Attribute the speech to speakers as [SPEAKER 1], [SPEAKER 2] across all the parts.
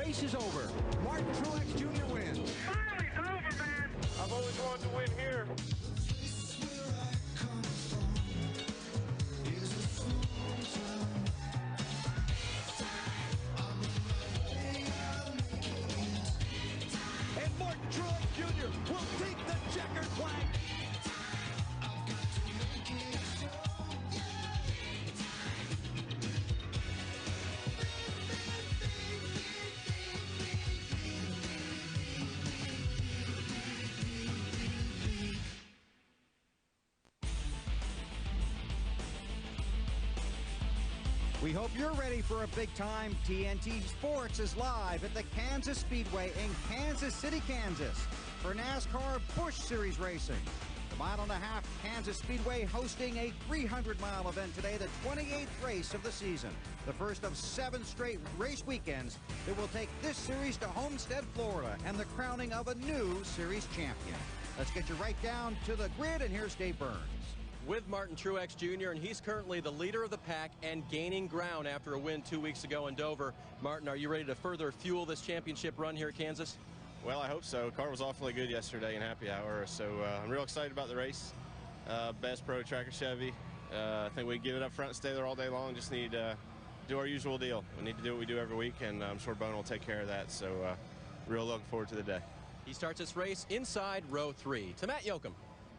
[SPEAKER 1] race is over. Martin Truex Jr. wins.
[SPEAKER 2] Finally, it's over, man. I've always wanted to win here.
[SPEAKER 1] And Martin Truex Jr. will take the checkered flag. We hope you're ready for a big time. TNT Sports is live at the Kansas Speedway in Kansas City, Kansas for NASCAR Busch Series racing. The mile-and-a-half Kansas Speedway hosting a 300-mile event today, the 28th race of the season. The first of 7 straight race weekends that will take this series to Homestead, Florida, and the crowning of a new series champion. Let's get you right down to the grid, and here's Dave Burns.
[SPEAKER 3] With Martin Truex Jr., and he's currently the leader of the pack and gaining ground after a win 2 weeks ago in Dover. Martin, are you ready to further fuel this championship run here at Kansas?
[SPEAKER 4] Well, I hope so. Car was awfully good yesterday in happy hour, so I'm real excited about the race. Best pro tracker Chevy. I think we can give it up front and stay there all day long. Just need to do our usual deal. We need to do what we do every week, and I'm sure Bono will take care of that. So real looking forward to the day.
[SPEAKER 3] He starts this race inside row 3. To Matt Yoakum.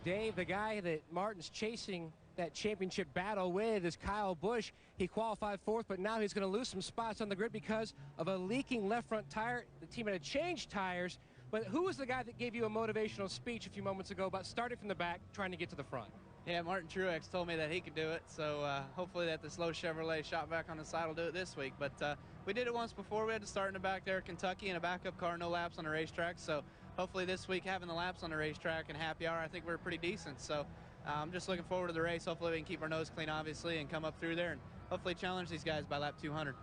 [SPEAKER 5] Dave, the guy that Martin's chasing that championship battle with is Kyle Busch. He qualified 4th, but now he's going to lose some spots on the grid because of a leaking left front tire. The team had to change tires. But who was the guy that gave you a motivational speech a few moments ago about starting from the back, trying to get to the front?
[SPEAKER 6] Yeah, Martin Truex told me that he could do it, so hopefully that the slow Chevrolet shot back on the side will do it this week. But we did it once before. We had to start in the back there at Kentucky in a backup car, no laps on the racetrack. So hopefully this week, having the laps on the racetrack and happy hour, I think we're pretty decent. So I'm just looking forward to the race. Hopefully we can keep our nose clean, obviously, and come up through there and hopefully challenge these guys by lap 200.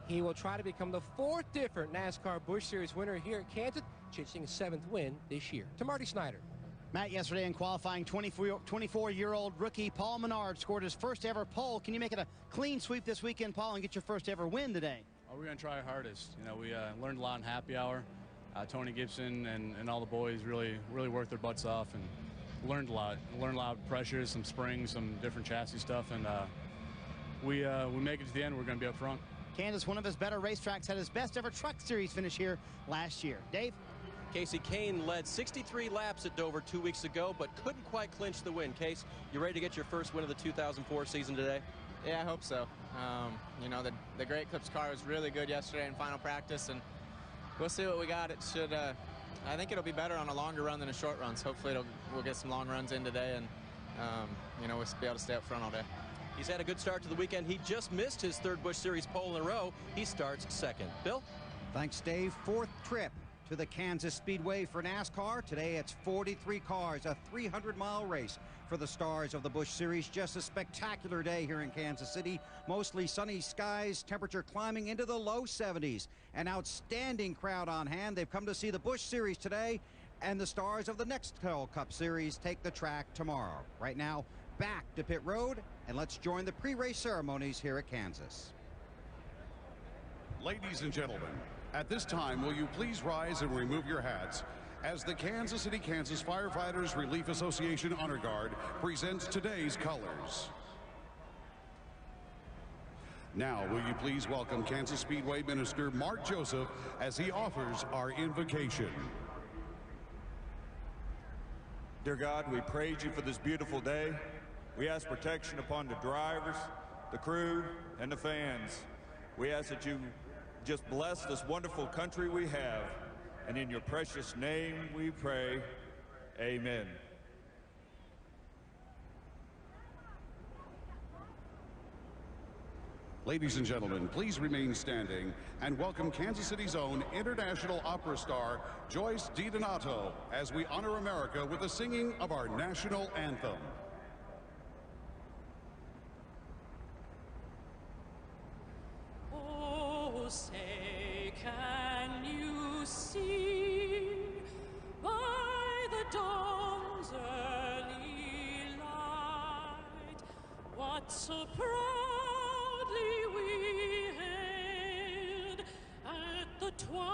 [SPEAKER 5] He will try to become the 4th different NASCAR Busch Series winner here at Kansas, chasing a 7th win this year. To Marty Snyder.
[SPEAKER 7] Matt, yesterday in qualifying, 24-year-old rookie Paul Menard scored his first ever pole. Can you make it a clean sweep this weekend, Paul, and get your first ever win today?
[SPEAKER 8] Oh, we're going to try our hardest. You know, we learned a lot in happy hour. Tony Gibson and all the boys really worked their butts off and learned a lot. Learned a lot of pressures, some springs, some different chassis stuff, and we make it to the end. We're going to be up front.
[SPEAKER 7] Kansas, one of his better racetracks, had his best ever truck series finish here last year. Dave?
[SPEAKER 3] Casey Kane led 63 laps at Dover 2 weeks ago, but couldn't quite clinch the win. Case, you ready to get your first win of the 2004 season today?
[SPEAKER 6] Yeah, I hope so. You know, the Great Clips car was really good yesterday in final practice, and we'll see what we got. It should, I think it'll be better on a longer run than a short run, so hopefully we'll get some long runs in today, and, you know, we'll be able to stay up front all day.
[SPEAKER 3] He's had a good start to the weekend. He just missed his 3rd Busch Series pole in a row. He starts 2nd. Bill?
[SPEAKER 1] Thanks, Dave. 4th trip to the Kansas Speedway for NASCAR. Today it's 43 cars, a 300-mile race for the stars of the Busch Series. Just a spectacular day here in Kansas City. Mostly sunny skies, temperature climbing into the low 70s. An outstanding crowd on hand. They've come to see the Busch Series today, and the stars of the Nextel Cup Series take the track tomorrow. Right now, back to pit road, and let's join the pre-race ceremonies here at Kansas.
[SPEAKER 9] Ladies and gentlemen, at this time, will you please rise and remove your hats as the Kansas City, Kansas Firefighters Relief Association Honor Guard presents today's colors. Now, will you please welcome Kansas Speedway Minister Mark Joseph as he offers our invocation.
[SPEAKER 10] Dear God, we praise you for this beautiful day. We ask protection upon the drivers, the crew, and the fans. We ask that you just bless this wonderful country we have. And in your precious name we pray, amen.
[SPEAKER 9] Ladies and gentlemen, please remain standing and welcome Kansas City's own international opera star, Joyce DiDonato, as we honor America with the singing of our national anthem.
[SPEAKER 11] Oh, say, can you see by the dawn's early light what so proudly we hailed at the twilight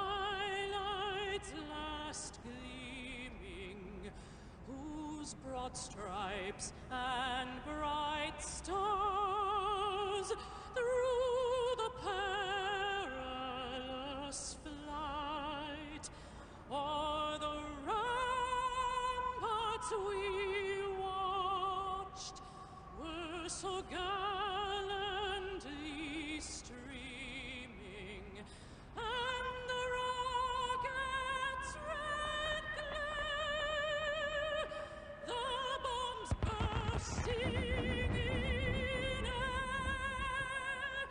[SPEAKER 11] broad stripes and bright stars through the perilous flight. O'er the ramparts we watched were so gallantly streaming, and the rockets' red glare, the bombs bursting in air,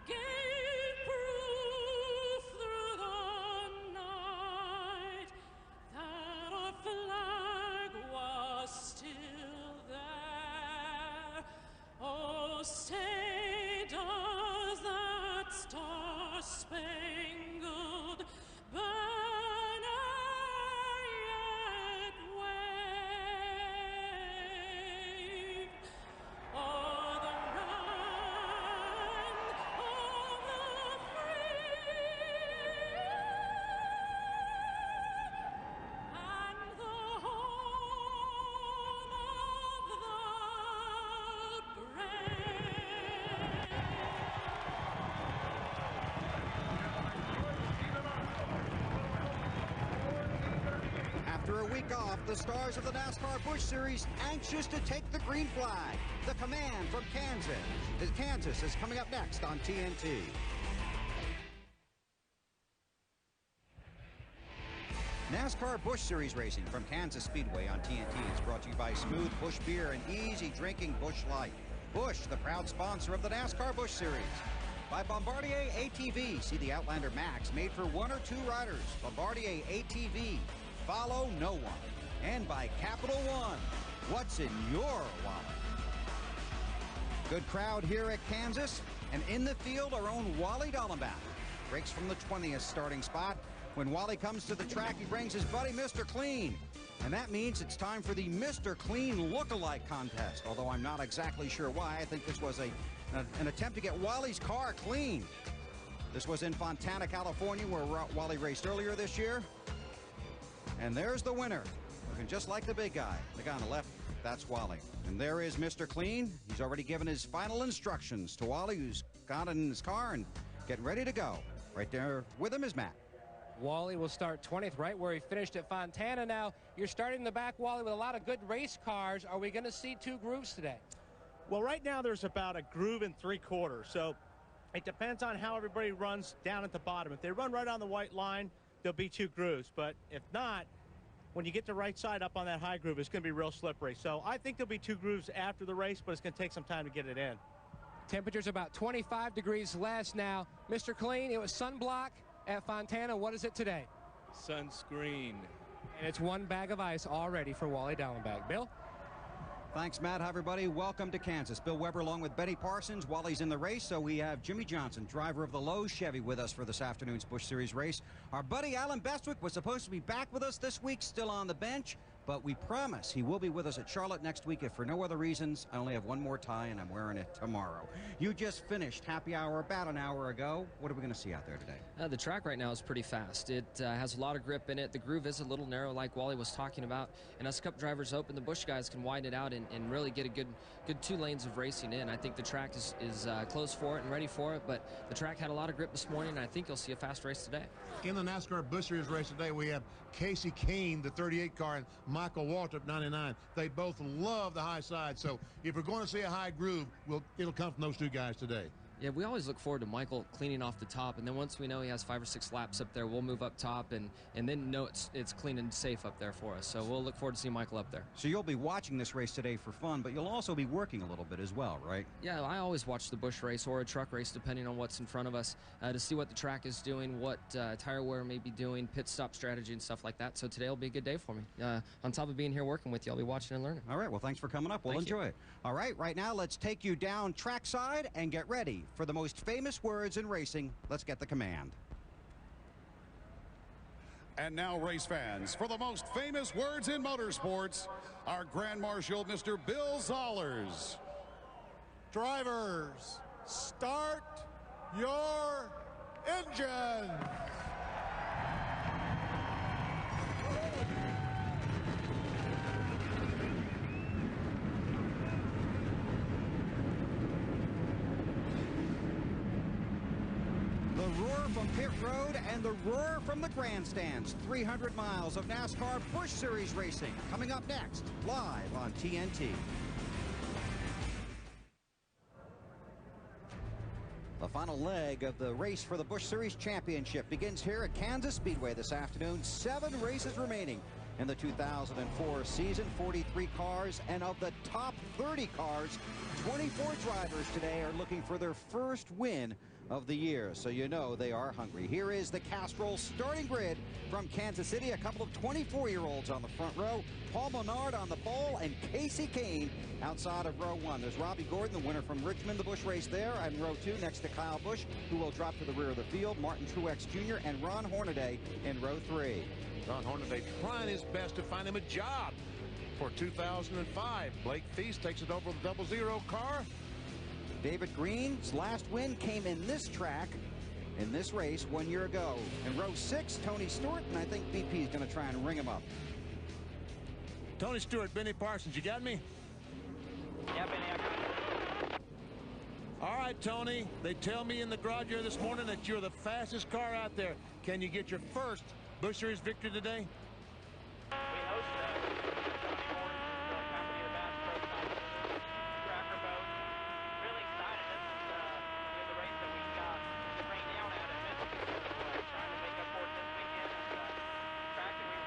[SPEAKER 11] gave proof through the night that our flag was still there. Oh, say does that star-spangled banner yet wave o'er the land of the free and the home of the
[SPEAKER 1] After a week off, the stars of the NASCAR Busch Series anxious to take the green flag. The command from Kansas. Kansas is coming up next on TNT. NASCAR Busch Series racing from Kansas Speedway on TNT is brought to you by Smooth Busch Beer and easy drinking Busch Light. Busch, the proud sponsor of the NASCAR Busch Series. By Bombardier ATV. See the Outlander Max, made for 1 or 2 riders. Bombardier ATV. Follow no one. And by Capital One. What's in your wallet? Good crowd here at Kansas. And in the field, our own Wally Dallenbach. Breaks from the 20th starting spot. When Wally comes to the track, he brings his buddy Mr. Clean. And that means it's time for the Mr. Clean look-alike contest. Although I'm not exactly sure why. I think this was an attempt to get Wally's car clean. This was in Fontana, California, where Wally raced earlier this year. And there's the winner. Looking just like the big guy. The guy on the left, that's Wally. And there is Mr. Clean. He's already given his final instructions to Wally, who's got in his car and getting ready to go. Right there with him is Matt.
[SPEAKER 5] Wally will start 20th, right where he finished at Fontana. Now, you're starting in the back, Wally, with a lot of good race cars. Are we going to see 2 grooves today?
[SPEAKER 12] Well, right now there's about a groove and 3/4. So it depends on how everybody runs down at the bottom. If they run right on the white line, there'll be 2 grooves. But if not, when you get the right side up on that high groove, it's going to be real slippery. So I think there'll be 2 grooves after the race, but it's going to take some time to get it in.
[SPEAKER 5] Temperature's about 25 degrees less now. Mr. Clean, it was sunblock at Fontana. What is it today?
[SPEAKER 13] Sunscreen.
[SPEAKER 5] And it's 1 bag of ice already for Wally Dallenbach. Bill?
[SPEAKER 1] Thanks, Matt. Hi, everybody. Welcome to Kansas. Bill Weber along with Betty Parsons. Wally's in the race, so we have Jimmy Johnson, driver of the Lowe's Chevy, with us for this afternoon's Busch Series race. Our buddy Alan Bestwick was supposed to be back with us this week, still on the bench, but we promise he will be with us at Charlotte next week if for no other reasons. I only have 1 more tie, and I'm wearing it tomorrow. You just finished happy hour about an hour ago. What are we going to see out there today?
[SPEAKER 14] The track right now is pretty fast. It has a lot of grip in it. The groove is a little narrow, like Wally was talking about. And us Cup drivers open, the Busch guys can widen it out and really get a good 2 lanes of racing in. I think the track is close for it and ready for it, but the track had a lot of grip this morning, and I think you'll see a fast race today.
[SPEAKER 15] In the NASCAR Busch Series race today, we have Casey Kane, the 38 car, and Michael Waltrip, 99. They both love the high side, so if we're going to see a high groove, it'll come from those 2 guys today.
[SPEAKER 14] Yeah, we always look forward to Michael cleaning off the top, and then once we know he has 5 or 6 laps up there, we'll move up top and then know it's clean and safe up there for us. So we'll look forward to seeing Michael up there.
[SPEAKER 1] So you'll be watching this race today for fun, but you'll also be working a little bit as well, right?
[SPEAKER 14] Yeah, I always watch the Busch race or a truck race, depending on what's in front of us, to see what the track is doing, what tire wear may be doing, pit stop strategy and stuff like that. So today will be a good day for me. On top of being here working with you, I'll be watching and learning.
[SPEAKER 1] All right, well, thanks for coming up. We'll enjoy it. All right now let's take you down trackside and get ready for the most famous words in racing. Let's get the command.
[SPEAKER 9] And now, race fans, for the most famous words in motorsports, our Grand Marshal, Mr. Bill Zollers.
[SPEAKER 16] Drivers, start your engines.
[SPEAKER 1] roar from pit road and the roar from the grandstands. 300 miles of NASCAR Busch Series racing coming up next, live on TNT. The final leg of the race for the Busch Series Championship begins here at Kansas Speedway this afternoon. 7 races remaining in the 2004 season. 43 cars, and of the top 30 cars, 24 drivers today are looking for their first win of the year, so you know they are hungry. Here is the Castrol starting grid from Kansas City. A couple of 24-year-olds on the front row. Paul Menard on the pole and Casey Kane outside of row 1. There's Robbie Gordon, the winner from Richmond, the Busch race there, and row 2 next to Kyle Busch, who will drop to the rear of the field. Martin Truex Jr. and Ron Hornaday in row 3.
[SPEAKER 15] Ron Hornaday trying his best to find him a job for 2005. Blake Feast takes it over the 00 car.
[SPEAKER 1] David Green's last win came in this track, in this race 1 year ago. In row 6, Tony Stewart, and I think BP is going to try and ring him up.
[SPEAKER 15] Tony Stewart, Benny Parsons, you got me?
[SPEAKER 17] Yeah, Benny, I got it.
[SPEAKER 15] All right, Tony, they tell me in the garage here this morning that you're the fastest car out there. Can you get your first Busch Series victory today?
[SPEAKER 17] We hope so. Tony Gordon, the company of the Bass Pro Stockholder, Tracker Boat. Really excited. This is the race that we got rained down at in Michigan. So trying to make up for it this weekend. And track that we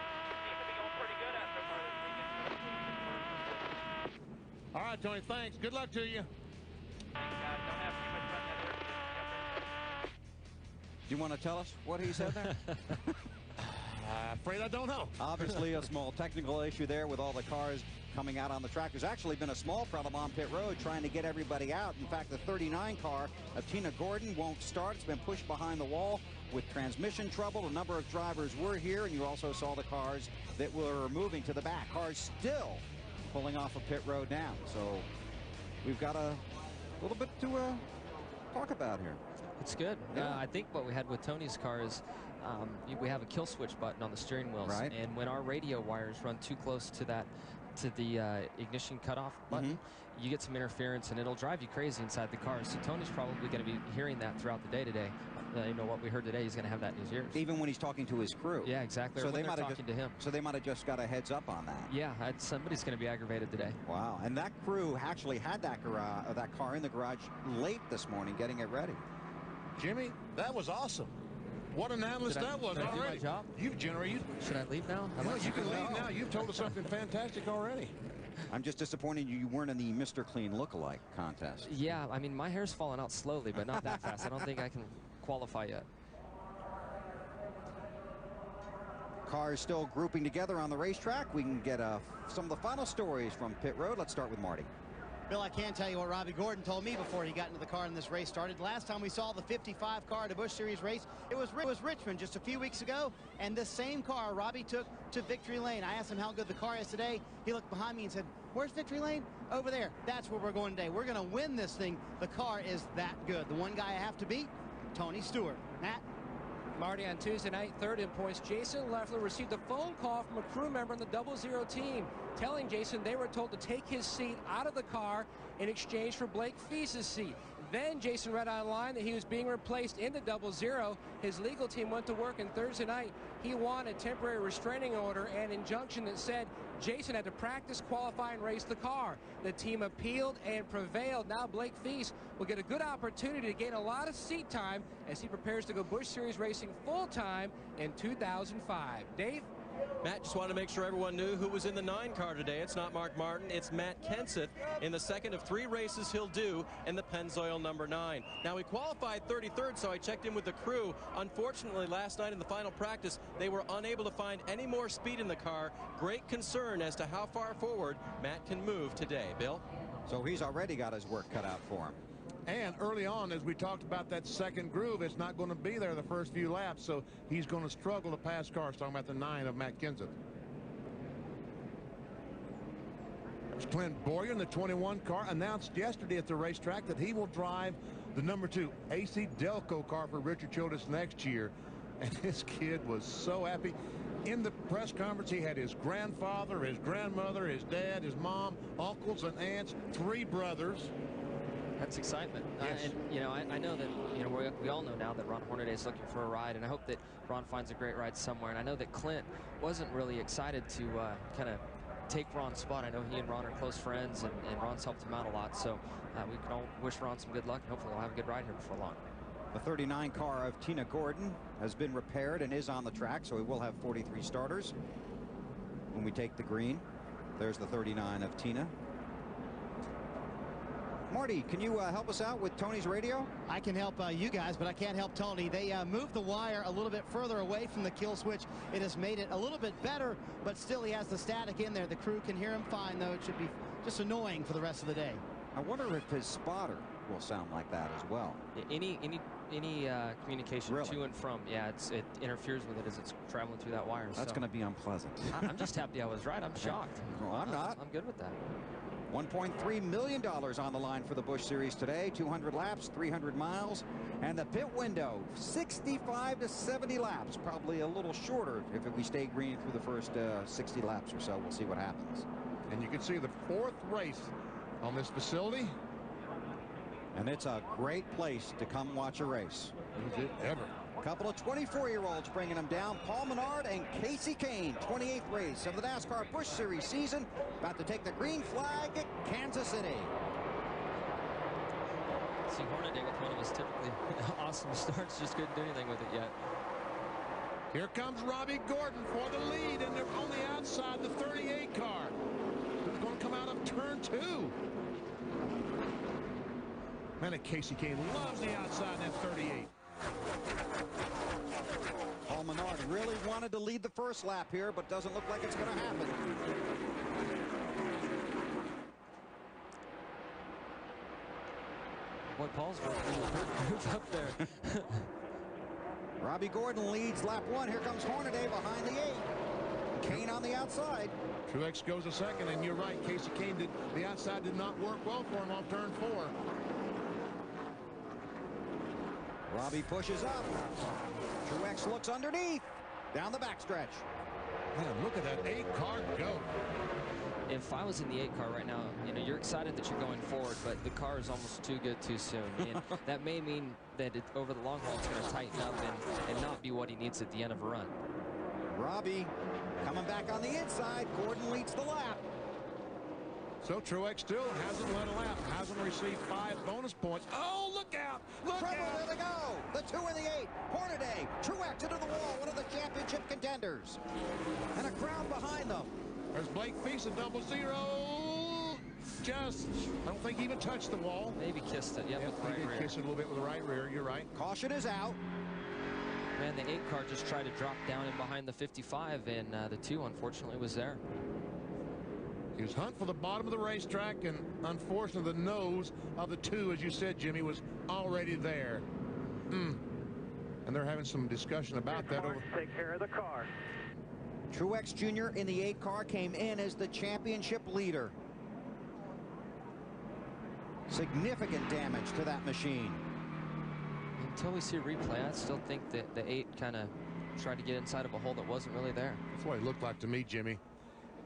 [SPEAKER 17] seem to be going pretty good at so far this weekend. So hopefully we get the first one.
[SPEAKER 15] All right, Tony, thanks. Good luck to you.
[SPEAKER 17] Thanks, guys. Don't have too much fun yet.
[SPEAKER 1] Do you want to tell us what he said there?
[SPEAKER 15] Afraid I don't know.
[SPEAKER 1] Obviously a small technical issue there with all the cars coming out on the track. There's actually been a small problem on pit road trying to get everybody out. In fact, the 39 car of Tina Gordon won't start. It's been pushed behind the wall with transmission trouble. A number of drivers were here, and you also saw the cars that were moving to the back. Cars still pulling off of pit road now. So we've got a little bit to talk about here.
[SPEAKER 14] It's good.
[SPEAKER 1] Yeah.
[SPEAKER 14] I think what we had with Tony's car is we have a kill switch button on the steering wheels,
[SPEAKER 1] right.
[SPEAKER 14] And when our radio wires run too close to the ignition cutoff button, you get some interference, and it'll drive you crazy inside the car. So Tony's probably going to be hearing that throughout the day today. You know what we heard today, he's going to have that in his ears.
[SPEAKER 1] Even when he's talking to his crew.
[SPEAKER 14] Yeah, exactly.
[SPEAKER 1] So
[SPEAKER 14] they might
[SPEAKER 1] talking
[SPEAKER 14] to him.
[SPEAKER 1] So they might have just got a heads up on that.
[SPEAKER 14] Yeah, somebody's going to be aggravated today.
[SPEAKER 1] Wow, and that crew actually had that car in the garage late this morning, getting it ready.
[SPEAKER 15] Jimmy, that was awesome. What an analyst that was
[SPEAKER 14] already.
[SPEAKER 15] already.
[SPEAKER 14] Do my job?
[SPEAKER 15] Should
[SPEAKER 14] I leave now?
[SPEAKER 15] No, you can leave now. You've told us something fantastic already.
[SPEAKER 1] I'm just disappointed you weren't in the Mr. Clean lookalike contest.
[SPEAKER 14] Yeah, I mean, my hair's falling out slowly, but not that fast. I don't think I can qualify yet.
[SPEAKER 1] Cars still grouping together on the racetrack. We can get some of the final stories from pit road. Let's start with Marty.
[SPEAKER 7] Bill, I can't tell you what Robbie Gordon told me before he got into the car and this race started. Last time we saw the 55 car at a Busch Series race, it was Richmond just a few weeks ago, and this same car Robbie took to Victory Lane. I asked him how good the car is today. He looked behind me and said, "Where's Victory Lane?" "Over there." That's where we're going today. We're going to win this thing. The car is that good. The one guy I have to beat, Tony Stewart. Matt?
[SPEAKER 5] Marty, on Tuesday night, third in points, Jason Leffler received a phone call from a crew member in the 00 team telling Jason they were told to take his seat out of the car in exchange for Blake Feast's seat. Then Jason read online that he was being replaced in the 00. His legal team went to work, and Thursday night he won a temporary restraining order and injunction that said Jason had to practice, qualify, and race the car. The team appealed and prevailed. Now Blake Feast will get a good opportunity to gain a lot of seat time as he prepares to go Busch Series racing full-time in 2005. Dave?
[SPEAKER 3] Matt, just wanted to make sure everyone knew who was in the 9 car today. It's not Mark Martin, it's Matt Kenseth in the second of 3 races he'll do in the Pennzoil number 9. Now, he qualified 33rd, so I checked in with the crew. Unfortunately, last night in the final practice, they were unable to find any more speed in the car. Great concern as to how far forward Matt can move today. Bill?
[SPEAKER 1] So he's already got his work cut out for him.
[SPEAKER 15] And early on, as we talked about that second groove, it's not going to be there the first few laps, so he's going to struggle to pass cars. Talking about the 9 of Matt Kenseth. Clint Boyer in the 21 car announced yesterday at the racetrack that he will drive the number 2 AC Delco car for Richard Childress next year. And this kid was so happy. In the press conference, he had his grandfather, his grandmother, his dad, his mom, uncles and aunts, 3 brothers.
[SPEAKER 14] That's excitement.
[SPEAKER 15] Yes.
[SPEAKER 14] And, you know, I know that, you know, we we all know now that Ron Hornaday is looking for a ride, and I hope that Ron finds a great ride somewhere. And I know that Clint wasn't really excited to kind of take Ron's spot. I know he and Ron are close friends, and Ron's helped him out a lot. So we can all wish Ron some good luck, and hopefully we'll have a good ride here before long.
[SPEAKER 1] The 39 car of Tina Gordon has been repaired and is on the track, so we will have 43 starters when we take the green. There's the 39 of Tina. Marty, can you help us out with Tony's radio?
[SPEAKER 7] I can help you guys, but I can't help Tony. They moved the wire a little bit further away from the kill switch. It has made it a little bit better, but still he has the static in there. The crew can hear him fine, though. It should be just annoying for the rest of the day.
[SPEAKER 1] I wonder if his spotter will sound like that as well.
[SPEAKER 14] Any communication
[SPEAKER 1] Really?
[SPEAKER 14] to and from, yeah, it interferes with it as it's traveling through that wire.
[SPEAKER 1] That's going to be unpleasant.
[SPEAKER 14] I'm just happy I was right. I'm shocked.
[SPEAKER 1] Well, I'm not.
[SPEAKER 14] I'm good with that.
[SPEAKER 1] $1.3 million on the line for the Busch Series today. 200 laps, 300 miles. And the pit window, 65 to 70 laps. Probably a little shorter if we stay green through the first 60 laps or so. We'll see what happens.
[SPEAKER 15] And you can see the 4th race on this facility.
[SPEAKER 1] And it's a great place to come watch a race.
[SPEAKER 15] Is it ever?
[SPEAKER 1] A couple of 24-year-olds bringing them down. Paul Menard and Casey Kane, 28th race of the NASCAR Busch Series season, about to take the green flag at Kansas City.
[SPEAKER 14] See Hornaday with one of his typically awesome starts, just couldn't do anything with it yet.
[SPEAKER 15] Here comes Robbie Gordon for the lead, and they're on the outside, the 38 car. Who's going to come out of turn 2? Man, and Casey Kane loves the outside in that 38.
[SPEAKER 1] Paul Menard really wanted to lead the first lap here, but doesn't look like it's going to happen.
[SPEAKER 14] Boy, Paul's moved up there.
[SPEAKER 1] Robbie Gordon leads lap 1. Here comes Hornaday behind the 8. Kane on the outside.
[SPEAKER 15] Truex goes a second, and you're right. Casey Kane did. The outside did not work well for him on turn 4.
[SPEAKER 1] Robbie pushes up. Truex looks underneath. Down the backstretch.
[SPEAKER 15] Man, look at that 8 car go.
[SPEAKER 14] If I was in the 8 car right now, you know, you're excited that you're going forward, but the car is almost too good too soon. And that may mean that over the long haul it's going to tighten up and not be what he needs at the end of a run.
[SPEAKER 1] Robbie coming back on the inside. Gordon leads the lap.
[SPEAKER 15] So Truex still hasn't led a lap, hasn't received 5 bonus points. Oh, look out! Look
[SPEAKER 1] Trouble,
[SPEAKER 15] out!
[SPEAKER 1] there they go. The 2 and the 8. Hornaday, Truex into the wall, one of the championship contenders. And a crowd behind them.
[SPEAKER 15] There's Blake Feast, 0-0. Just, I don't think he even touched the wall.
[SPEAKER 14] Maybe kissed it. Yep, with the
[SPEAKER 15] he
[SPEAKER 14] right
[SPEAKER 15] did
[SPEAKER 14] rear.
[SPEAKER 15] kiss it a little bit with the right rear. You're right.
[SPEAKER 1] Caution is out.
[SPEAKER 14] Man, the 8 car just tried to drop down in behind the 55, and the 2 unfortunately was there.
[SPEAKER 15] He was hunting for the bottom of the racetrack, and unfortunately the nose of the 2, as you said, Jimmy, was already there. And they're having some discussion about that.
[SPEAKER 2] Take care of the car.
[SPEAKER 1] Truex Jr. in the 8 car came in as the championship leader. Significant damage to that machine.
[SPEAKER 14] Until we see a replay, I still think that the 8 kind of tried to get inside of a hole that wasn't really there.
[SPEAKER 15] That's what it looked like to me, Jimmy.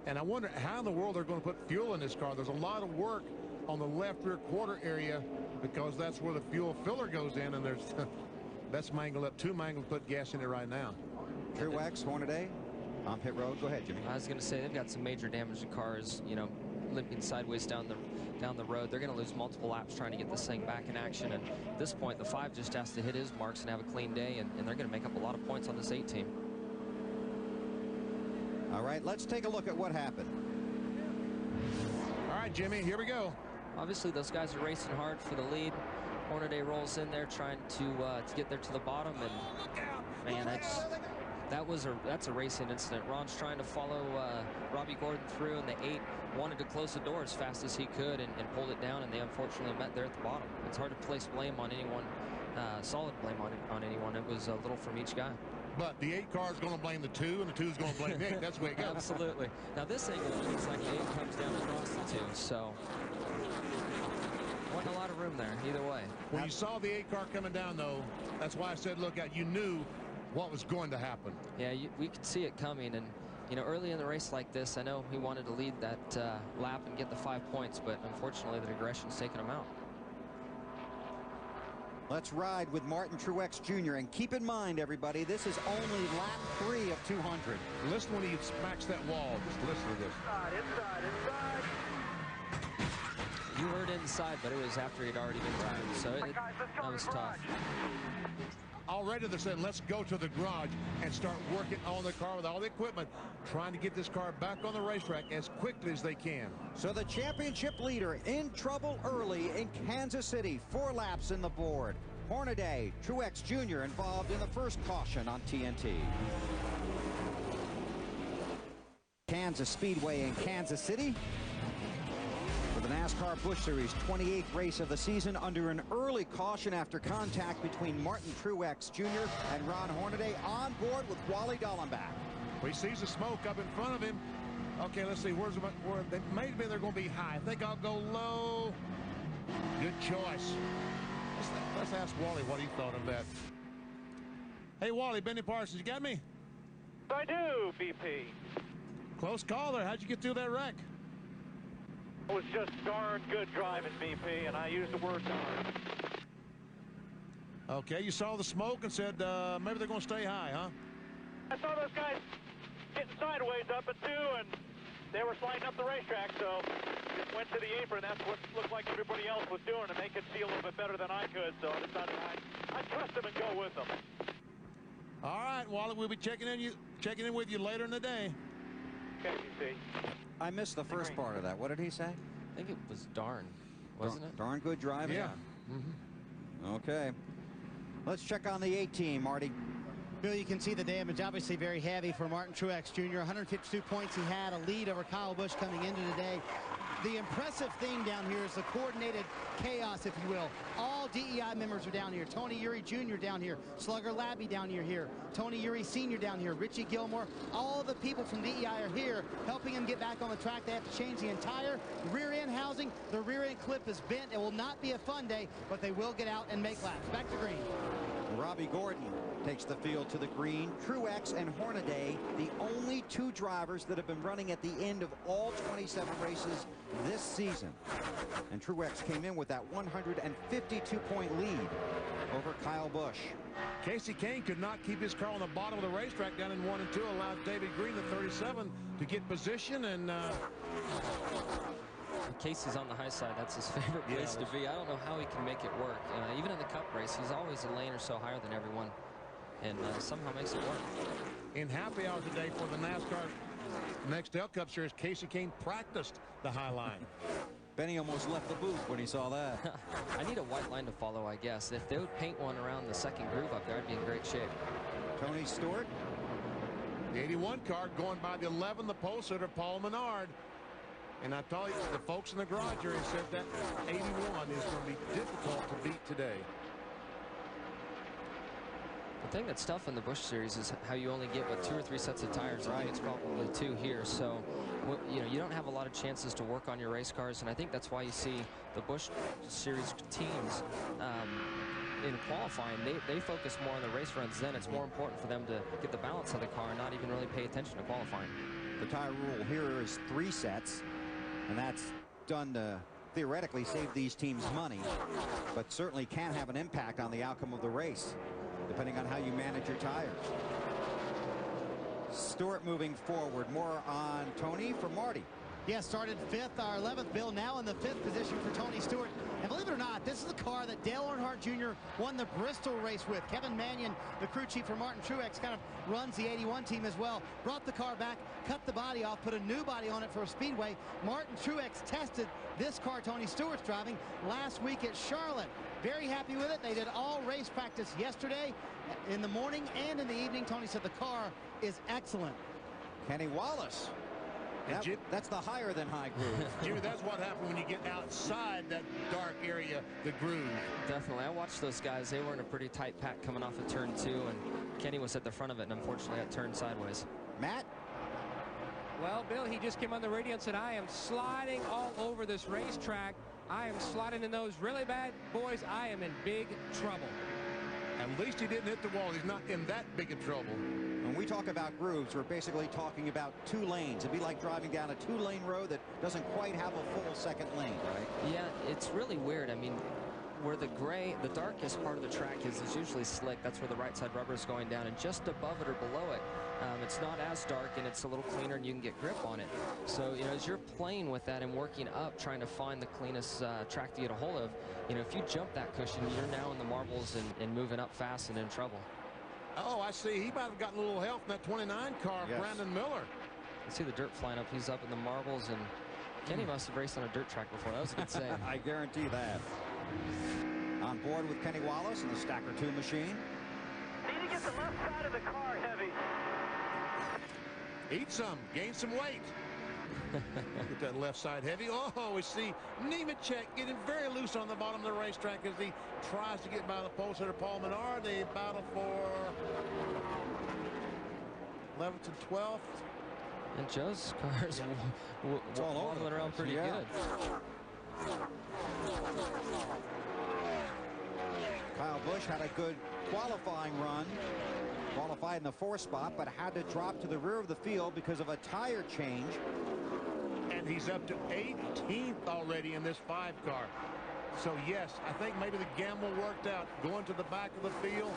[SPEAKER 15] And I wonder how in the world they're going to put fuel in this car. There's a lot of work on the left rear quarter area because that's where the fuel filler goes in, and there's that's mangled up. 2 mangled put gas in it right now.
[SPEAKER 1] Truex, Hornaday on pit road. Go ahead, Jimmy.
[SPEAKER 14] I was going to say they've got some major damage to cars, you know, limping sideways down the road. They're going to lose multiple laps trying to get this thing back in action. And at this point, the 5 just has to hit his marks and have a clean day, and they're going to make up a lot of points on this 8 team.
[SPEAKER 1] All right, let's take a look at what happened.
[SPEAKER 15] All right, Jimmy, here we go.
[SPEAKER 14] Obviously, those guys are racing hard for the lead. Hornaday rolls in there trying to get there to the bottom, and man, that's a racing incident. Ron's trying to follow Robbie Gordon through, and the 8 wanted to close the door as fast as he could and pulled it down, and they unfortunately met there at the bottom. It's hard to place blame on anyone, solid blame on anyone. It was a little from each guy.
[SPEAKER 15] But the 8 car is going to blame the 2, and the 2 is going to blame the 8. That's the way it goes.
[SPEAKER 14] Absolutely. Now this angle, it looks like the 8 comes down across the 2, so wasn't a lot of room there either way.
[SPEAKER 15] When you saw the 8 car coming down, though, that's why I said look out. You knew what was going to happen.
[SPEAKER 14] Yeah, we could see it coming, and you know, early in the race like this, I know he wanted to lead that lap and get the 5 points, but unfortunately the aggression's taken him out.
[SPEAKER 1] Let's ride with Martin Truex Jr. And keep in mind, everybody, this is only lap 3 of 200.
[SPEAKER 15] Listen when he smacks that wall. Just listen to this.
[SPEAKER 2] Inside.
[SPEAKER 14] You heard inside, but it was after he'd already been driving, so that was tough.
[SPEAKER 15] Already they said, let's go to the garage and start working on the car with all the equipment, trying to get this car back on the racetrack as quickly as they can.
[SPEAKER 1] So the championship leader in trouble early in Kansas City. 4 laps in the board. Hornaday, Truex Jr. involved in the first caution on TNT. Kansas Speedway in Kansas City. For the NASCAR Busch Series 28th race of the season, under an early caution after contact between Martin Truex Jr. and Ron Hornaday, on board with Wally Dallenbach.
[SPEAKER 15] Well, he sees the smoke up in front of him. Okay, let's see. Where they maybe they're going to be high. I think I'll go low. Good choice. Let's ask Wally what he thought of that. Hey, Wally, Benny Parsons, you got me?
[SPEAKER 2] I do, VP.
[SPEAKER 15] Close call there. How'd you get through that wreck?
[SPEAKER 2] It was just darn good driving, VP, and I used the word darn.
[SPEAKER 15] Okay, you saw the smoke and said maybe they're going to stay high, huh?
[SPEAKER 2] I saw those guys getting sideways up at 2, and they were sliding up the racetrack, so just went to the apron. That's what looked like everybody else was doing, and they could see a little bit better than I could, so I decided I'd trust them and go with them.
[SPEAKER 15] All right, Wally, we'll be checking in with you later in the day.
[SPEAKER 2] Okay, you see.
[SPEAKER 1] I missed the first part of that. What did he say?
[SPEAKER 14] I think it was darn, wasn't it?
[SPEAKER 1] Darn good driving?
[SPEAKER 15] Yeah.
[SPEAKER 1] Okay. Let's check on the 8-team, Marty.
[SPEAKER 7] Bill, you can see the damage, obviously very heavy for Martin Truex Jr. 152 points he had, a lead over Kyle Busch coming into today. The impressive thing down here is the coordinated chaos, if you will. All DEI members are down here. Tony Eury Jr. down here. Slugger Labby down here. Tony Eury Sr. down here. Richie Gilmore. All the people from DEI are here helping him get back on the track. They have to change the entire rear end housing. The rear end clip is bent. It will not be a fun day, but they will get out and make laps. Back to green.
[SPEAKER 1] Robbie Gordon takes the field to the green. Truex and Hornaday, the only 2 drivers that have been running at the end of all 27 races this season. And Truex came in with that 152-point lead over Kyle Busch.
[SPEAKER 15] Casey Kane could not keep his car on the bottom of the racetrack down in 1 and 2, allowed David Green, the 37, to get position, and
[SPEAKER 14] Casey's on the high side. That's his favorite place to be. I don't know how he can make it work. Even in the Cup race, he's always a lane or so higher than everyone, and somehow makes it work.
[SPEAKER 15] In happy hour today for the NASCAR Nextel Cup Series, Casey Kane practiced the high line.
[SPEAKER 1] Benny almost left the booth when he saw that.
[SPEAKER 14] I need a white line to follow, I guess. If they would paint one around the second groove up there, I'd be in great shape.
[SPEAKER 1] Tony Stewart.
[SPEAKER 15] The 81 car going by the 11, the pole sitter, Paul Menard. And I tell you, the folks in the garage area said that 81 is going to be difficult to beat today.
[SPEAKER 14] The thing that's tough in the Busch Series is how you only get 2 or 3 sets of tires. I think it's probably 2 here. So, you don't have a lot of chances to work on your race cars, and I think that's why you see the Busch Series teams in qualifying, they focus more on the race runs. Then it's more important for them to get the balance of the car and not even really pay attention to qualifying.
[SPEAKER 1] The tire rule here is 3 sets, and that's done to theoretically save these teams money, but certainly can have an impact on the outcome of the race, depending on how you manage your tires. Stewart moving forward. More on Tony from Marty.
[SPEAKER 7] Yeah, started 5th, our 11th, Bill, now in the 5th position for Tony Stewart. And believe it or not, this is the car that Dale Earnhardt Jr. won the Bristol race with. Kevin Mannion, the crew chief for Martin Truex, kind of runs the 81 team as well. Brought the car back, cut the body off, put a new body on it for a speedway. Martin Truex tested this car Tony Stewart's driving last week at Charlotte. Very happy with it. They did all race practice yesterday in the morning and in the evening. Tony said the car is excellent.
[SPEAKER 1] Kenny Wallace. That's the higher than high groove.
[SPEAKER 15] Jimmy, that's what happened when you get outside that dark area, the groove.
[SPEAKER 14] Definitely. I watched those guys. They were in a pretty tight pack coming off of turn 2, and Kenny was at the front of it, and unfortunately got turned sideways.
[SPEAKER 1] Matt?
[SPEAKER 5] Well, Bill, he just came on the radio and said, I am sliding all over this racetrack. I am sliding in those really bad boys. I am in big trouble.
[SPEAKER 15] At least he didn't hit the wall. He's not in that big of trouble.
[SPEAKER 1] When we talk about grooves, we're basically talking about 2 lanes. It'd be like driving down a 2-lane road that doesn't quite have a full second lane, right?
[SPEAKER 14] Yeah, it's really weird. I mean, where the gray, the darkest part of the track is usually slick. That's where the right side rubber is going down, and just above it or below it, it's not as dark and it's a little cleaner and you can get grip on it. So, you know, as you're playing with that and working up, trying to find the cleanest track to get a hold of, you know, if you jump that cushion, you're now in the marbles and moving up fast and in trouble.
[SPEAKER 15] Oh, I see. He might have gotten a little help in that 29 car,
[SPEAKER 1] yes.
[SPEAKER 15] Brandon Miller.
[SPEAKER 14] You see the dirt flying up. He's up in the marbles, and Kenny must have raced on a dirt track before. That was a good save.
[SPEAKER 1] I guarantee that. On board with Kenny Wallace in the Stacker 2 machine.
[SPEAKER 2] Need to get the left side of the car heavy.
[SPEAKER 15] Eat some, gain some weight. Get that left side heavy. Oh, we see Nemechek getting very loose on the bottom of the racetrack as he tries to get by the pole sitter Paul Menard. They battle for 11th and 12th.
[SPEAKER 14] And Joe's car's wobbling around pretty good.
[SPEAKER 1] Kyle Busch had a good qualifying run. Qualified in the 4th spot, but had to drop to the rear of the field because of a tire change.
[SPEAKER 15] And he's up to 18th already in this 5 car. So, yes, I think maybe the gamble worked out. Going to the back of the field.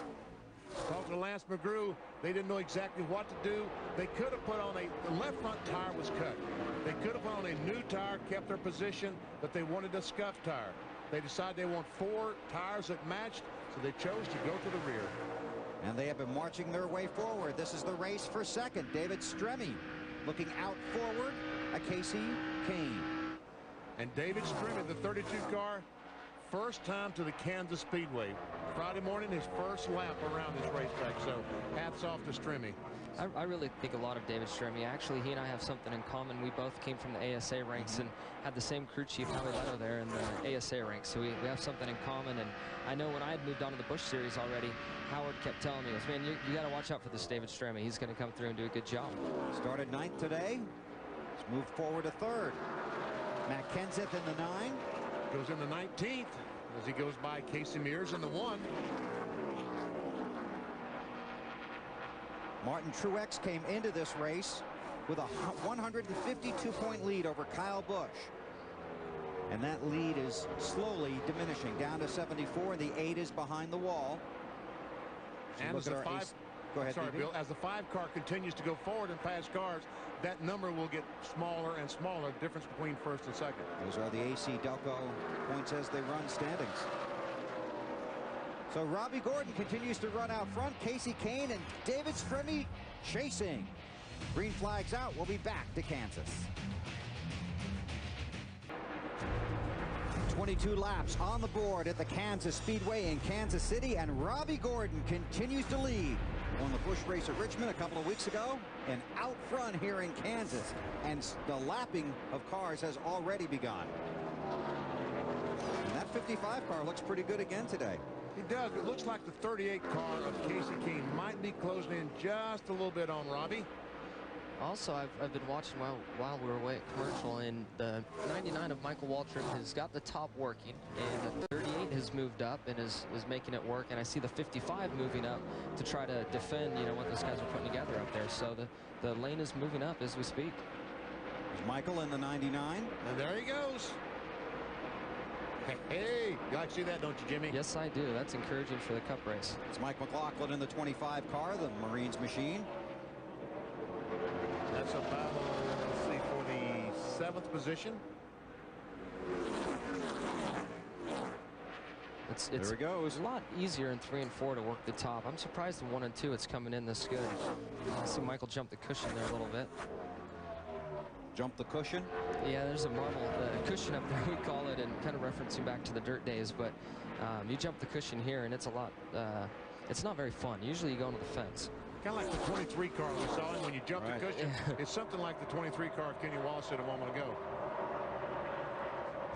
[SPEAKER 15] Talking to Lance McGrew, they didn't know exactly what to do. They could have put on the left front tire was cut. They could have put on a new tire, kept their position, but they wanted a scuff tire. They decided they want 4 tires that matched, so they chose to go to the rear.
[SPEAKER 1] And they have been marching their way forward. This is the race for second. David Stremme looking out forward at Casey Kane.
[SPEAKER 15] And David Stremme, the 32 car, first time to the Kansas Speedway. Friday morning, his first lap around this racetrack. So hats off to Stremme.
[SPEAKER 14] I really think a lot of David Stremme. Actually, he and I have something in common. We both came from the ASA ranks and had the same crew chief, Howie Leto, there in the ASA ranks. So we have something in common. And I know when I had moved on to the Busch Series already, Howard kept telling me, man, you got to watch out for this David Stremme. He's going to come through and do a good job.
[SPEAKER 1] Started 9th today. Let's move forward to 3rd. Matt Kenseth in the 9.
[SPEAKER 15] Goes in the 19th as he goes by Casey Mears in the 1.
[SPEAKER 1] Martin Truex came into this race with a 152-point lead over Kyle Busch. And that lead is slowly diminishing down to 74, and the 8 is behind the wall.
[SPEAKER 15] And as the 5,
[SPEAKER 1] go ahead,
[SPEAKER 15] sorry,
[SPEAKER 1] DB.
[SPEAKER 15] Bill, as the 5 car continues to go forward and pass cars, that number will get smaller and smaller, difference between 1st and 2nd.
[SPEAKER 1] Those are the AC Delco points as they run standings. So Robbie Gordon continues to run out front. Casey Kane and David Stremme chasing. Green flags out. We'll be back to Kansas. 22 laps on the board at the Kansas Speedway in Kansas City, and Robbie Gordon continues to lead. Won the Busch race at Richmond a couple of weeks ago, and out front here in Kansas. And the lapping of cars has already begun. And that 55 car looks pretty good again today.
[SPEAKER 15] It does. It looks like the 38 car of Casey Kane might be closing in just a little bit on Robbie.
[SPEAKER 14] Also, I've been watching while we were away at commercial, and the 99 of Michael Waltrip has got the top working, and the 38 has moved up and is making it work, and I see the 55 moving up to try to defend, you know, what those guys are putting together up there. So the lane is moving up as we speak.
[SPEAKER 1] There's Michael in the 99.
[SPEAKER 15] And there he goes. Hey, you like to see that, don't you, Jimmy?
[SPEAKER 14] Yes, I do. That's encouraging for the Cup race.
[SPEAKER 1] It's Mike McLaughlin in the 25 car, the Marines machine.
[SPEAKER 15] That's a battle, let's see, for the 7th position.
[SPEAKER 14] It's
[SPEAKER 1] there it goes.
[SPEAKER 14] A lot easier in 3 and 4 to work the top. I'm surprised in 1 and 2 it's coming in this good. I see Michael jump the cushion there a little bit.
[SPEAKER 1] Jump the cushion?
[SPEAKER 14] Yeah, there's a marble cushion up there, we call it, and kind of referencing back to the dirt days. But you jump the cushion here, and it's a lot. It's not very fun. Usually you go into the fence.
[SPEAKER 15] Kind of like the 23 car we saw him when you jump the cushion. It's something like the 23 car Kenny Wallace said a moment ago.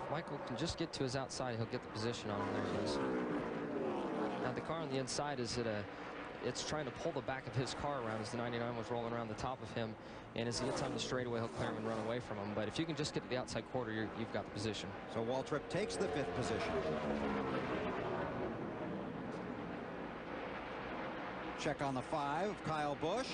[SPEAKER 14] If Michael can just get to his outside, he'll get the position on him. There he is. Now the car on the inside is it's trying to pull the back of his car around as the 99 was rolling around the top of him. And as he gets on the straightaway, he'll clear him and run away from him. But if you can just get to the outside quarter, you've got the position.
[SPEAKER 1] So Waltrip takes the 5th position. Check on the 5, Kyle Busch.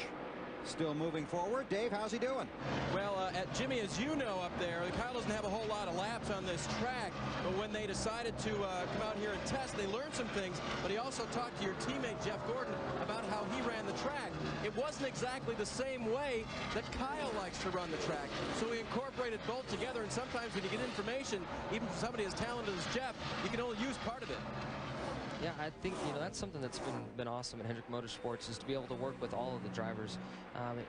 [SPEAKER 1] Still moving forward. Dave, how's he doing?
[SPEAKER 3] Well, Jimmy, as you know up there, Kyle doesn't have a whole lot of laps on this track, but when they decided to come out here and test, they learned some things, but he also talked to your teammate, Jeff Gordon, about how he ran the track. It wasn't exactly the same way that Kyle likes to run the track, so we incorporated both together, and sometimes when you get information, even from somebody as talented as Jeff, you can only use part of it.
[SPEAKER 14] Yeah, I think, that's something that's been awesome at Hendrick Motorsports, is to be able to work with all of the drivers.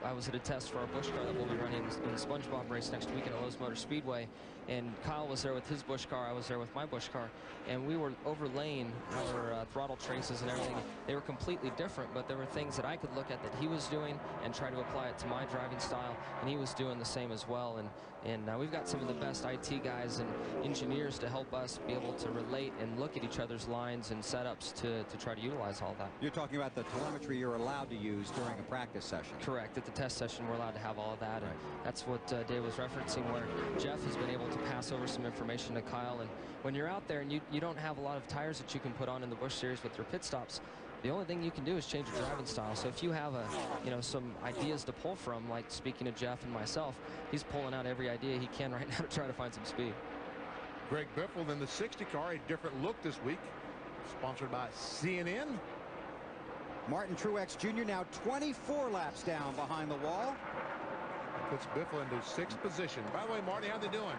[SPEAKER 14] I was at a test for our Busch car that we'll be running in the SpongeBob race next weekend at Lowe's Motor Speedway, and Kyle was there with his Busch car, I was there with my Busch car, and we were overlaying our throttle traces and everything. They were completely different, but there were things that I could look at that he was doing and try to apply it to my driving style, and he was doing the same as well. And we've got some of the best IT guys and engineers to help us be able to relate and look at each other's lines and setups to try to utilize all that.
[SPEAKER 1] You're talking about the telemetry you're allowed to use during a practice session.
[SPEAKER 14] Correct. At the test session, we're allowed to have all of that. And that's what Dave was referencing, where Jeff has been able to pass over some information to Kyle. And when you're out there and you don't have a lot of tires that you can put on in the Busch Series with your pit stops, the only thing you can do is change your driving style. So if you have some ideas to pull from, like speaking to Jeff and myself, he's pulling out every idea he can right now to try to find some speed.
[SPEAKER 15] Greg Biffle in the 60 car, a different look this week, sponsored by CNN.
[SPEAKER 1] Martin Truex Jr. now 24 laps down behind the wall.
[SPEAKER 15] Puts Biffle into 6th position. By the way, Marty, how they doing?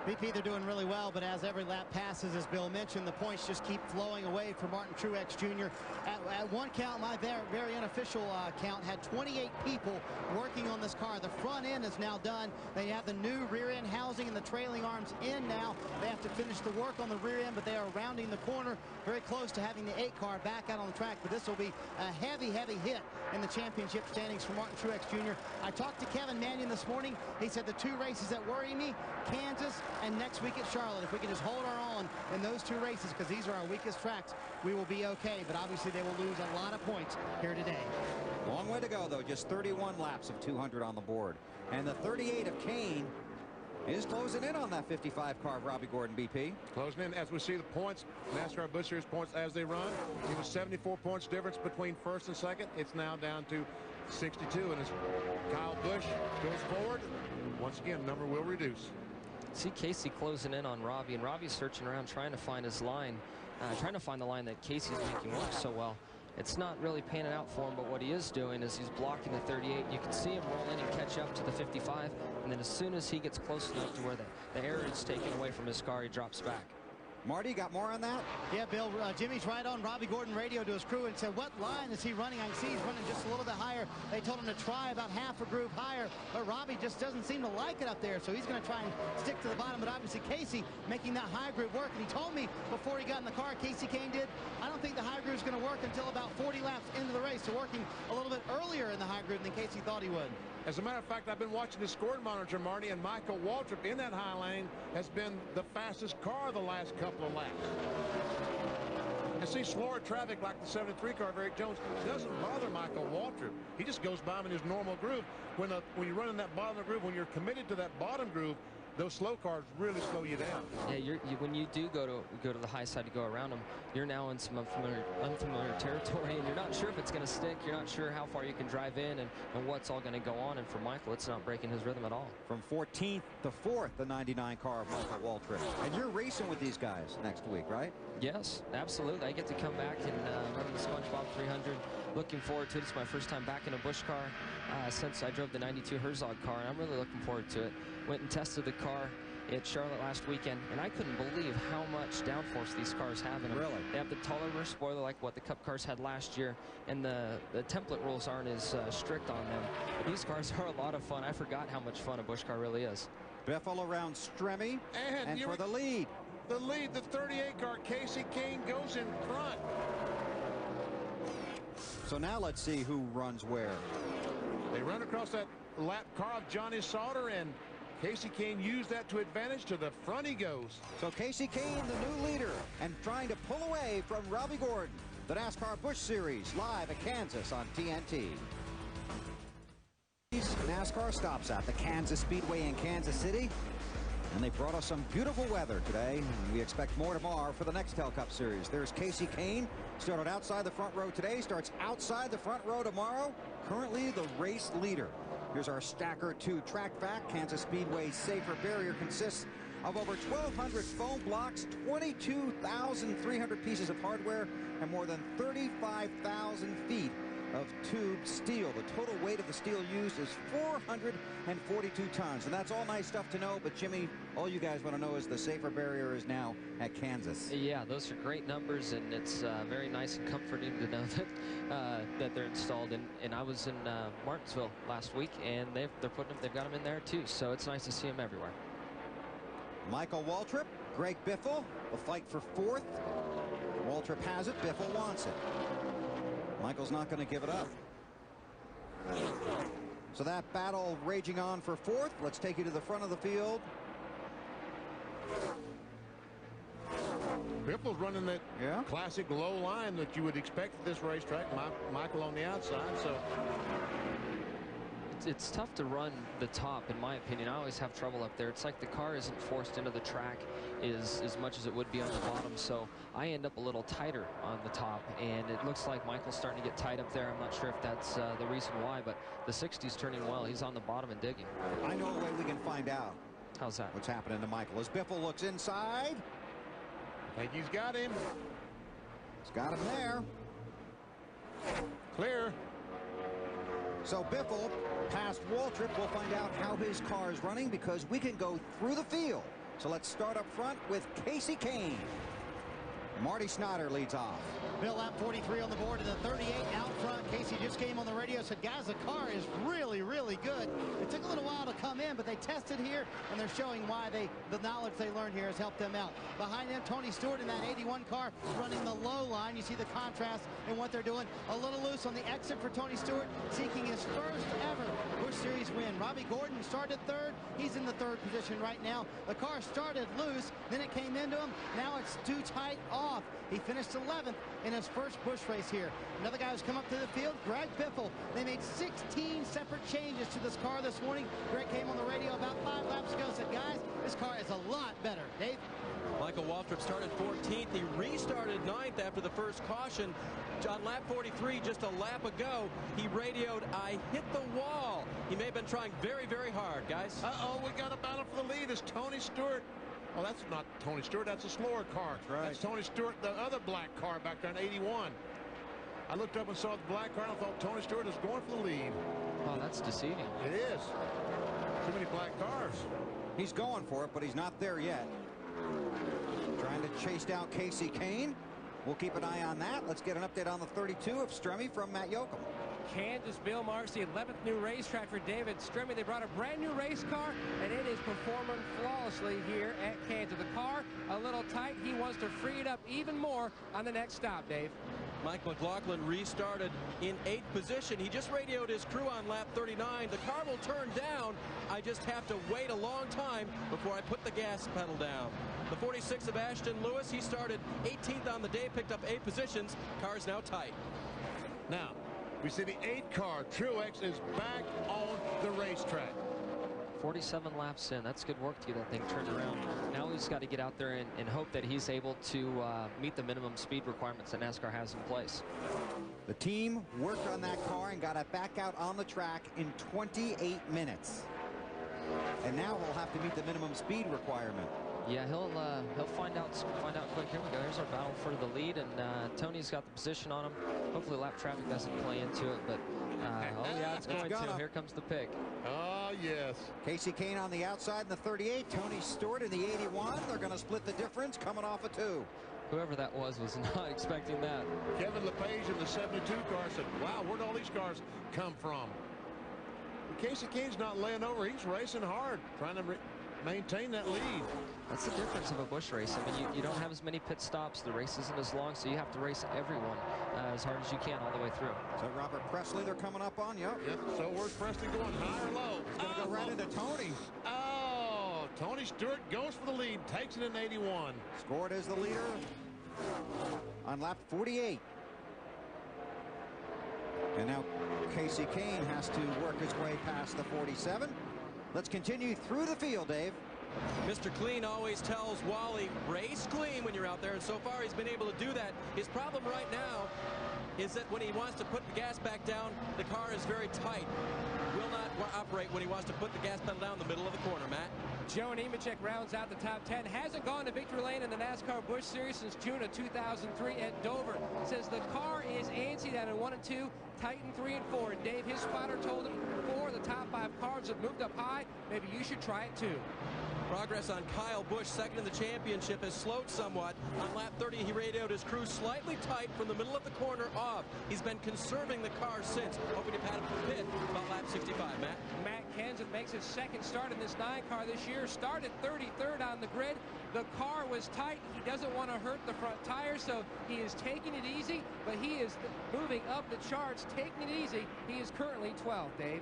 [SPEAKER 7] BP, they're doing really well, but as every lap passes, as Bill mentioned, the points just keep flowing away for Martin Truex Jr. At one count, my very unofficial count, had 28 people working on this car. The front end is now done. They have the new rear end housing and the trailing arms in now. They have to finish the work on the rear end, but they are rounding the corner, very close to having the 8 car back out on the track. But this will be a heavy, heavy hit in the championship standings for Martin Truex Jr. I talked to Kevin Mannion this morning. He said the 2 races that worry me, Kansas and next week at Charlotte. If we can just hold our own in those 2 races, because these are our weakest tracks, we will be okay. But obviously they will lose a lot of points here today.
[SPEAKER 1] Long way to go, though. Just 31 laps of 200 on the board. And the 38 of Kane is closing in on that 55 car of Robbie Gordon, BP.
[SPEAKER 15] Closing in as we see the points, NASCAR Busch Series points as they run. It was 74 points difference between first and second. It's now down to 62. And as Kyle Busch goes forward, once again, number will reduce.
[SPEAKER 14] See Casey closing in on Robbie, and Robbie's searching around trying to find his line, trying to find the line that Casey's making work so well. It's not really panning out for him, but what he is doing is he's blocking the 38. You can see him roll in and catch up to the 55, and then as soon as he gets close enough to where the air is taken away from his car, he drops back.
[SPEAKER 1] Marty, got more on that?
[SPEAKER 7] Yeah, Bill, Jimmy's right on. Robbie Gordon radioed to his crew and said, what line is he running? I can see he's running just a little bit higher. They told him to try about half a groove higher, but Robbie just doesn't seem to like it up there, so he's going to try and stick to the bottom. But obviously Casey making that high groove work, and he told me before he got in the car, Casey Kane did, I don't think the high groove is going to work until about 40 laps into the race, so working a little bit earlier in the high groove than Casey thought he would.
[SPEAKER 15] As a matter of fact, I've been watching the scoring monitor, Marty, and Michael Waltrip in that high lane has been the fastest car the last couple of laps. And see slower traffic like the 73 car of Eric Jones doesn't bother Michael Waltrip. He just goes by him in his normal groove. When you run in that bottom groove, when you're committed to that bottom groove, those slow cars really slow you down.
[SPEAKER 14] Yeah, when you do go to the high side to go around them, you're now in some unfamiliar territory, and you're not sure if it's going to stick. You're not sure how far you can drive in and what's all going to go on. And for Michael, it's not breaking his rhythm at all.
[SPEAKER 1] From 14th to 4th, the 99 car of Michael Waltrip. And you're racing with these guys next week, right?
[SPEAKER 14] Yes, absolutely. I get to come back and run the SpongeBob 300. Looking forward to it. It's my first time back in a Busch car since I drove the 92 Herzog car, and I'm really looking forward to it. Went and tested the car at Charlotte last weekend, and I couldn't believe how much downforce these cars have in them.
[SPEAKER 1] Really?
[SPEAKER 14] They have the taller rear spoiler like what the Cup cars had last year, and the template rules aren't as strict on them. But these cars are a lot of fun. I forgot how much fun a Busch car really is.
[SPEAKER 1] Biffle around Stremme, and for the lead.
[SPEAKER 15] The lead, the 38 car, Casey Kane goes in front.
[SPEAKER 1] So now let's see who runs where.
[SPEAKER 15] They run across that lap car of Johnny Sauter, and Casey Kane used that to advantage. To the front he goes.
[SPEAKER 1] So Casey Kane, the new leader, and trying to pull away from Robbie Gordon. The NASCAR Busch Series live at Kansas on TNT. NASCAR stops at the Kansas Speedway in Kansas City. And they brought us some beautiful weather today, and we expect more tomorrow for the Nextel Cup Series. There's Casey Kane, started outside the front row today, starts outside the front row tomorrow, currently the race leader. Here's our Stacker 2 track fact. Kansas Speedway's safer barrier consists of over 1,200 foam blocks, 22,300 pieces of hardware, and more than 35,000 feet of tube steel. The total weight of the steel used is 442 tons. And that's all nice stuff to know, but Jimmy, all you guys want to know is the safer barrier is now at Kansas.
[SPEAKER 14] Yeah, those are great numbers, and it's very nice and comforting to know that that they're installed. And I was in Martinsville last week, and they've got them in there too. So it's nice to see them everywhere.
[SPEAKER 1] Michael Waltrip, Greg Biffle, the fight for fourth. Waltrip has it, Biffle wants it. Michael's not going to give it up. So that battle raging on for fourth. Let's take you to the front of the field.
[SPEAKER 15] Biffle's running that classic low line that you would expect at this racetrack. Michael on the outside. So
[SPEAKER 14] it's tough to run the top, in my opinion. I always have trouble up there. It's like the car isn't forced into the track as much as it would be on the bottom, so I end up a little tighter on the top, and it looks like Michael's starting to get tight up there. I'm not sure if that's the reason why, but the 60's turning well. He's on the bottom and digging.
[SPEAKER 1] I know a way we can find out.
[SPEAKER 14] How's that?
[SPEAKER 1] What's happening to Michael as Biffle looks inside.
[SPEAKER 15] I think he's got him.
[SPEAKER 1] He's got him there.
[SPEAKER 15] Clear.
[SPEAKER 1] So Biffle past Waltrip. We'll find out how his car is running because we can go through the field. So let's start up front with Casey Kane. Marty Snyder leads off.
[SPEAKER 7] Bill, lap 43 on the board, and the 38 out front. Casey just came on the radio, said, guys, the car is really, really good. It took a little while to come in, but they tested here, and they're showing why the knowledge they learned here has helped them out. Behind them, Tony Stewart in that 81 car running the low line. You see the contrast in what they're doing. A little loose on the exit for Tony Stewart, seeking his first ever Busch Series win. Robbie Gordon started third. He's in the third position right now. The car started loose, then it came into him. Now it's too tight off. He finished 11th in his first Busch race here. Another guy who's come up to the field, Greg Biffle. They made 16 separate changes to this car this morning. Greg came on the radio about 5 laps ago, said, guys, this car is a lot better. Dave?
[SPEAKER 3] Michael Waltrip started 14th. He restarted 9th after the first caution. On lap 43, just a lap ago, he radioed, I hit the wall. He may have been trying very, very hard, guys.
[SPEAKER 15] Uh-oh, we got a battle for the lead. It's Tony Stewart. Oh, that's not Tony Stewart. That's a slower car. That's right. That's Tony Stewart, the other black car back there in 81. I looked up and saw the black car and I thought Tony Stewart is going for the lead.
[SPEAKER 14] Oh, that's deceiving.
[SPEAKER 15] It is. Too many black cars.
[SPEAKER 1] He's going for it, but he's not there yet. Trying to chase down Casey Kane. We'll keep an eye on that. Let's get an update on the 32 of Stremme from Matt Yoakum.
[SPEAKER 5] Kansas, Bill marks the 11th new racetrack for David Stremme. They brought a brand new race car, and it is performing flawlessly here at Kansas. The car a little tight. He wants to free it up even more on the next stop, Dave.
[SPEAKER 3] Mike McLaughlin restarted in 8th position. He just radioed his crew on lap 39. The car will turn down. I just have to wait a long time before I put the gas pedal down. The 46 of Ashton Lewis, he started 18th on the day, picked up 8 positions. Car's now tight.
[SPEAKER 15] Now, we see the 8 car, Truex, is back on the racetrack.
[SPEAKER 14] 47 laps in. That's good work to get that thing turned around. Now he's got to get out there and hope that he's able to meet the minimum speed requirements that NASCAR has in place.
[SPEAKER 1] The team worked on that car and got it back out on the track in 28 minutes. And now he'll have to meet the minimum speed requirement.
[SPEAKER 14] Yeah, he'll find out quick. Here we go. Here's our battle for the lead, and Tony's got the position on him. Hopefully lap traffic doesn't play into it, but oh yeah, it's going to. Here comes the pick.
[SPEAKER 15] Oh yes.
[SPEAKER 1] Casey Kane on the outside in the 38. Tony Stewart in the 81. They're going to split the difference coming off a 2.
[SPEAKER 14] Whoever that was not expecting that.
[SPEAKER 15] Kevin LePage in the 72 car said, wow, where'd all these cars come from? But Casey Kane's not laying over. He's racing hard, trying to maintain that lead.
[SPEAKER 14] That's the difference of a Busch race. I mean, you don't have as many pit stops. The race isn't as long, so you have to race everyone as hard as you can all the way through.
[SPEAKER 1] So Robert Presley, they're coming up on you.
[SPEAKER 15] Yep. So where's Presley going, high or low?
[SPEAKER 1] He's going to go right into Tony.
[SPEAKER 15] Oh, Tony Stewart goes for the lead, takes it in 81.
[SPEAKER 1] Scored as the leader on lap 48. And now Casey Kane has to work his way past the 47. Let's continue through the field, Dave.
[SPEAKER 3] Mr. Clean always tells Wally, race clean when you're out there, and so far he's been able to do that. His problem right now is that when he wants to put the gas back down, the car is very tight. Will not operate when he wants to put the gas pedal down in the middle of the corner, Matt.
[SPEAKER 5] Joe Nemechek rounds out the top 10. Hasn't gone to victory lane in the NASCAR Busch Series since June of 2003 at Dover. Says the car is antsy down in 1 and 2, tight in 3 and 4. And Dave, his spotter, told him 4 of the top 5 cars have moved up high. Maybe you should try it too.
[SPEAKER 3] Progress on Kyle Busch, second in the championship, has slowed somewhat. On lap 30, he radioed his crew slightly tight from the middle of the corner off. He's been conserving the car since, hoping to pad him for pit about lap 65, Matt.
[SPEAKER 5] Matt Kenseth makes his second start in this 9 car this year. Started 33rd on the grid. The car was tight. He doesn't want to hurt the front tires, so he is taking it easy, but he is moving up the charts, taking it easy. He is currently 12th, Dave.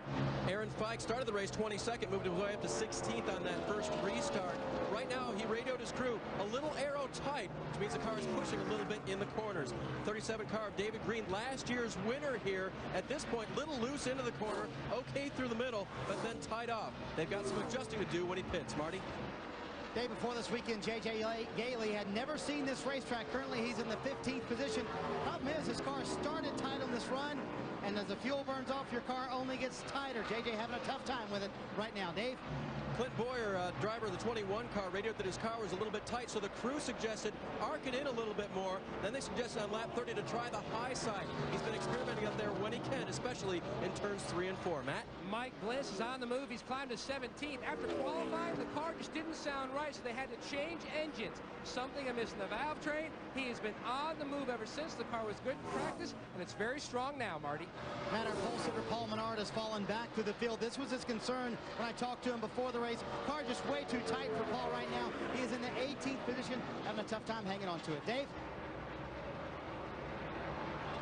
[SPEAKER 3] Aaron Fike started the race 22nd, moved his way up to 16th on that first restart. Right now, he radioed his crew a little aero tight, which means the car is pushing a little bit in the corners. 37 car of David Green, last year's winner here. At this point, little loose into the corner, okay through the middle, but then tied off. They've got some adjusting to do when he pits, Marty.
[SPEAKER 7] Day before this weekend, J.J. Gailey had never seen this racetrack. Currently, he's in the 15th position. Problem is, his car started tight on this run, and as the fuel burns off, your car only gets tighter. J.J. having a tough time with it right now. Dave?
[SPEAKER 3] Clint Boyer, driver of the 21 car, radioed that his car was a little bit tight, so the crew suggested arc it in a little bit more. Then they suggested on lap 30 to try the high side. He's been experimenting up there when he can, especially in turns 3 and 4. Matt?
[SPEAKER 5] Mike Bliss is on the move. He's climbed to 17th. After qualifying, the car just didn't sound right, so they had to change engines. Something amiss in the valve train. He has been on the move ever since. The car was good in practice, and it's very strong now, Marty.
[SPEAKER 7] Matt, our pole sitter Paul Menard has fallen back through the field. This was his concern when I talked to him before the race. Car just way too tight for Paul right now. He is in the 18th position, having a tough time hanging on to it. Dave?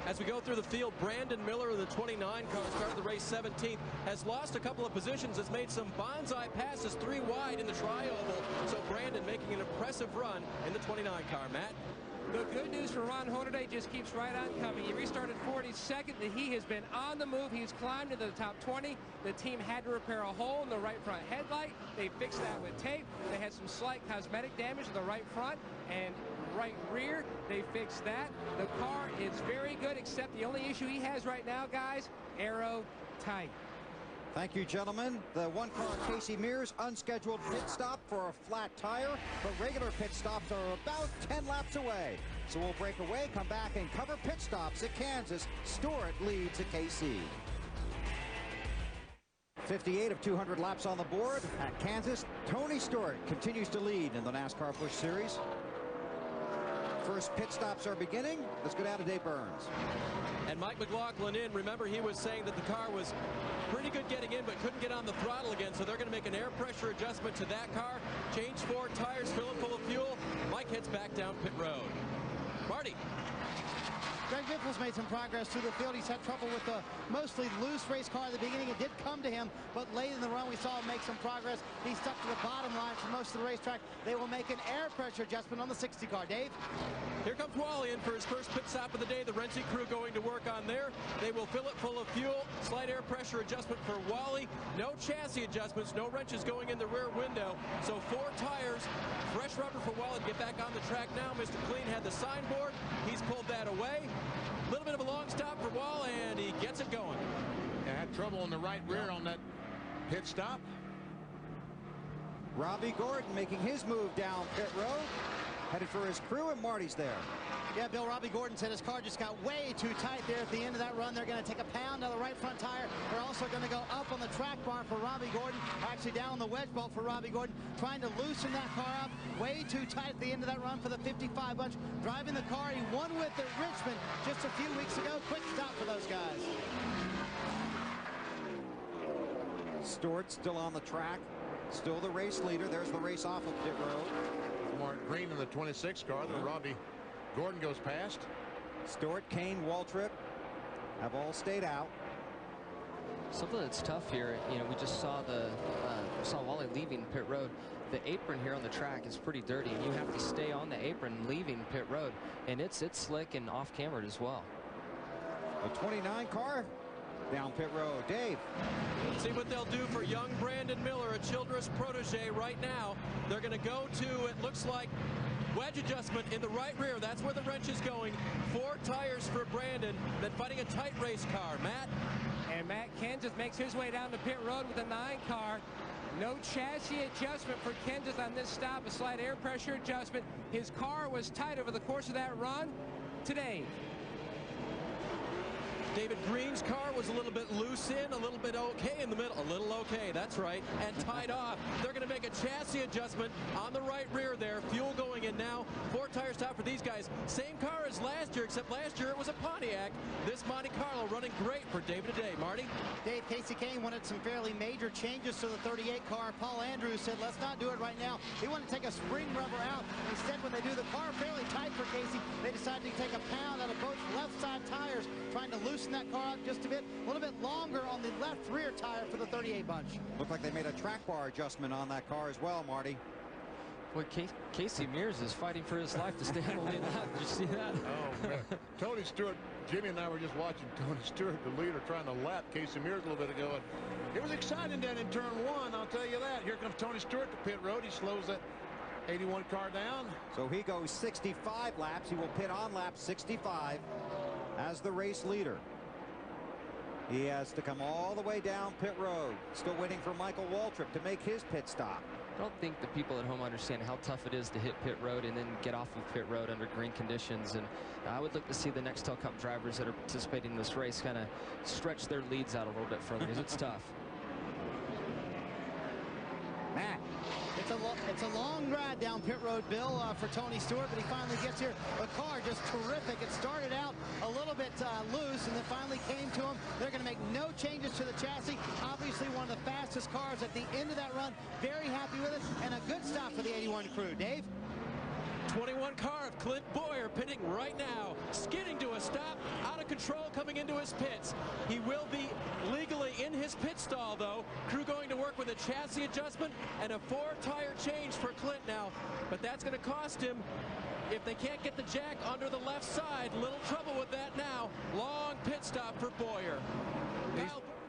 [SPEAKER 3] As we go through the field, Brandon Miller of the 29 car started the race 17th, has lost a couple of positions, has made some bonsai passes 3 wide in the tri-oval. So Brandon making an impressive run in the 29 car. Matt?
[SPEAKER 5] The good news for Ron Hornaday just keeps right on coming. He restarted 42nd. He has been on the move. He's climbed into the top 20. The team had to repair a hole in the right front headlight. They fixed that with tape. They had some slight cosmetic damage to the right front and right rear. They fixed that. The car is very good, except the only issue he has right now, guys, aero tight.
[SPEAKER 1] Thank you, gentlemen. The 1 car, Casey Mears, unscheduled pit stop for a flat tire, but regular pit stops are about 10 laps away. So we'll break away, come back, and cover pit stops at Kansas. Stewart leads at KC. 58 of 200 laps on the board at Kansas. Tony Stewart continues to lead in the NASCAR Busch Series. First pit stops are beginning. Let's go down to Dave Burns.
[SPEAKER 3] And Mike McLaughlin in. Remember, he was saying that the car was pretty good getting in, but couldn't get on the throttle again. So they're going to make an air pressure adjustment to that car. Change 4 tires, fill it full of fuel. Mike heads back down pit road. Marty.
[SPEAKER 7] Greg Biffle's made some progress through the field. He's had trouble with the mostly loose race car at the beginning. It did come to him, but late in the run we saw him make some progress. He stuck to the bottom line for most of the racetrack. They will make an air pressure adjustment on the 60 car. Dave?
[SPEAKER 3] Here comes Wally in for his first pit stop of the day. The Renzi crew going to work on there. They will fill it full of fuel. Slight air pressure adjustment for Wally. No chassis adjustments. No wrenches going in the rear window. So 4 tires. Fresh rubber for Wally to get back on the track now. Mr. Clean had the signboard. He's pulled that away. A little bit of a long stop for Wall, and he gets it going.
[SPEAKER 15] Had trouble in the right rear on that pit stop.
[SPEAKER 1] Robbie Gordon making his move down pit road. Headed for his crew, and Marty's there.
[SPEAKER 7] Yeah, Bill, Robbie Gordon said his car just got way too tight there at the end of that run. They're going to take a pound out of the right front tire. They're also going to go up on the track bar for Robbie Gordon. Actually down on the wedge bolt for Robbie Gordon. Trying to loosen that car up. Way too tight at the end of that run for the 55 bunch. Driving the car he won with at Richmond just a few weeks ago. Quick stop for those guys.
[SPEAKER 1] Stewart still on the track. Still the race leader. There's the race off of pit road.
[SPEAKER 15] Mark Green in the 26 car. Then Robbie Gordon goes past.
[SPEAKER 1] Stewart, Kane, Waltrip have all stayed out.
[SPEAKER 14] Something that's tough here, you know, we just saw saw Wally leaving pit road. The apron here on the track is pretty dirty, and you have to stay on the apron leaving pit road, and it's slick and off camera as well.
[SPEAKER 1] The 29 car, down pit road. Dave.
[SPEAKER 3] See what they'll do for young Brandon Miller, a Childress protege right now. They're going to go to, it looks like, wedge adjustment in the right rear. That's where the wrench is going. 4 tires for Brandon, then fighting a tight race car. Matt?
[SPEAKER 5] And Matt Kenseth makes his way down the pit road with a 9 car. No chassis adjustment for Kenseth on this stop, a slight air pressure adjustment. His car was tight over the course of that run today.
[SPEAKER 3] David Green's car was a little bit loose in, a little bit okay in the middle. A little okay, that's right. And tied off. They're going to make a chassis adjustment on the right rear there. Fuel going in now. 4 tires top for these guys. Same car as last year, except last year it was a Pontiac. This Monte Carlo running great for David today. Marty?
[SPEAKER 7] Dave, Casey Kane wanted some fairly major changes to the 38 car. Paul Andrews said, let's not do it right now. He wanted to take a spring rubber out. Instead, when they do the car fairly tight for Casey, they decided to take a pound out of both left side tires, trying to loosen that car up just a little bit longer on the left rear tire for the 38 bunch.
[SPEAKER 1] Looked like they made a track bar adjustment on that car as well, Marty.
[SPEAKER 14] Boy, Casey Mears is fighting for his life to stay on the lead lap. Did you see that?
[SPEAKER 15] Oh, man. Tony Stewart, Jimmy and I were just watching Tony Stewart, the leader, trying to lap Casey Mears a little bit ago. And it was exciting down in turn 1, I'll tell you that. Here comes Tony Stewart to pit road. He slows that 81 car down.
[SPEAKER 1] So he goes 65 laps. He will pit on lap 65 as the race leader. He has to come all the way down pit road. Still waiting for Michael Waltrip to make his pit stop.
[SPEAKER 14] I don't think the people at home understand how tough it is to hit pit road and then get off of pit road under green conditions. And I would look to see the Nextel Cup drivers that are participating in this race kind of stretch their leads out a little bit further because it's tough.
[SPEAKER 1] Matt.
[SPEAKER 7] It's a long ride down pit road, Bill, for Tony Stewart, but he finally gets here. The car just terrific. It started out a little bit loose and then finally came to him. They're going to make no changes to the chassis. Obviously one of the fastest cars at the end of that run. Very happy with it, and a good stop for the 81 crew. Dave?
[SPEAKER 3] 21 car of Clint Boyer pitting right now, skidding to a stop, out of control coming into his pits. He will be legally in his pit stall, though. Crew going to work with a chassis adjustment and a 4-tire change for Clint now, but that's going to cost him. If they can't get the jack under the left side, little trouble with that now. Long pit stop for Boyer.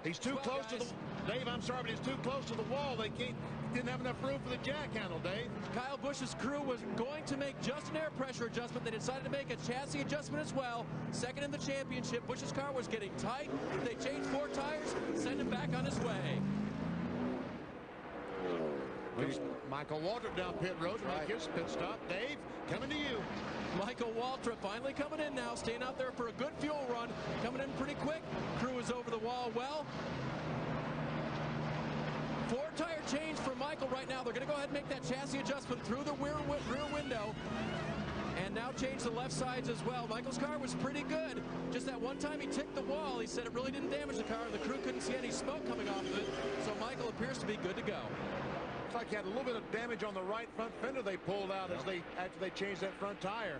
[SPEAKER 15] He's too close to the... Dave, I'm sorry, but he's too close to the wall. They didn't have enough room for the jack handle, Dave.
[SPEAKER 3] Kyle Busch's crew was going to make just an air pressure adjustment. They decided to make a chassis adjustment as well. Second in the championship. Busch's car was getting tight. They changed 4 tires, sent him back on his way.
[SPEAKER 15] Michael Waltrip down pit road to make his pit stop. Dave, coming to you.
[SPEAKER 3] Michael Waltrip finally coming in now, staying out there for a good fuel run, coming in pretty quick. Crew is over the wall well. 4-tire change for Michael right now. They're going to go ahead and make that chassis adjustment through the rear window. And now change the left sides as well. Michael's car was pretty good. Just that one time he ticked the wall, he said it really didn't damage the car, and the crew couldn't see any smoke coming off of it. So Michael appears to be good to go.
[SPEAKER 15] Looks like he had a little bit of damage on the right front fender they pulled out after they changed that front tire.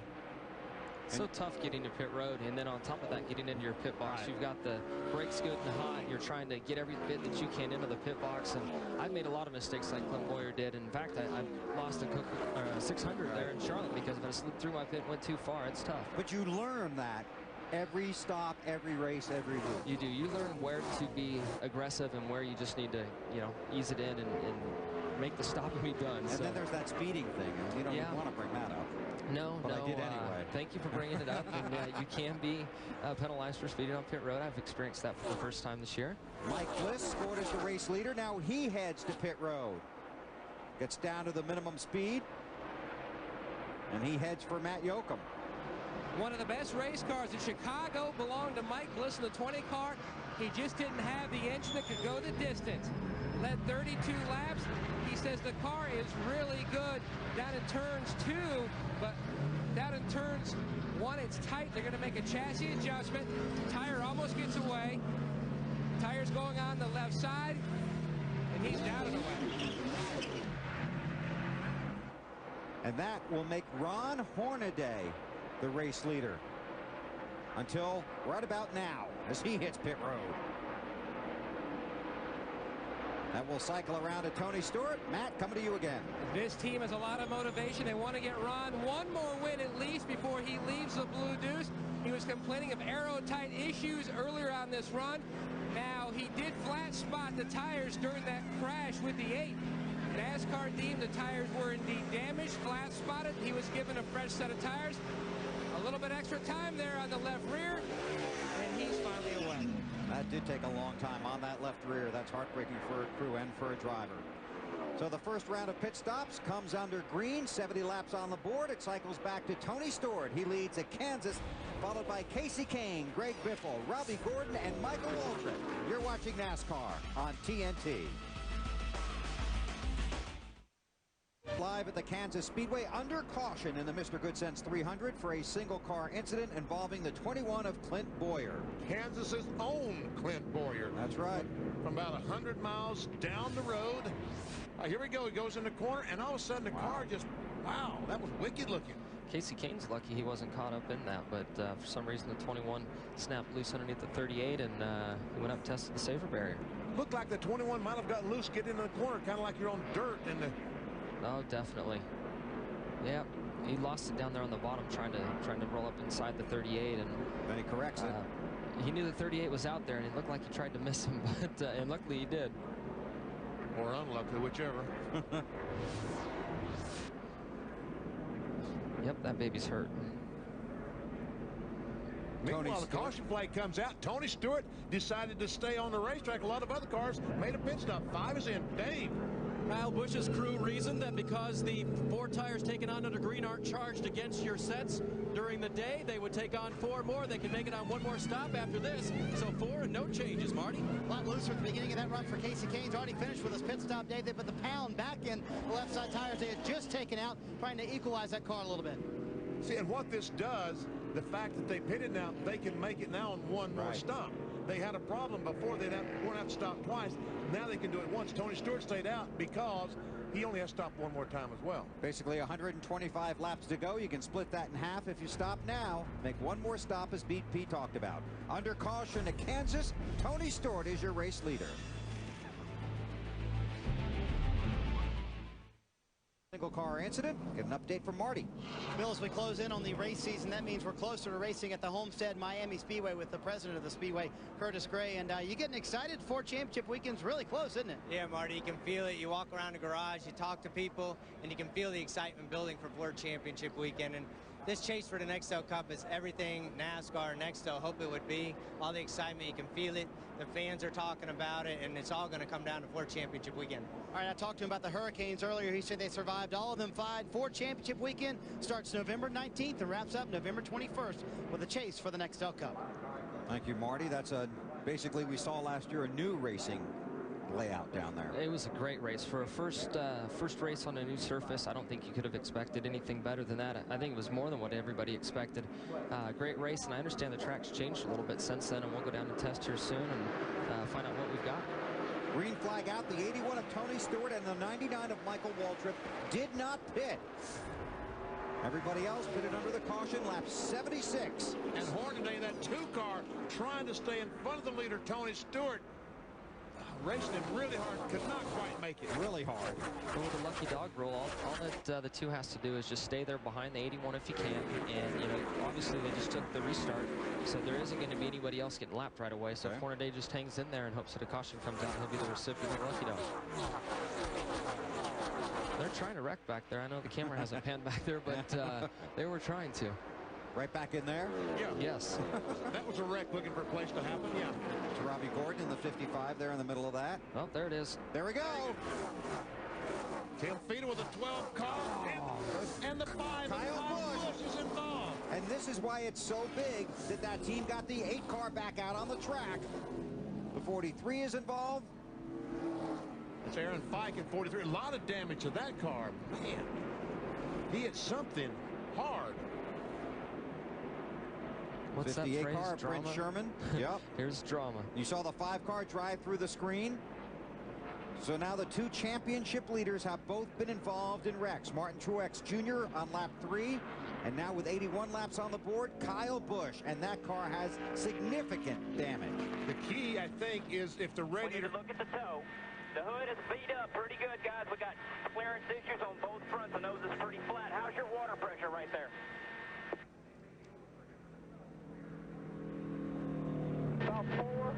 [SPEAKER 14] So tough getting to pit road, and then on top of that, getting into your pit box. You've got the brakes good and hot. You're trying to get every bit that you can into the pit box, and I've made a lot of mistakes like Clint Boyer did. In fact, I lost a 600 there in Charlotte because if I slid through my pit and went too far. It's tough.
[SPEAKER 1] But you learn that every stop, every race, every week.
[SPEAKER 14] You do. You learn where to be aggressive and where you just need to, ease it in and make the stop and be done.
[SPEAKER 1] And then there's that speeding thing. You don't want to bring that up.
[SPEAKER 14] No,
[SPEAKER 1] but I did anyway.
[SPEAKER 14] Thank you for bringing it up. And you can be penalized for speeding on pit road. I've experienced that for the first time this year.
[SPEAKER 1] Mike Bliss scored as the race leader. Now he heads to pit road. Gets down to the minimum speed. And he heads for Matt Yoakum.
[SPEAKER 5] One of the best race cars in Chicago belonged to Mike Bliss in the 20 car. He just didn't have the engine that could go the distance. Led 32 laps. He says the car is really good down in turns 2, but down in turns 1 it's tight. They're going to make a chassis adjustment. Tire almost gets away. Tire's going on the left side, and he's down and away.
[SPEAKER 1] And that will make Ron Hornaday the race leader until right about now as he hits pit road. That will cycle around to Tony Stewart. Matt, coming to you again.
[SPEAKER 5] This team has a lot of motivation. They want to get Ron one more win at least before he leaves the Blue Deuce. He was complaining of aero-tight issues earlier on this run. Now, he did flat spot the tires during that crash with the 8. NASCAR deemed the tires were indeed damaged, flat spotted. He was given a fresh set of tires. A little bit extra time there on the left rear, and he's finally away.
[SPEAKER 1] That did take a long time on that left rear. That's heartbreaking for a crew and for a driver. So the first round of pit stops comes under green. 70 laps on the board. It cycles back to Tony Stewart. He leads at Kansas, followed by Casey Kane, Greg Biffle, Robbie Gordon, and Michael Waltrip. You're watching NASCAR on TNT. Live at the Kansas Speedway, under caution in the Mr. Goodcents 300 for a single car incident involving the 21 of Clint Boyer.
[SPEAKER 15] Kansas's own Clint Boyer.
[SPEAKER 1] That's right.
[SPEAKER 15] From about 100 miles down the road. Here we go. He goes in the corner, and all of a sudden the car just, wow, that was wicked looking.
[SPEAKER 14] Casey Kane's lucky he wasn't caught up in that, but for some reason the 21 snapped loose underneath the 38, and he went up and tested the safer barrier.
[SPEAKER 15] Looked like the 21 might have gotten loose getting into the corner, kind of like you're on dirt in the...
[SPEAKER 14] Oh, definitely. Yeah, he lost it down there on the bottom trying to roll up inside the 38, and
[SPEAKER 1] then he corrects it.
[SPEAKER 14] He knew the 38 was out there, and it looked like he tried to miss him, but and luckily he did.
[SPEAKER 15] Or unlucky, whichever.
[SPEAKER 14] Yep, that baby's hurt.
[SPEAKER 15] Meanwhile, the caution flag comes out. Tony Stewart decided to stay on the racetrack. A lot of other cars made a pit stop. 5 is in. Dave.
[SPEAKER 3] Kyle Busch's crew reasoned that because the 4 tires taken on under green aren't charged against your sets during the day, they would take on 4 more. They can make it on 1 more stop after this. So 4 and no changes, Marty.
[SPEAKER 7] A lot looser at the beginning of that run for Casey Kane's already finished with his pit stop, Dave. They put the pound back in the left side tires they had just taken out, trying to equalize that car a little bit.
[SPEAKER 15] See, and what this does, the fact that they pitted now, they can make it now on 1 more stop. They had a problem before. They'd have to stop twice. Now they can do it once. Tony Stewart stayed out because he only has to stop 1 more time as well.
[SPEAKER 1] Basically 125 laps to go. You can split that in half if you stop now. Make 1 more stop, as BP talked about. Under caution at Kansas, Tony Stewart is your race leader. Single car incident. Get an update from Marty.
[SPEAKER 7] Bill, as we close in on the race season, that means we're closer to racing at the Homestead Miami Speedway with the president of the Speedway, Curtis Gray. And you getting excited? Ford Championship weekend's really close, isn't it?
[SPEAKER 18] Yeah, Marty, you can feel it. You walk around the garage, you talk to people, and you can feel the excitement building for Ford Championship weekend. And this chase for the Nextel Cup is everything NASCAR and Nextel hope it would be. All the excitement, you can feel it. The fans are talking about it, and it's all going to come down to Ford Championship weekend. All
[SPEAKER 7] right, I talked to him about the Hurricanes earlier. He said they survived all of them 5. Ford Championship weekend starts November 19th and wraps up November 21st with a chase for the Nextel Cup.
[SPEAKER 1] Thank you, Marty. That's basically we saw last year a new racing layout down there.
[SPEAKER 14] It was a great race for a first race on a new surface. I don't think you could have expected anything better than that. I think it was more than what everybody expected. Great race, and I understand the track's changed a little bit since then, and we'll go down and test here soon and find out what we've got.
[SPEAKER 1] Green flag out. The 81 of Tony Stewart and the 99 of Michael Waltrip did not pit. Everybody else pitted under the caution, lap 76.
[SPEAKER 15] And Hornaday, that 2 car, trying to stay in front of the leader, Tony Stewart. Racing him really hard, could not quite make it.
[SPEAKER 1] Really hard.
[SPEAKER 14] But with the lucky dog rule, all that the 2 has to do is just stay there behind the 81 if you can. And, you know, obviously they just took the restart, so there isn't going to be anybody else getting lapped right away. So Hornaday just hangs in there and hopes that a caution comes out, and he'll be the recipient of the lucky dog. They're trying to wreck back there. I know the camera hasn't panned back there, but they were trying to.
[SPEAKER 1] Right back in there?
[SPEAKER 15] Yeah.
[SPEAKER 14] Yes.
[SPEAKER 15] That was a wreck looking for a place to happen, yeah.
[SPEAKER 1] It's Robbie Gordon in the 55 there in the middle of that.
[SPEAKER 14] Oh, there it is.
[SPEAKER 1] There we go.
[SPEAKER 15] Tim Feeder with a 12 car, and the 5.
[SPEAKER 1] Kyle
[SPEAKER 15] Busch is involved.
[SPEAKER 1] And this is why it's so big that team got the 8 car back out on the track. The 43 is involved.
[SPEAKER 15] It's Aaron Fike in 43. A lot of damage to that car. Man, he hit something hard.
[SPEAKER 14] What's that phrase?
[SPEAKER 1] car,
[SPEAKER 14] Drama?
[SPEAKER 1] Brent Sherman. Yep.
[SPEAKER 14] Here's drama.
[SPEAKER 1] You saw the 5 car drive through the screen. So now the 2 championship leaders have both been involved in wrecks. Martin Truex Jr. on lap 3. And now with 81 laps on the board, Kyle Busch. And that car has significant damage.
[SPEAKER 15] The key, I think, is if the radiator...
[SPEAKER 17] Look at the toe. The hood is beat up pretty good, guys. We got clearance issues on both fronts. The nose is pretty flat. How's your water pressure right there?
[SPEAKER 2] about 4.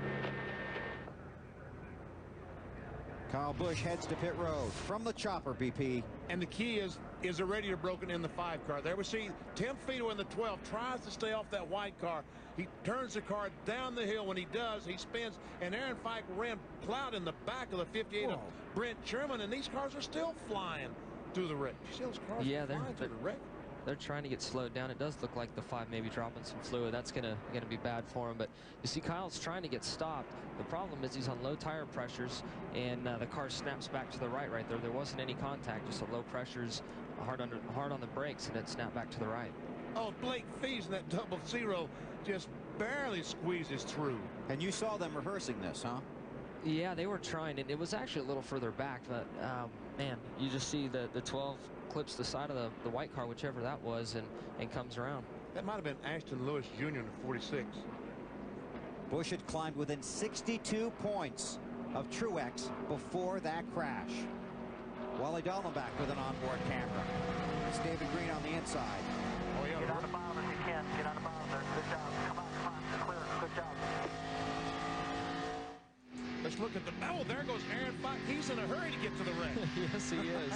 [SPEAKER 1] Kyle Busch heads to pit road from the chopper, BP.
[SPEAKER 15] And the key is the radiator broken in the 5 car. There we see Tim Fido in the 12 tries to stay off that white car. He turns the car down the hill. When he does, he spins, and Aaron Fike ran plowed in the back of the 58 of Brent Sherman, and these cars are still flying through the wreck. You see those cars flying through the wreck?
[SPEAKER 14] They're trying to get slowed down. It does look like the 5 may be dropping some fluid. That's gonna be bad for him. But you see Kyle's trying to get stopped. The problem is he's on low tire pressures, and the car snaps back to the right there. There wasn't any contact, just a low pressures, hard on the brakes, and it snapped back to the right.
[SPEAKER 15] Oh, Blake Fees in that 00 just barely squeezes through.
[SPEAKER 1] And you saw them rehearsing this, huh?
[SPEAKER 14] Yeah, they were trying, and it was actually a little further back, but man, you just see the 12 clips the side of the white car, whichever that was, and comes around.
[SPEAKER 15] That might have been Ashton Lewis Jr. in the 46.
[SPEAKER 1] Busch had climbed within 62 points of Truex before that crash. Wally Dallenbach with an onboard camera. It's David Green on the inside.
[SPEAKER 15] Oh, yeah.
[SPEAKER 2] Get on the bottom if you can. Get on the bottom there. Good job. Come on. Clear. Good job.
[SPEAKER 15] Let's look at the... Oh, there goes Aaron Fike. He's in a hurry to get to the wreck.
[SPEAKER 14] Yes, he is.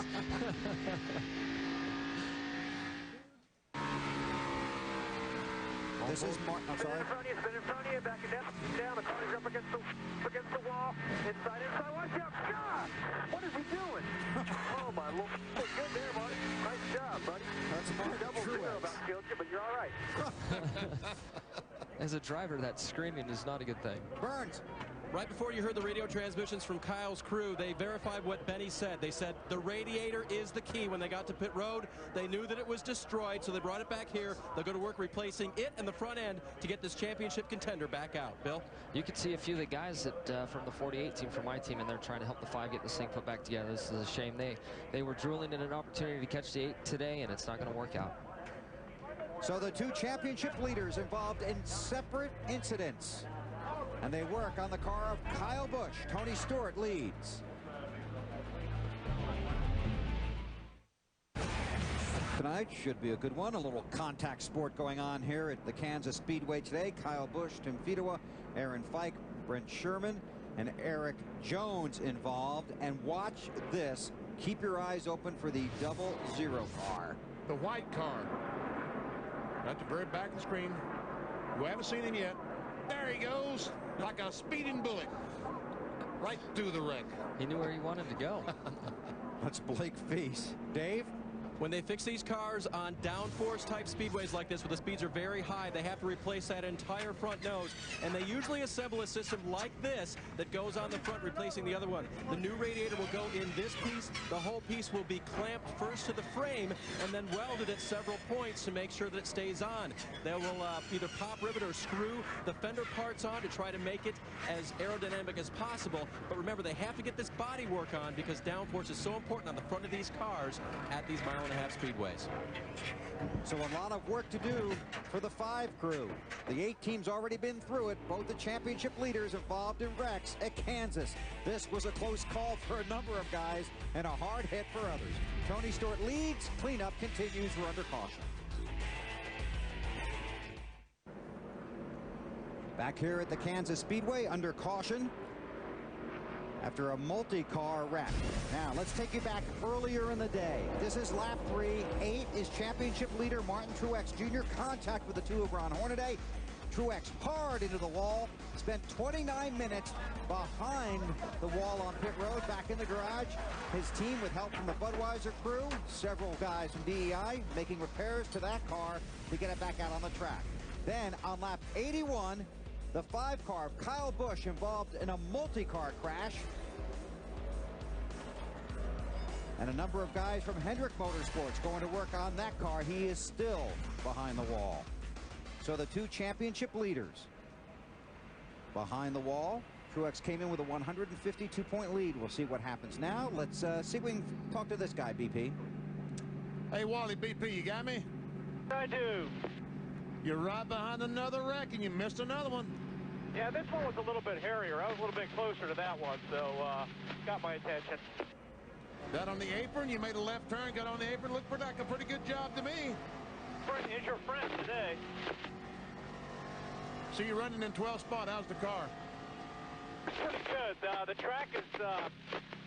[SPEAKER 1] This is Martin. I'm sorry.
[SPEAKER 2] Spin in front of you. Back it down. Down. The car's up against the wall. Inside. Watch out. God! What is he doing? Oh, my Lord. Good there, Marty. Nice job, buddy.
[SPEAKER 1] That's Martin
[SPEAKER 2] Double-0 about killed you, but you're all right.
[SPEAKER 14] As a driver, that screaming is not a good thing.
[SPEAKER 1] Burns.
[SPEAKER 3] Right before you heard the radio transmissions from Kyle's crew, they verified what Benny said. They said the radiator is the key. When they got to pit road, they knew that it was destroyed, so they brought it back here. They'll go to work replacing it and the front end to get this championship contender back out. Bill?
[SPEAKER 14] You could see a few of the guys that from the 48 team, from my team, and they're trying to help the 5 get this thing put back together. This is a shame. They were drooling in an opportunity to catch the 8 today, and it's not going to work out.
[SPEAKER 1] So the 2 championship leaders involved in separate incidents. And they work on the car of Kyle Busch. Tony Stewart leads. Tonight should be a good one. A little contact sport going on here at the Kansas Speedway today. Kyle Busch, Tim Fidoa, Aaron Fike, Brent Sherman, and Eric Jones involved. And watch this. Keep your eyes open for the 00 car.
[SPEAKER 15] The white car. At the very back of the screen. You haven't seen him yet. There he goes, like a speeding bullet, right through the wreck.
[SPEAKER 14] He knew where he wanted to go.
[SPEAKER 1] That's Blake Feast. Dave?
[SPEAKER 3] When they fix these cars on downforce type speedways like this, where the speeds are very high, they have to replace that entire front nose. And they usually assemble a system like this that goes on the front, replacing the other one. The new radiator will go in this piece. The whole piece will be clamped first to the frame and then welded at several points to make sure that it stays on. They will either pop, rivet, or screw the fender parts on to try to make it as aerodynamic as possible. But remember, they have to get this body work on because downforce is so important on the front of these cars at these mile-and-a-half speedways.
[SPEAKER 1] So a lot of work to do for the 5 crew. The 8 teams already been through it. Both the championship leaders involved in wrecks at Kansas. This was a close call for a number of guys and a hard hit for others. Tony Stewart leads. Cleanup continues. We're under caution. Back here at the Kansas Speedway under caution after a multi-car wreck. Now, let's take you back earlier in the day. This is lap 3. 8 is championship leader Martin Truex Jr. Contact with the 2 of Ron Hornaday. Truex hard into the wall. Spent 29 minutes behind the wall on pit road, back in the garage. His team, with help from the Budweiser crew, several guys from DEI, making repairs to that car to get it back out on the track. Then, on lap 81, the 5 car of Kyle Busch involved in a multi-car crash. And a number of guys from Hendrick Motorsports going to work on that car. He is still behind the wall. So the 2 championship leaders behind the wall. Truex came in with a 152-point lead. We'll see what happens now. Let's see if we can talk to this guy, BP.
[SPEAKER 15] Hey, Wally, BP, you got me?
[SPEAKER 2] I do.
[SPEAKER 15] You're right behind another wreck, and you missed another one.
[SPEAKER 2] Yeah, this one was a little bit hairier. I was a little bit closer to that one, so got my attention.
[SPEAKER 15] That on the apron, you made a left turn, got on the apron, looked like a pretty good job to me.
[SPEAKER 2] Brent is your friend today.
[SPEAKER 15] See you running in 12th spot. How's the car?
[SPEAKER 2] Pretty good. The track is,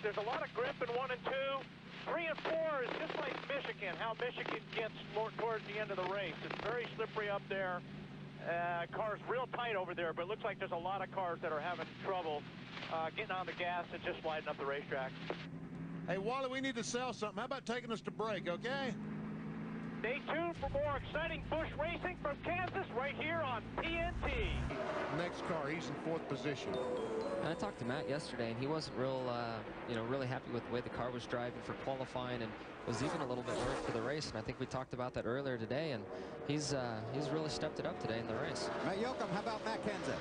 [SPEAKER 2] there's a lot of grip in 1 and 2. 3 and 4 is just like Michigan, how Michigan gets more towards the end of the race. It's very slippery up there. Car's real tight over there, but it looks like there's a lot of cars that are having trouble getting on the gas and just sliding up the racetrack.
[SPEAKER 15] Hey, Wally, we need to sell something. How about taking us to break, okay?
[SPEAKER 2] Stay tuned for more exciting Busch racing from Kansas right here on TNT.
[SPEAKER 15] Next car, he's in 4th position.
[SPEAKER 14] And I talked to Matt yesterday, and he wasn't really happy with the way the car was driving for qualifying, and was even a little bit worried for the race. And I think we talked about that earlier today, and he's really stepped it up today in the race.
[SPEAKER 1] Matt Yoakum, how about Matt Kenseth?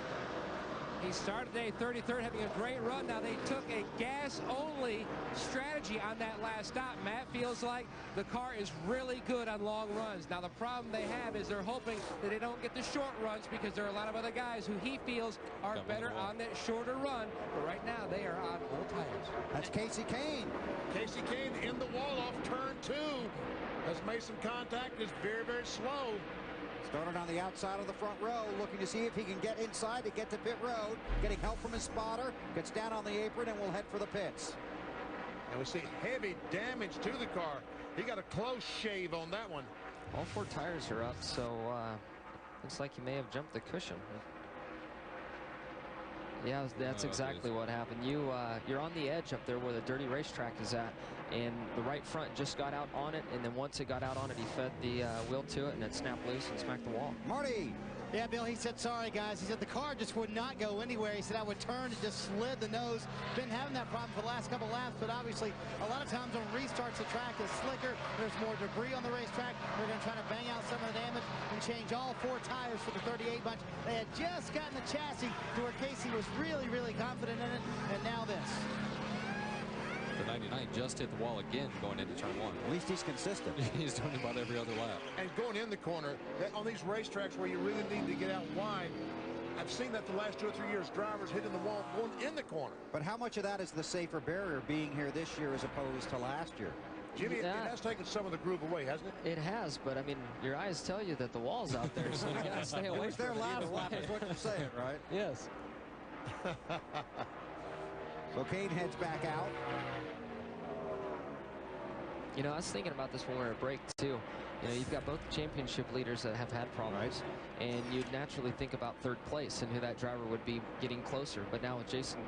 [SPEAKER 5] He started today 33rd, having a great run. Now they took a gas-only strategy on that last stop. Matt feels like the car is really good on long runs. Now the problem they have is they're hoping that they don't get the short runs, because there are a lot of other guys who he feels are better on that shorter run. But right now they are on old tires.
[SPEAKER 1] That's Casey Kane.
[SPEAKER 15] Casey Kane in the wall off turn 2. Has made some contact. Is very, very slow.
[SPEAKER 1] Started on the outside of the front row, looking to see if he can get inside to get to pit road. Getting help from his spotter. Gets down on the apron and will head for the pits.
[SPEAKER 15] And we see heavy damage to the car. He got a close shave on that one.
[SPEAKER 14] All 4 tires are up, so looks like he may have jumped the cushion. Yeah, that's exactly what happened. You're on the edge up there where the dirty racetrack is at, and the right front just got out on it, and then once it got out on it, he fed the wheel to it, and it snapped loose and smacked the wall.
[SPEAKER 1] Marty!
[SPEAKER 7] Yeah, Bill, he said, sorry, guys. He said the car just would not go anywhere. He said I would turn and just slid the nose. Been having that problem for the last couple laps, but obviously a lot of times when restarts, the track is slicker. There's more debris on the racetrack. They're going to try to bang out some of the damage and change all 4 tires for the 38 bunch. They had just gotten the chassis to where Casey was really, really confident in it, and now this.
[SPEAKER 19] The 99 just hit the wall again going into turn 1.
[SPEAKER 1] At least he's consistent.
[SPEAKER 19] He's doing about every other lap.
[SPEAKER 15] And going in the corner, on these racetracks where you really need to get out wide, I've seen that the last 2 or 3 years, drivers hitting the wall going in the corner.
[SPEAKER 1] But how much of that is the safer barrier being here this year as opposed to last year?
[SPEAKER 15] Jimmy, it has taken some of the groove away, hasn't it?
[SPEAKER 14] It has, but I mean, your eyes tell you that the wall's out there, so you gotta stay away from it.
[SPEAKER 1] Last lap is what you're saying, right?
[SPEAKER 14] Yes.
[SPEAKER 1] So Kane heads back out.
[SPEAKER 14] You know, I was thinking about this when we were at break, too. You know, you've got both the championship leaders that have had problems, and you'd naturally think about 3rd place and who that driver would be getting closer. But now with Jason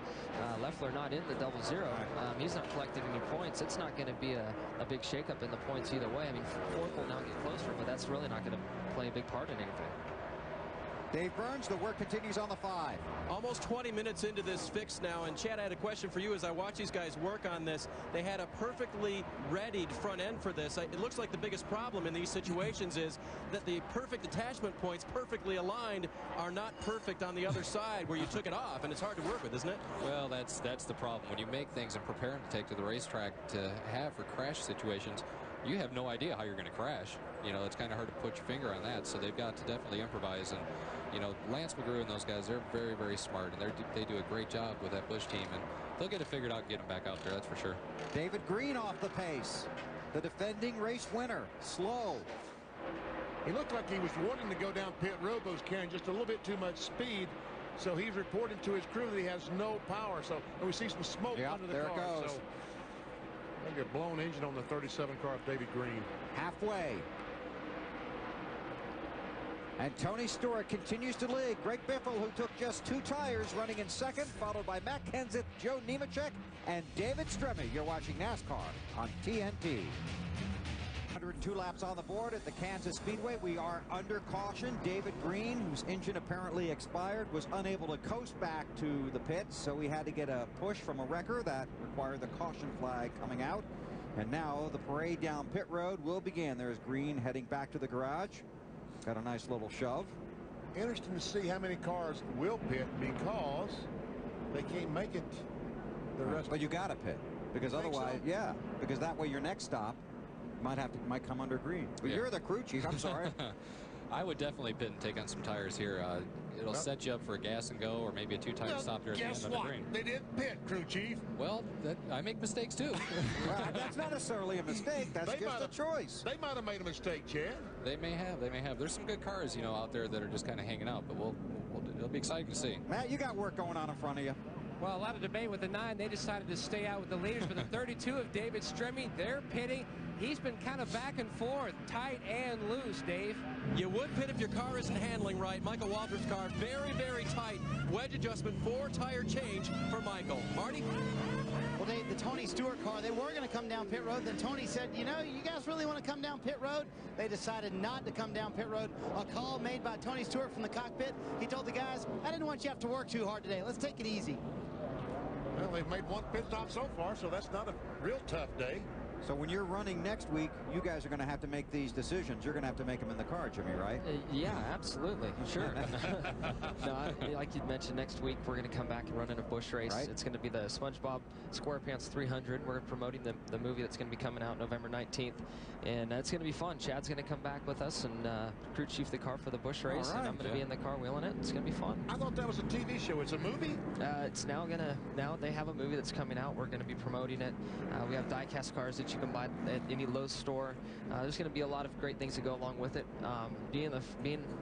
[SPEAKER 14] Leffler not in the double zero, he's not collecting any points. It's not going to be a big shakeup in the points either way. I mean, 4th will now get closer, but that's really not going to play a big part in anything.
[SPEAKER 1] Dave Burns, the work continues on the 5.
[SPEAKER 3] Almost 20 minutes into this fix now, and Chad, I had a question for you as I watch these guys work on this. They had a perfectly readied front end for this. It looks like the biggest problem in these situations is that the perfect attachment points, perfectly aligned, are not perfect on the other side where you took it off, and it's hard to work with, isn't it?
[SPEAKER 19] Well, that's the problem. When you make things and prepare them to take to the racetrack to have for crash situations, you have no idea how you're going to crash. You know, it's kind of hard to put your finger on that, so they've got to definitely improvise. And you know, Lance McGrew and those guys, they're very, very smart, and they do a great job with that Busch team, and they'll get it figured out and get them back out there, that's for sure.
[SPEAKER 1] David Green off the pace. The defending race winner. Slow.
[SPEAKER 15] He looked like he was wanting to go down pit road, but was carrying just a little bit too much speed. So he's reporting to his crew that he has no power. So and we see some smoke under the car.
[SPEAKER 1] There it goes.
[SPEAKER 15] So maybe a blown engine on the 37 car of David Green.
[SPEAKER 1] Halfway. And Tony Stewart continues to lead. Greg Biffle, who took just 2 tires, running in 2nd, followed by Matt Kenseth, Joe Nemechek, and David Stremme. You're watching NASCAR on TNT. 102 laps on the board at the Kansas Speedway. We are under caution. David Green, whose engine apparently expired, was unable to coast back to the pits, so we had to get a push from a wrecker that required the caution flag coming out. And now the parade down pit road will begin. There's Green heading back to the garage. Got a nice little shove.
[SPEAKER 15] Interesting to see how many cars will pit because they can't make it the rest.
[SPEAKER 1] But you got to pit because otherwise, yeah, because that way your next stop might come under Green. But you're the crew chief. I'm sorry.
[SPEAKER 19] I would definitely pit and take on some tires here. It'll set you up for a gas and go or maybe a 2-time stop there at the end on the green.
[SPEAKER 15] They didn't pit, crew chief.
[SPEAKER 19] Well, I make mistakes too.
[SPEAKER 1] Well, that's not necessarily a mistake. That's just a choice.
[SPEAKER 15] They might have made a mistake, Chad.
[SPEAKER 19] They may have. There's some good cars, you know, out there that are just kind of hanging out, but we'll it'll be exciting to see.
[SPEAKER 1] Matt, you got work going on in front of you.
[SPEAKER 5] Well, a lot of debate with the 9. They decided to stay out with the leaders, but the 32 of David Stremme, they're pitting. He's been kind of back and forth, tight and loose, Dave.
[SPEAKER 3] You would pit if your car isn't handling right. Michael Waltrip's car, very, very tight. Wedge adjustment, 4-tire change for Michael. Marty?
[SPEAKER 7] Well, Dave, the Tony Stewart car, they were going to come down pit road. Then Tony said, you know, you guys really want to come down pit road? They decided not to come down pit road. A call made by Tony Stewart from the cockpit. He told the guys, I didn't want you to have to work too hard today. Let's take it easy.
[SPEAKER 15] Well, they've made one pit stop so far, so that's not a real tough day.
[SPEAKER 1] So when you're running next week, you guys are going to have to make these decisions. You're going to have to make them in the car, Jimmy, right?
[SPEAKER 14] Yeah, absolutely. Sure. No, like you mentioned, next week we're going to come back and run in a bush race.
[SPEAKER 1] Right. It's
[SPEAKER 14] going to be the SpongeBob SquarePants 300. We're promoting the movie that's going to be coming out November 19th. And it's going to be fun. Chad's going to come back with us and crew chief the car for the bush race.
[SPEAKER 15] Right.
[SPEAKER 14] And I'm going to be in the car wheeling it. It's going to be fun.
[SPEAKER 15] I thought that was a TV show. It's a movie?
[SPEAKER 14] It's now they have a movie that's coming out. We're going to be promoting it. We have die-cast cars that you can buy at any Lowe's store. There's going to be a lot of great things to go along with it. Being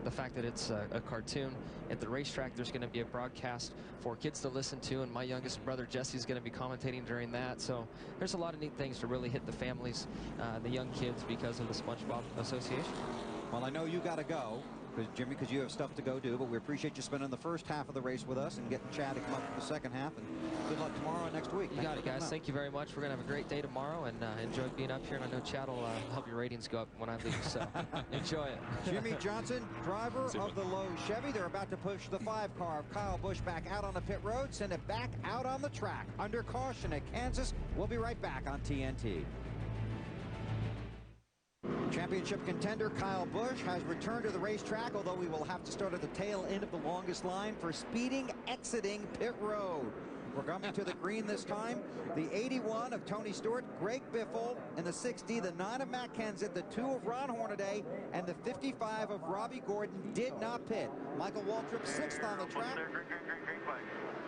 [SPEAKER 14] the fact that it's a cartoon at the racetrack, there's going to be a broadcast for kids to listen to, and my youngest brother Jesse is going to be commentating during that. So there's a lot of neat things to really hit the families, the young kids, because of the SpongeBob Association.
[SPEAKER 1] Well, I know you got to go, Jimmy, because you have stuff to go do, but we appreciate you spending the first half of the race with us and getting Chad to come up for the second half. And good luck tomorrow and next week.
[SPEAKER 14] You got it, guys. Thank you very much. We're going to have a great day tomorrow, and enjoy being up here. And I know Chad will help your ratings go up when I leave, so enjoy it.
[SPEAKER 1] Jimmy Johnson, driver of the Lowe's Chevy. They're about to push the 5 car of Kyle Busch back out on the pit road, send it back out on the track. Under caution at Kansas. We'll be right back on TNT. Championship contender Kyle Busch has returned to the racetrack, although we will have to start at the tail end of the longest line for speeding exiting pit road. We're coming to the green this time. The 81 of Tony Stewart, Greg Biffle, and the 60, the 9 of Matt Kenseth, the 2 of Ron Hornaday, and the 55 of Robbie Gordon did not pit. Michael Waltrip 6th on the track.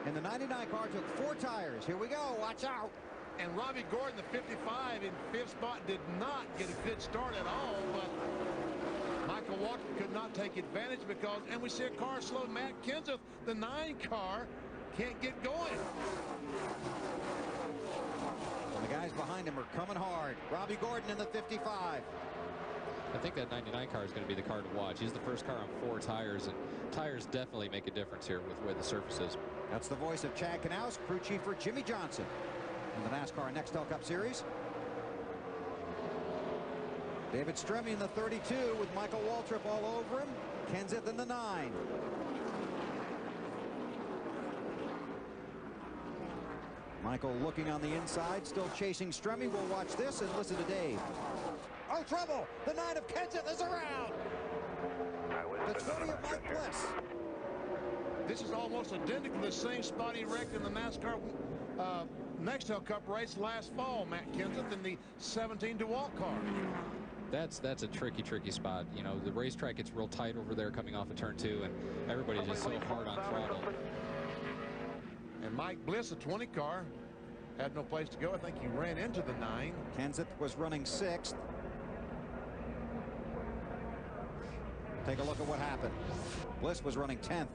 [SPEAKER 1] And the 99 car took 4 tires. Here we go. Watch out.
[SPEAKER 15] And Robbie Gordon, the 55 in 5th spot, did not get a good start at all, but Michael Waltrip could not take advantage because, and we see a car slow. Matt Kenseth, the 9 car, can't get going.
[SPEAKER 1] And the guys behind him are coming hard. Robbie Gordon in the 55.
[SPEAKER 19] I think that 99 car is going to be the car to watch. He's the first car on 4 tires, and tires definitely make a difference here with where the surface is.
[SPEAKER 1] That's the voice of Chad Knaus, crew chief for Jimmy Johnson. In the NASCAR Nextel Cup Series. David Stremme in the 32 with Michael Waltrip all over him. Kenseth in the 9. Michael looking on the inside, still chasing Stremme. We'll watch this and listen to Dave. Oh, trouble! The 9 of Kenseth is around! The 20 of Mike Bliss.
[SPEAKER 15] This is almost identical to the same spot he wrecked in the NASCAR Nextel Cup race last fall. Matt Kenseth in the 17 DeWalt car.
[SPEAKER 19] That's a tricky spot. You know, the racetrack gets real tight over there coming off of turn 2, and everybody's just so hard on throttle.
[SPEAKER 15] And Mike Bliss, the 20 car, had no place to go. I think he ran into the 9.
[SPEAKER 1] Kenseth was running 6th. Take a look at what happened. Bliss was running 10th.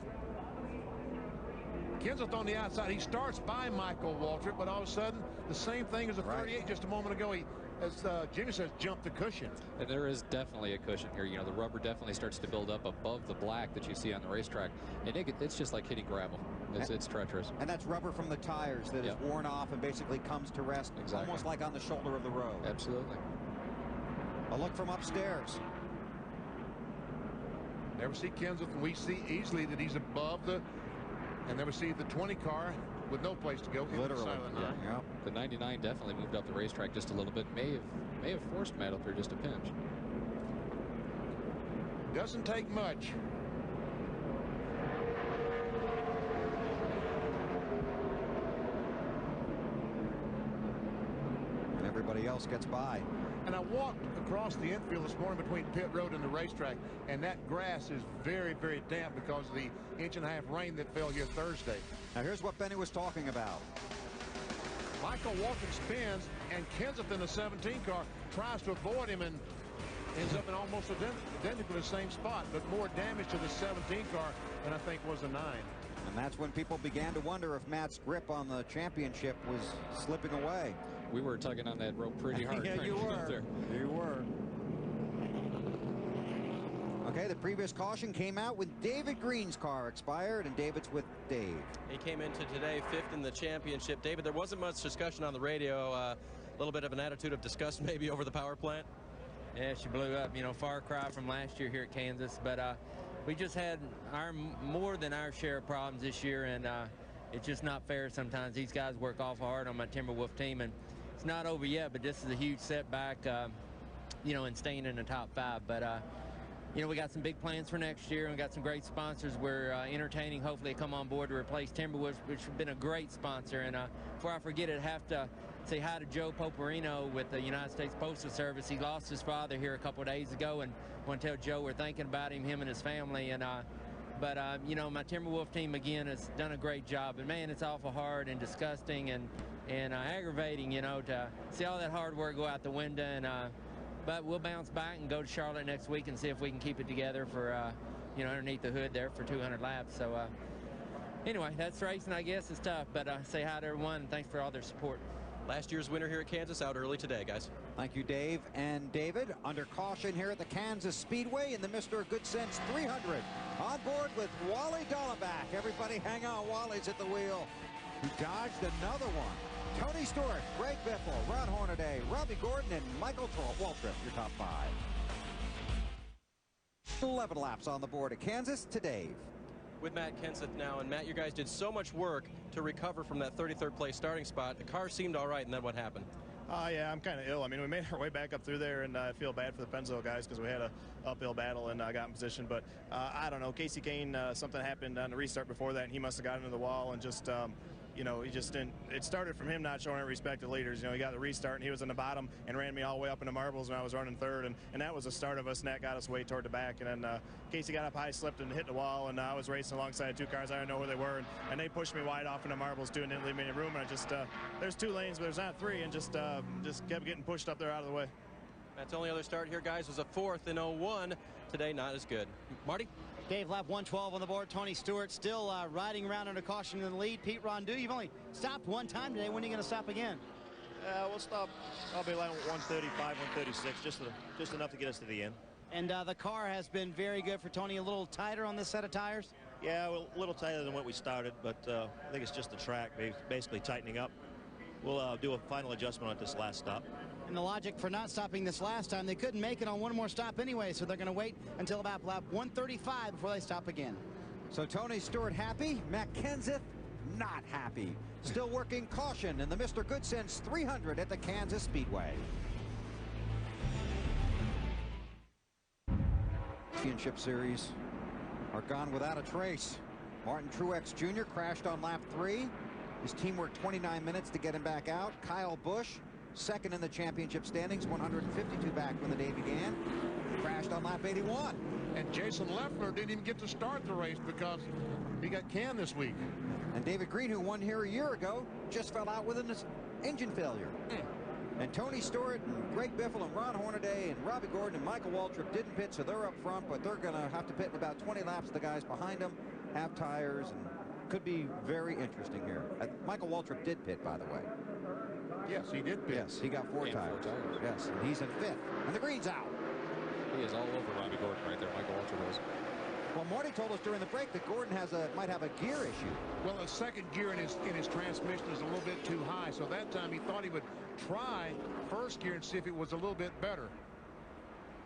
[SPEAKER 15] Kenseth on the outside. He starts by Michael Waltrip, but all of a sudden, the same thing as the 38 just a moment ago. He, as Jimmy says, jumped the cushion.
[SPEAKER 19] And there is definitely a cushion here. You know, the rubber definitely starts to build up above the black that you see on the racetrack. And it's just like hitting gravel. It's treacherous.
[SPEAKER 1] And that's rubber from the tires that is worn off and basically comes to rest, almost like on the shoulder of the road.
[SPEAKER 19] Absolutely.
[SPEAKER 1] A look from upstairs.
[SPEAKER 15] Never see Kenseth, and we see easily that he's above the, and never see the 20 car with no place to go.
[SPEAKER 1] Literally.
[SPEAKER 19] Yeah. The 99 definitely moved up the racetrack just a little bit. May have forced Matt up here just a pinch.
[SPEAKER 15] Doesn't take much.
[SPEAKER 1] And everybody else gets by.
[SPEAKER 15] And I walked across the infield this morning between pit road and the racetrack, and that grass is very, very damp because of the 1.5-inch rain that fell here Thursday.
[SPEAKER 1] Now here's what Benny was talking about.
[SPEAKER 15] Michael Waltrip spins, and Kenseth in the 17 car tries to avoid him, and ends up in almost identical the same spot, but more damage to the 17 car than I think was the 9.
[SPEAKER 1] And that's when people began to wonder if Matt's grip on the championship was slipping away.
[SPEAKER 19] We were tugging on that rope pretty hard.
[SPEAKER 1] Yeah, you were. You were. Okay, the previous caution came out when David Green's car expired, and David's with Dave.
[SPEAKER 3] He came into today 5th in the championship. David, there wasn't much discussion on the radio. A little bit of an attitude of disgust maybe over the power plant.
[SPEAKER 20] Yeah, she blew up. You know, far cry from last year here at Kansas. But we just had more than our share of problems this year, and it's just not fair sometimes. These guys work awful hard on my Timberwolf team, and it's not over yet, but this is a huge setback, you know, in staying in the top 5. But you know, we got some big plans for next year, and we got some great sponsors we're entertaining. Hopefully, come on board to replace Timberwolves, which has been a great sponsor. And before I forget it, I have to say hi to Joe Poperino with the United States Postal Service. He lost his father here a couple of days ago, and I want to tell Joe we're thinking about him and his family. And but you know, my Timberwolf team again has done a great job. And man, it's awful hard and disgusting and aggravating, you know, to see all that hard work go out the window. And but we'll bounce back and go to Charlotte next week and see if we can keep it together for, you know, underneath the hood there for 200 laps. So, anyway, that's racing, I guess. It's tough, but say hi to everyone, and thanks for all their support.
[SPEAKER 3] Last year's winner here at Kansas out early today, guys.
[SPEAKER 1] Thank you, Dave and David. Under caution here at the Kansas Speedway in the Mr. Goodcents 300. On board with Wally Dollaback. Everybody hang on. Wally's at the wheel. He dodged another one. Tony Stewart, Greg Biffle, Ron Hornaday, Robbie Gordon, and Michael Waltrip, your top 5. 11 laps on the board at Kansas to Dave.
[SPEAKER 3] With Matt Kenseth now, and Matt, you guys did so much work to recover from that 33rd place starting spot. The car seemed all right, and then what happened?
[SPEAKER 21] Yeah, I'm kind of ill. I mean, we made our way back up through there, and I feel bad for the Pennzoil guys because we had a uphill battle and got in position. But I don't know. Casey Kane, something happened on the restart before that, and he must have got into the wall and just you know, he just didn't. It started from him not showing any respect to leaders. You know, he got the restart, and he was in the bottom and ran me all the way up into marbles when I was running 3rd, and that was the start of us, and that got us way toward the back. And then Casey got up high, slipped, and hit the wall, and I was racing alongside 2 cars. I didn't know where they were, and they pushed me wide off into marbles too, and didn't leave me any room. And I just there's 2 lanes, but there's not 3, and just kept getting pushed up there out of the way.
[SPEAKER 3] Matt's only other start here, guys, was a 4th in 01. Today, not as good. Marty?
[SPEAKER 7] Dave, lap 112 on the board. Tony Stewart still riding around under caution in the lead. Pete Rondeau, you've only stopped 1 time today. When are you going to stop again?
[SPEAKER 22] We'll stop. I'll be like 135, 136, just enough to get us to the end.
[SPEAKER 7] And the car has been very good for Tony. A little tighter on this set of tires?
[SPEAKER 22] Yeah, well, a little tighter than what we started, but I think it's just the track basically tightening up. We'll do a final adjustment on this last stop.
[SPEAKER 7] And the logic for not stopping this last time, they couldn't make it on one more stop anyway, so they're going to wait until about lap 135 before they stop again.
[SPEAKER 1] So Tony Stewart happy, Matt Kenseth not happy. Still working caution in the Mr. Goodcents 300 at the Kansas Speedway. Championship series are gone without a trace. Martin Truex Jr. crashed on lap 3. His team worked 29 minutes to get him back out. Kyle Busch, 2nd in the championship standings, 152 back when the day began. Crashed on lap 81.
[SPEAKER 15] And Jason Leffler didn't even get to start the race because he got canned this week.
[SPEAKER 1] And David Green, who won here a year ago, just fell out with an engine failure. And Tony Stewart and Greg Biffle and Ron Hornaday and Robbie Gordon and Michael Waltrip didn't pit, so they're up front, but they're going to have to pit in about 20 laps. The guys behind them have tires, and could be very interesting here. Michael Waltrip did pit, by the way.
[SPEAKER 15] Yes, he did pit.
[SPEAKER 1] Yes, he got 4 tires. Yes, and he's in 5th. And the green's out.
[SPEAKER 19] He is all over Robbie Gordon right there, Michael Waltrip is.
[SPEAKER 1] Well, Marty told us during the break that Gordon might have a gear issue.
[SPEAKER 15] Well, a 2nd gear in his transmission is a little bit too high, so that time he thought he would try 1st gear and see if it was a little bit better.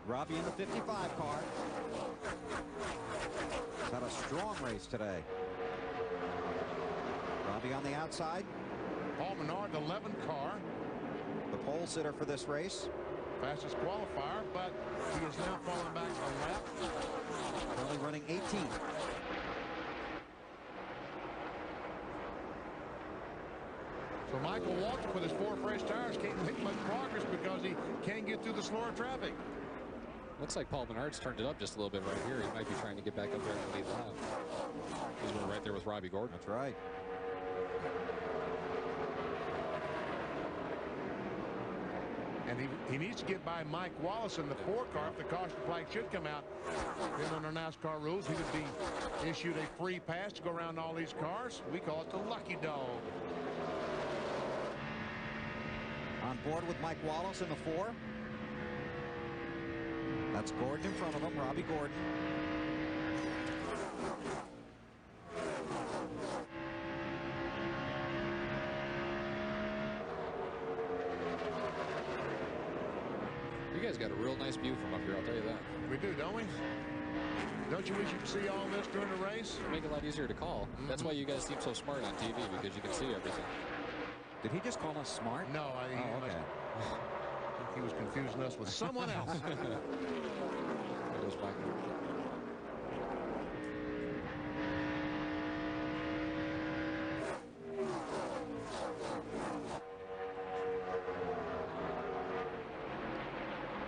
[SPEAKER 1] Robbie in the 55 car. He's had a strong race today. Robbie on the outside.
[SPEAKER 15] Paul Menard, the 11 car.
[SPEAKER 1] The pole sitter for this race.
[SPEAKER 15] Fastest qualifier, but he is now falling back a lap.
[SPEAKER 1] Only running 18th.
[SPEAKER 15] So Michael Waltrip with his 4 fresh tires can't make much progress because he can't get through the slower traffic.
[SPEAKER 19] Looks like Paul Menard's turned it up just a little bit right here. He might be trying to get back up there in the lead lap. He's right there with Robbie Gordon.
[SPEAKER 1] That's right.
[SPEAKER 15] And he needs to get by Mike Wallace in the 4 car. If the caution flag should come out, then under NASCAR rules, he would be issued a free pass to go around all these cars. We call it the lucky dog.
[SPEAKER 1] On board with Mike Wallace in the 4. That's Gordon in front of him, Robbie Gordon.
[SPEAKER 19] You guys got a real nice view from up here, I'll tell you that.
[SPEAKER 15] We do, don't we? Don't you wish you could see all this during the race?
[SPEAKER 19] Make it a lot easier to call. That's why you guys seem so smart on TV, because you can see everything.
[SPEAKER 1] Did he just call us smart?
[SPEAKER 15] No, I think he was confusing us with someone else.
[SPEAKER 19] There's Michael.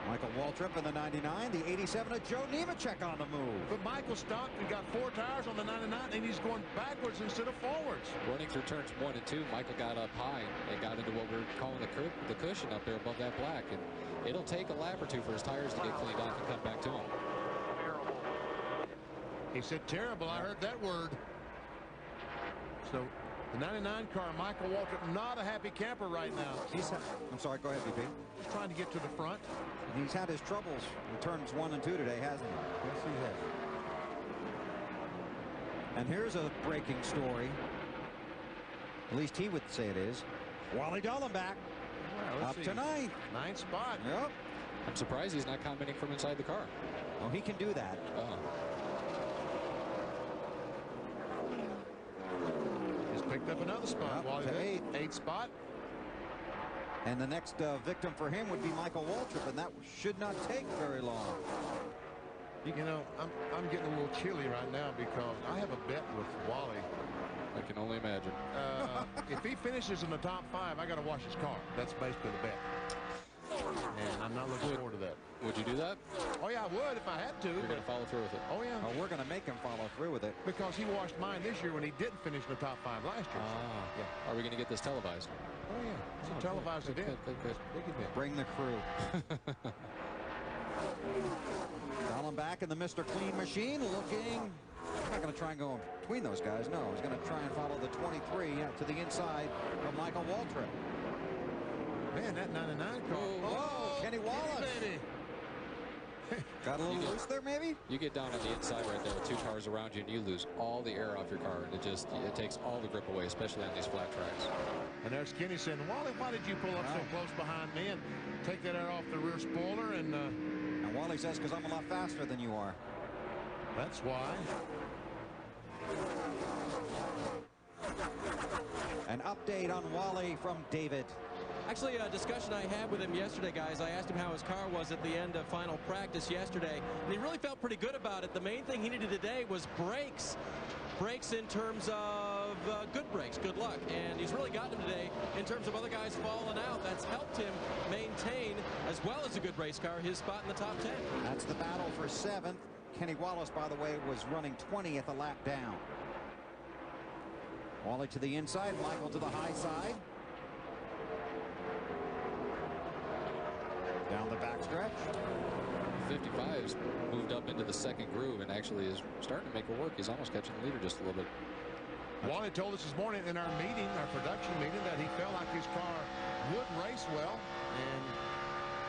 [SPEAKER 1] Michael Waltrip in the 99, the 87 of Joe Nemechek on the move.
[SPEAKER 15] But Michael stopped and got 4 tires on the 99, and he's going backwards instead of forwards.
[SPEAKER 19] Running through turns 1 and 2, Michael got up high and got into what we're calling the cushion up there above that black. And it'll take a lap or 2 for his tires to get cleaned off and come back to him.
[SPEAKER 15] He said terrible. I heard that word. So the 99 car, Michael Waltrip, not a happy camper right now.
[SPEAKER 1] I'm sorry, go ahead, BP.
[SPEAKER 15] He's trying to get to the front.
[SPEAKER 1] He's had his troubles in turns 1 and 2 today, hasn't he?
[SPEAKER 15] Yes, he has.
[SPEAKER 1] And here's a breaking story. At least he would say it is. Wally Dallenbach
[SPEAKER 15] Well,
[SPEAKER 1] up to 9th.
[SPEAKER 15] 9th spot.
[SPEAKER 1] Yep.
[SPEAKER 19] I'm surprised he's not commenting from inside the car.
[SPEAKER 1] Oh, he can do that.
[SPEAKER 15] He's picked up another spot. Wally
[SPEAKER 1] to
[SPEAKER 15] 8th spot.
[SPEAKER 1] And the next victim for him would be Michael Waltrip, and that should not take very long.
[SPEAKER 15] You know, I'm getting a little chilly right now because I have a bet with Wally.
[SPEAKER 19] I can only imagine.
[SPEAKER 15] If he finishes in the top 5, I got to wash his car. That's basically the bet. And I'm not looking forward to that.
[SPEAKER 19] Would you do that?
[SPEAKER 15] Oh, yeah, I would if I had to.
[SPEAKER 19] You're going to follow through with it?
[SPEAKER 15] Oh, yeah.
[SPEAKER 1] Oh, we're going to make him follow through with it.
[SPEAKER 15] Because he washed mine this year when he didn't finish in the top 5 last year.
[SPEAKER 19] Yeah. Are we going to get this televised?
[SPEAKER 15] Oh, yeah. It's a televised event.
[SPEAKER 19] Good.
[SPEAKER 1] Bring the crew. Dallenbach in the Mr. Clean machine looking. I'm not going to try and go between those guys. No, he's going to try and follow the 23 out to the inside of Michael Waltrip.
[SPEAKER 15] Man, that 99 car.
[SPEAKER 1] Oh, Kenny Wallace.
[SPEAKER 15] Baby.
[SPEAKER 1] Got a little loose there, maybe?
[SPEAKER 19] You get down on the inside right there with 2 cars around you, and you lose all the air off your car. It takes all the grip away, especially on these flat tracks.
[SPEAKER 15] And there's Kenny saying, Wally, why did you pull up so close behind me and take that air off the rear spoiler? And
[SPEAKER 1] Wally says, because I'm a lot faster than you are.
[SPEAKER 15] That's why.
[SPEAKER 1] An update on Wally from David.
[SPEAKER 3] Actually, a discussion I had with him yesterday, guys. I asked him how his car was at the end of final practice yesterday, and he really felt pretty good about it. The main thing he needed today was brakes. Brakes in terms of good brakes, good luck. And he's really gotten him today in terms of other guys falling out. That's helped him maintain, as well as a good race car, his spot in the top 10.
[SPEAKER 1] That's the battle for 7th. Kenny Wallace, by the way, was running 20th a lap down. Wally to the inside, Michael to the high side. Down the backstretch.
[SPEAKER 19] 55's moved up into the 2nd groove and actually is starting to make it work. He's almost catching the leader just a little bit.
[SPEAKER 15] Wally told us this morning in our meeting, our production meeting, that he felt like his car would race well, and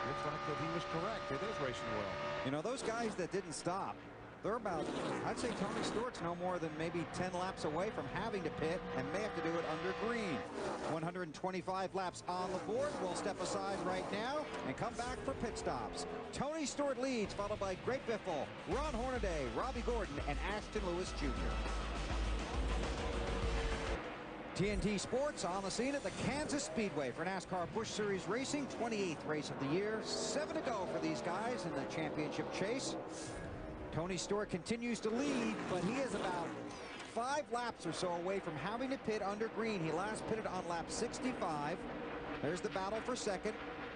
[SPEAKER 15] looks like that he was correct. It is racing well.
[SPEAKER 1] You know, those guys that didn't stop, they're about, I'd say Tony Stewart's no more than maybe 10 laps away from having to pit and may have to do it under green. 125 laps on the board. We'll step aside right now and come back for pit stops. Tony Stewart leads, followed by Greg Biffle, Ron Hornaday, Robbie Gordon, and Ashton Lewis Jr. TNT Sports on the scene at the Kansas Speedway for NASCAR Busch Series Racing, 28th race of the year. 7 to go for these guys in the championship chase. Tony Stewart continues to lead, but he is about 5 laps or so away from having to pit under green. He last pitted on lap 65. There's the battle for 2nd.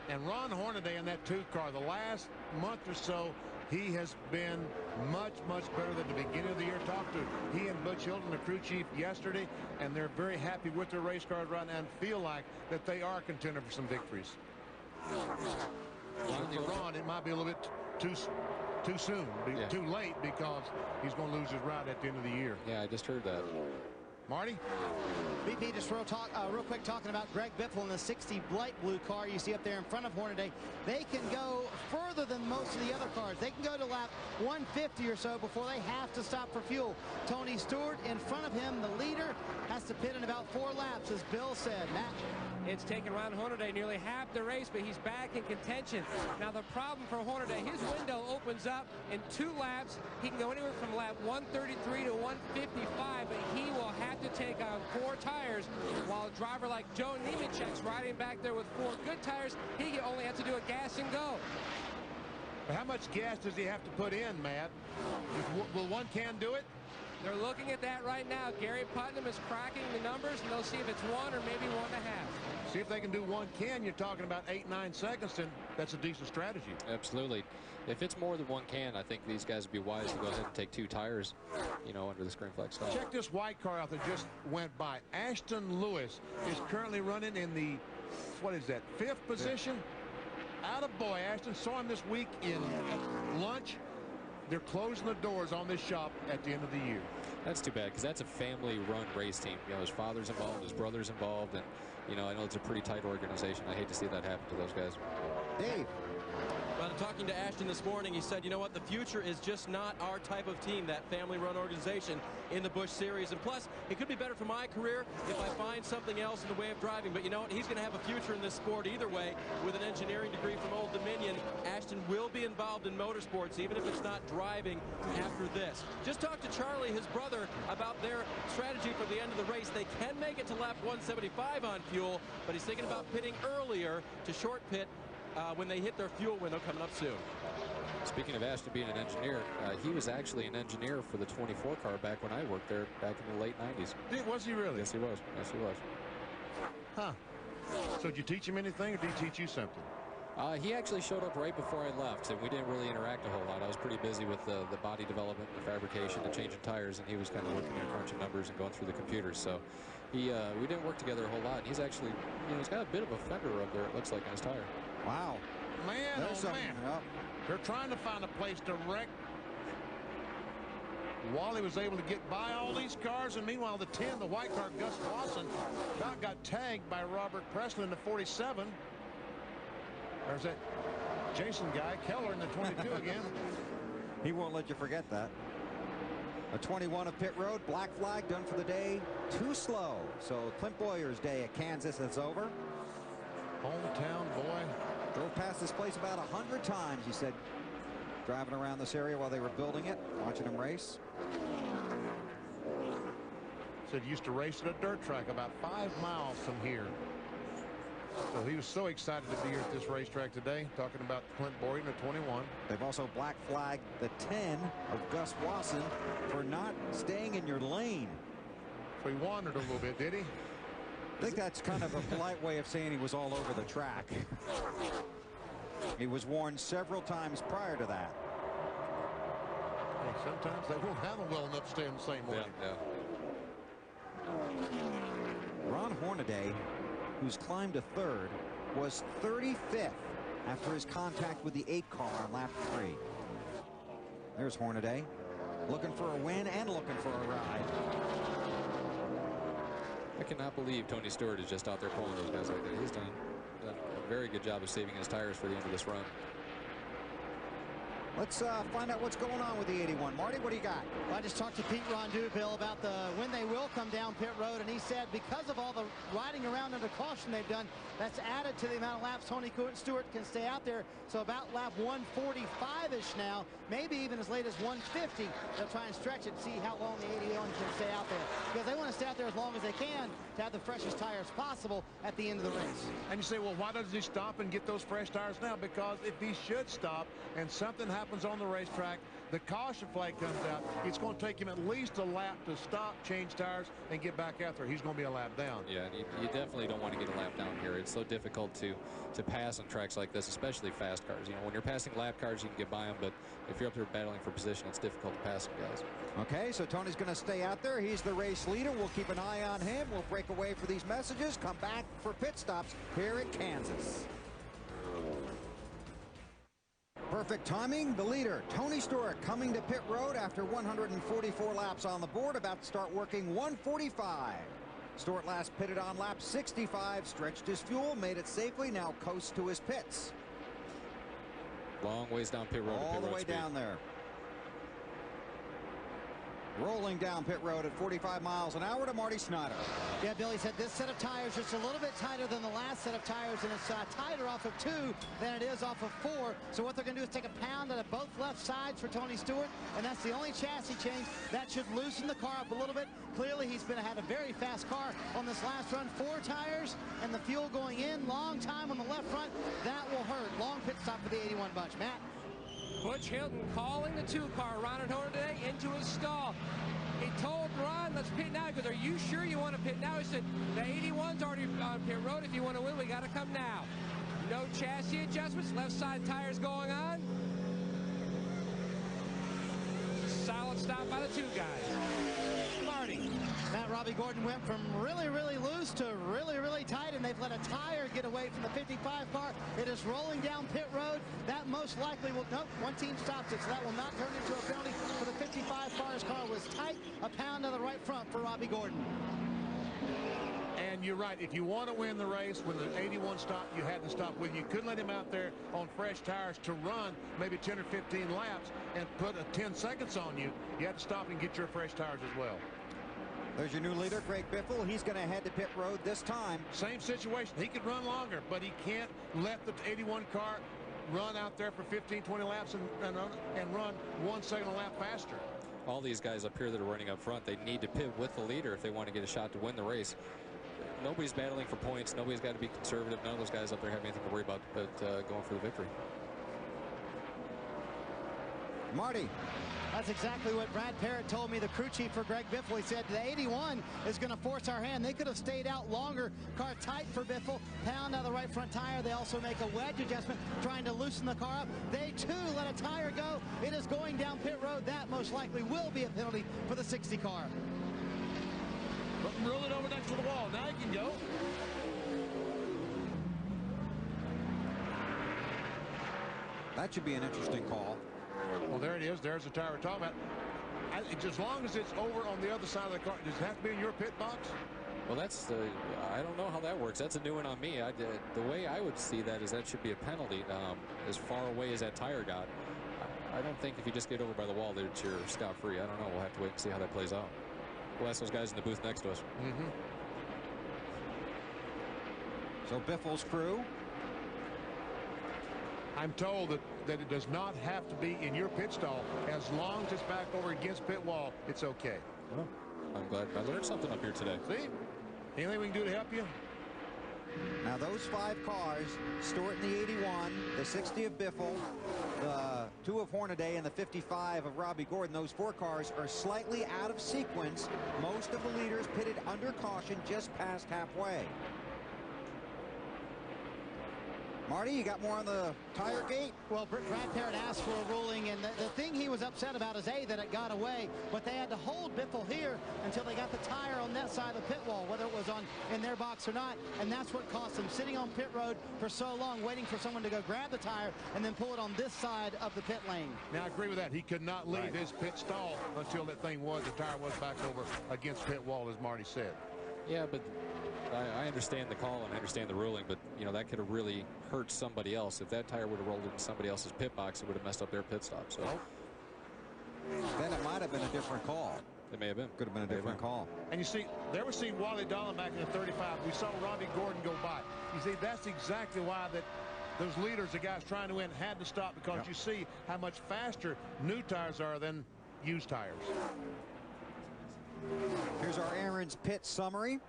[SPEAKER 15] And Ron Hornaday in that 2 car, the last month or so, he has been much better than the beginning of the year. Talked to he and Butch Hilton, the crew chief, yesterday, and they're very happy with their race cars right now and feel like that they are a contender for some victories. For Ron, it might be a little bit too soon, too late, because he's going to lose his ride at the end of the year.
[SPEAKER 19] Yeah, I just heard that.
[SPEAKER 15] Marty?
[SPEAKER 7] BP, just real quick talking about Greg Biffle in the 60 light blue car you see up there in front of Hornaday. They can go further than most of the other cars. They can go to lap 150 or so before they have to stop for fuel. Tony Stewart in front of him, the leader, has to pit in about 4 laps, as Bill said. Matt?
[SPEAKER 5] It's taken Ron Hornaday nearly half the race, but he's back in contention. Now, the problem for Hornaday, his window opens up in 2 laps. He can go anywhere from lap 133 to 155, but he will have to take on 4 tires, while a driver like Joe Nemechek's riding back there with 4 good tires. He only has to do a gas and go.
[SPEAKER 15] How much gas does he have to put in, Matt? Will one can do it?
[SPEAKER 5] They're looking at that right now. Gary Putnam is cracking the numbers, and they'll see if it's 1 or maybe 1.5.
[SPEAKER 15] See if they can do 1 can. You're talking about 8-9 seconds, and that's a decent strategy.
[SPEAKER 19] Absolutely. If it's more than 1 can, I think these guys would be wise to go ahead and take 2 tires, under the screen flex style.
[SPEAKER 15] Check this white car out that just went by. Ashton Lewis is currently running in the, 5th position? Attaboy, Ashton. Saw him this week in lunch. They're closing the doors on this shop at the end of the year.
[SPEAKER 19] That's too bad, because that's a family-run race team. His father's involved, his brother's involved, and, I know it's a pretty tight organization. I hate to see that happen to those guys.
[SPEAKER 1] Dave.
[SPEAKER 3] Well, talking to Ashton this morning, he said, the future is just not our type of team, that family-run organization in the Busch Series. And plus, it could be better for my career if I find something else in the way of driving. But you know what? He's going to have a future in this sport either way. With an engineering degree from Old Dominion, Ashton will be involved in motorsports, even if it's not driving after this. Just talk to Charlie, his brother, about their strategy for the end of the race. They can make it to lap 175 on fuel, but he's thinking about pitting earlier to short pit when they hit their fuel window coming up soon.
[SPEAKER 19] Speaking of Ashton being an engineer, he was actually an engineer for the 24 car back when I worked there back in the late 90s.
[SPEAKER 15] Was he really?
[SPEAKER 19] Yes, he was. Yes, he was.
[SPEAKER 15] Huh. So did you teach him anything, or did he teach you something?
[SPEAKER 19] He actually showed up right before I left, and we didn't really interact a whole lot. I was pretty busy with the body development, the fabrication, and changing tires, and he was kind of working there, crunching numbers and going through the computers. So we didn't work together a whole lot. And he's actually, he's got a bit of a fender up there, it looks like, on his tire.
[SPEAKER 1] Wow.
[SPEAKER 15] Man, man. Yep. They're trying to find a place to wreck. Wally was able to get by all these cars, and meanwhile, the 10, the white car, Gus Wasson, got tagged by Robert Presley in the 47. There's that Jason guy, Keller, in the 22 again.
[SPEAKER 1] He won't let you forget that. A 21 of pit road, black flag done for the day. Too slow. So Clint Boyer's day at Kansas is over.
[SPEAKER 15] Hometown boy.
[SPEAKER 1] Drove past this place about 100 times, he said, driving around this area while they were building it, watching him race.
[SPEAKER 15] Said he used to race at a dirt track about 5 miles from here. So he was so excited to be here at this racetrack today, talking about Clint Boyer in the 21.
[SPEAKER 1] They've also black flagged the 10 of Gus Wasson for not staying in your lane.
[SPEAKER 15] So he wandered a little bit, did he?
[SPEAKER 1] I think that's kind of a polite way of saying he was all over the track. He was warned several times prior to that.
[SPEAKER 15] Hey, sometimes they won't handle well enough to stay in the same lane.
[SPEAKER 19] Yeah.
[SPEAKER 1] Ron Hornaday, who's climbed to 3rd, was 35th after his contact with the 8 car on lap 3. There's Hornaday, looking for a win and looking for a ride.
[SPEAKER 19] I cannot believe Tony Stewart is just out there pulling those guys like that. He's done a very good job of saving his tires for the end of this run.
[SPEAKER 1] Let's find out what's going on with the 81. Marty, what do you got?
[SPEAKER 7] Well, I just talked to Pete Rondeau, Bill, about when they will come down pit road, and he said because of all the riding around under caution they've done, that's added to the amount of laps Tony Stewart can stay out there. So about lap 145-ish now, maybe even as late as 150, they'll try and stretch it and see how long the 81 can stay out there. Because they want to stay out there as long as they can to have the freshest tires possible at the end of the race.
[SPEAKER 15] And you say, well, why doesn't he stop and get those fresh tires now? Because if he should stop and something happens on the racetrack, the caution flag comes out, it's going to take him at least a lap to stop, change tires, and get back out there. He's going to be a lap down.
[SPEAKER 19] Yeah, you definitely don't want to get a lap down here. It's so difficult to pass on tracks like this, especially fast cars. When you're passing lap cars, you can get by them, but if you're up there battling for position, it's difficult to pass them guys.
[SPEAKER 1] Okay, so Tony's going to stay out there. He's the race leader. We'll keep an eye on him. We'll break away for these messages, come back for pit stops here at Kansas. Perfect timing. The leader, Tony Stewart, coming to pit road after 144 laps on the board, about to start working 145. Stewart last pitted on lap 65, stretched his fuel, made it safely, now coasts to his pits.
[SPEAKER 19] Long ways down pit road.
[SPEAKER 1] All the way down there. Rolling down pit road at 45 miles an hour to Marty Snyder.
[SPEAKER 7] Yeah, Billy said this set of tires just a little bit tighter than the last set of tires, and it's tighter off of 2 than it is off of 4. So what they're going to do is take a pound out of both left sides for Tony Stewart, and that's the only chassis change. That should loosen the car up a little bit. Clearly, he's had a very fast car on this last run. 4 tires and the fuel going in. Long time on the left front. That will hurt. Long pit stop for the 81 Butch. Matt?
[SPEAKER 5] Butch Hilton calling the 2-car, Ron and Hornaday, into his stall. He told Ron, let's pit now. He goes, are you sure you want to pit now? He said, the 81's already on pit road. If you want to win, we got to come now. No chassis adjustments. Left side tires going on. Solid stop by the 2 guys. Marty.
[SPEAKER 7] Matt, Robbie Gordon went from really, really loose to really, really tight, and they've let a tire get away from the 55 car. It is rolling down pit road. That most likely will, nope, one team stops it, so that will not turn into a penalty for the 55 car's car. Was tight, a pound to the right front for Robbie Gordon.
[SPEAKER 15] And you're right. If you want to win the race, when the 81 stopped, you had to stop with. You couldn't let him out there on fresh tires to run maybe 10 or 15 laps and put 10 seconds on you. You had to stop and get your fresh tires as well.
[SPEAKER 1] There's your new leader, Greg Biffle. He's going to head to pit road this time.
[SPEAKER 15] Same situation. He could run longer, but he can't let the 81 car run out there for 15, 20 laps and run 1 second a lap faster.
[SPEAKER 19] All these guys up here that are running up front, they need to pit with the leader if they want to get a shot to win the race. Nobody's battling for points. Nobody's got to be conservative. None of those guys up there have anything to worry about but going for the victory.
[SPEAKER 1] Marty.
[SPEAKER 7] That's exactly what Brad Parrott told me, the crew chief for Greg Biffle. He said the 81 is going to force our hand. They could have stayed out longer. Car tight for Biffle. Pound out of the right front tire. They also make a wedge adjustment, trying to loosen the car up. They, too, let a tire go. It is going down pit road. That most likely will be a penalty for the 60 car.
[SPEAKER 15] Roll it over next to the wall. Now you can go.
[SPEAKER 1] That should be an interesting call.
[SPEAKER 15] Well, there it is. There's the tire we're talking about. As long as it's over on the other side of the car, does it have to be in your pit box?
[SPEAKER 19] Well, that's the, I don't know how that works. That's a new one on me. The way I would see that is that should be a penalty as far away as that tire got. I don't think if you just get over by the wall that you're scot-free. I don't know. We'll have to wait and see how that plays out. We'll ask those guys in the booth next to us.
[SPEAKER 15] Mm-hmm.
[SPEAKER 1] So Biffle's crew.
[SPEAKER 15] I'm told that it does not have to be in your pit stall. As long as it's back over against pit wall, it's okay.
[SPEAKER 19] Well, I'm glad I learned something up here today.
[SPEAKER 15] See? Anything we can do to help you?
[SPEAKER 1] Now those 5 cars, Stewart in the 81, the 60 of Biffle, the 2 of Hornaday, and the 55 of Robbie Gordon, those 4 cars are slightly out of sequence. Most of the leaders pitted under caution just past halfway. Marty, you got more on the tire gate?
[SPEAKER 7] Well, Brad Parrott asked for a ruling, and the thing he was upset about is, A, that it got away, but they had to hold Biffle here until they got the tire on that side of the pit wall, whether it was in their box or not, and that's what cost them sitting on pit road for so long, waiting for someone to go grab the tire and then pull it on this side of the pit lane.
[SPEAKER 15] Now, I agree with that. He could not leave his pit stall until that thing the tire was back over against pit wall, as Marty said.
[SPEAKER 19] Yeah, but I understand the call and I understand the ruling, but you know that could have really hurt somebody else. If that tire would have rolled into somebody else's pit box, it would have messed up their pit stop. So
[SPEAKER 1] then it might have been a different call.
[SPEAKER 19] It may have been.
[SPEAKER 1] Could have been a different call.
[SPEAKER 15] And you see, there was seen Wally Dolan back in the 35. We saw Robbie Gordon go by. You see, that's exactly why that those leaders, the guys trying to win, had to stop, because you see how much faster new tires are than used tires.
[SPEAKER 1] Here's our Aaron's pit summary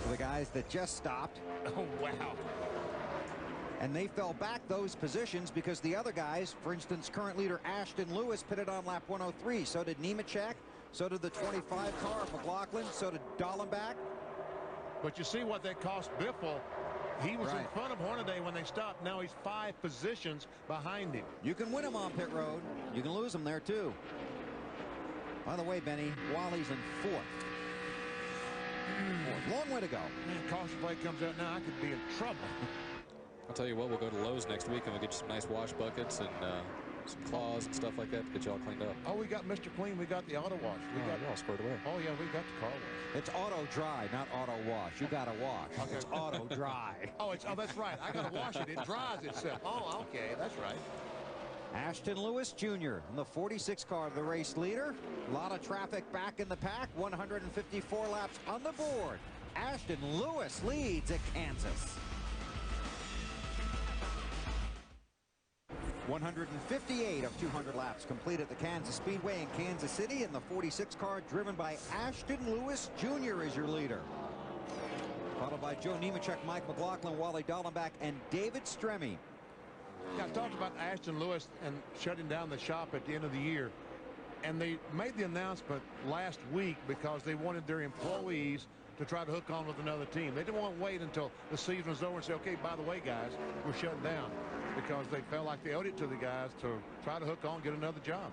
[SPEAKER 1] for the guys that just stopped.
[SPEAKER 15] Oh, wow.
[SPEAKER 1] And they fell back those positions because the other guys, for instance, current leader Ashton Lewis pitted on lap 103. So did Nemechek. So did the 25 car of McLaughlin. So did Dallenbach.
[SPEAKER 15] But you see what that cost Biffle. He was in front of Hornaday when they stopped. Now he's 5 positions behind him.
[SPEAKER 1] You can win him on pit road. You can lose him there, too. By the way, Benny, Wally's in 4th. Long way to go.
[SPEAKER 15] Man, caution flag comes out now. I could be in trouble.
[SPEAKER 19] I'll tell you what, we'll go to Lowe's next week and we'll get you some nice wash buckets and some claws and stuff like that to get you all cleaned up.
[SPEAKER 15] Oh, we got Mr. Clean. We got the auto wash. We got
[SPEAKER 19] it all squared away.
[SPEAKER 15] Oh, yeah, we got the car wash.
[SPEAKER 1] It's auto dry, not auto wash. You got to wash.
[SPEAKER 15] Okay.
[SPEAKER 1] It's auto dry.
[SPEAKER 15] Oh, that's right. I got to wash it. It dries itself. Oh, okay. That's right.
[SPEAKER 1] Ashton Lewis Jr. in the 46 car, the race leader. A lot of traffic back in the pack. 154 laps on the board. Ashton Lewis leads at Kansas. 158 of 200 laps complete at the Kansas Speedway in Kansas City, and the 46 car driven by Ashton Lewis Jr. is your leader. Followed by Joe Nemechek, Mike McLaughlin, Wally Dallenbach, and David Stremme.
[SPEAKER 15] I talked about Ashton Lewis and shutting down the shop at the end of the year. And they made the announcement last week because they wanted their employees to try to hook on with another team. They didn't want to wait until the season was over and say, okay, by the way, guys, we're shutting down, because they felt like they owed it to the guys to try to hook on and get another job.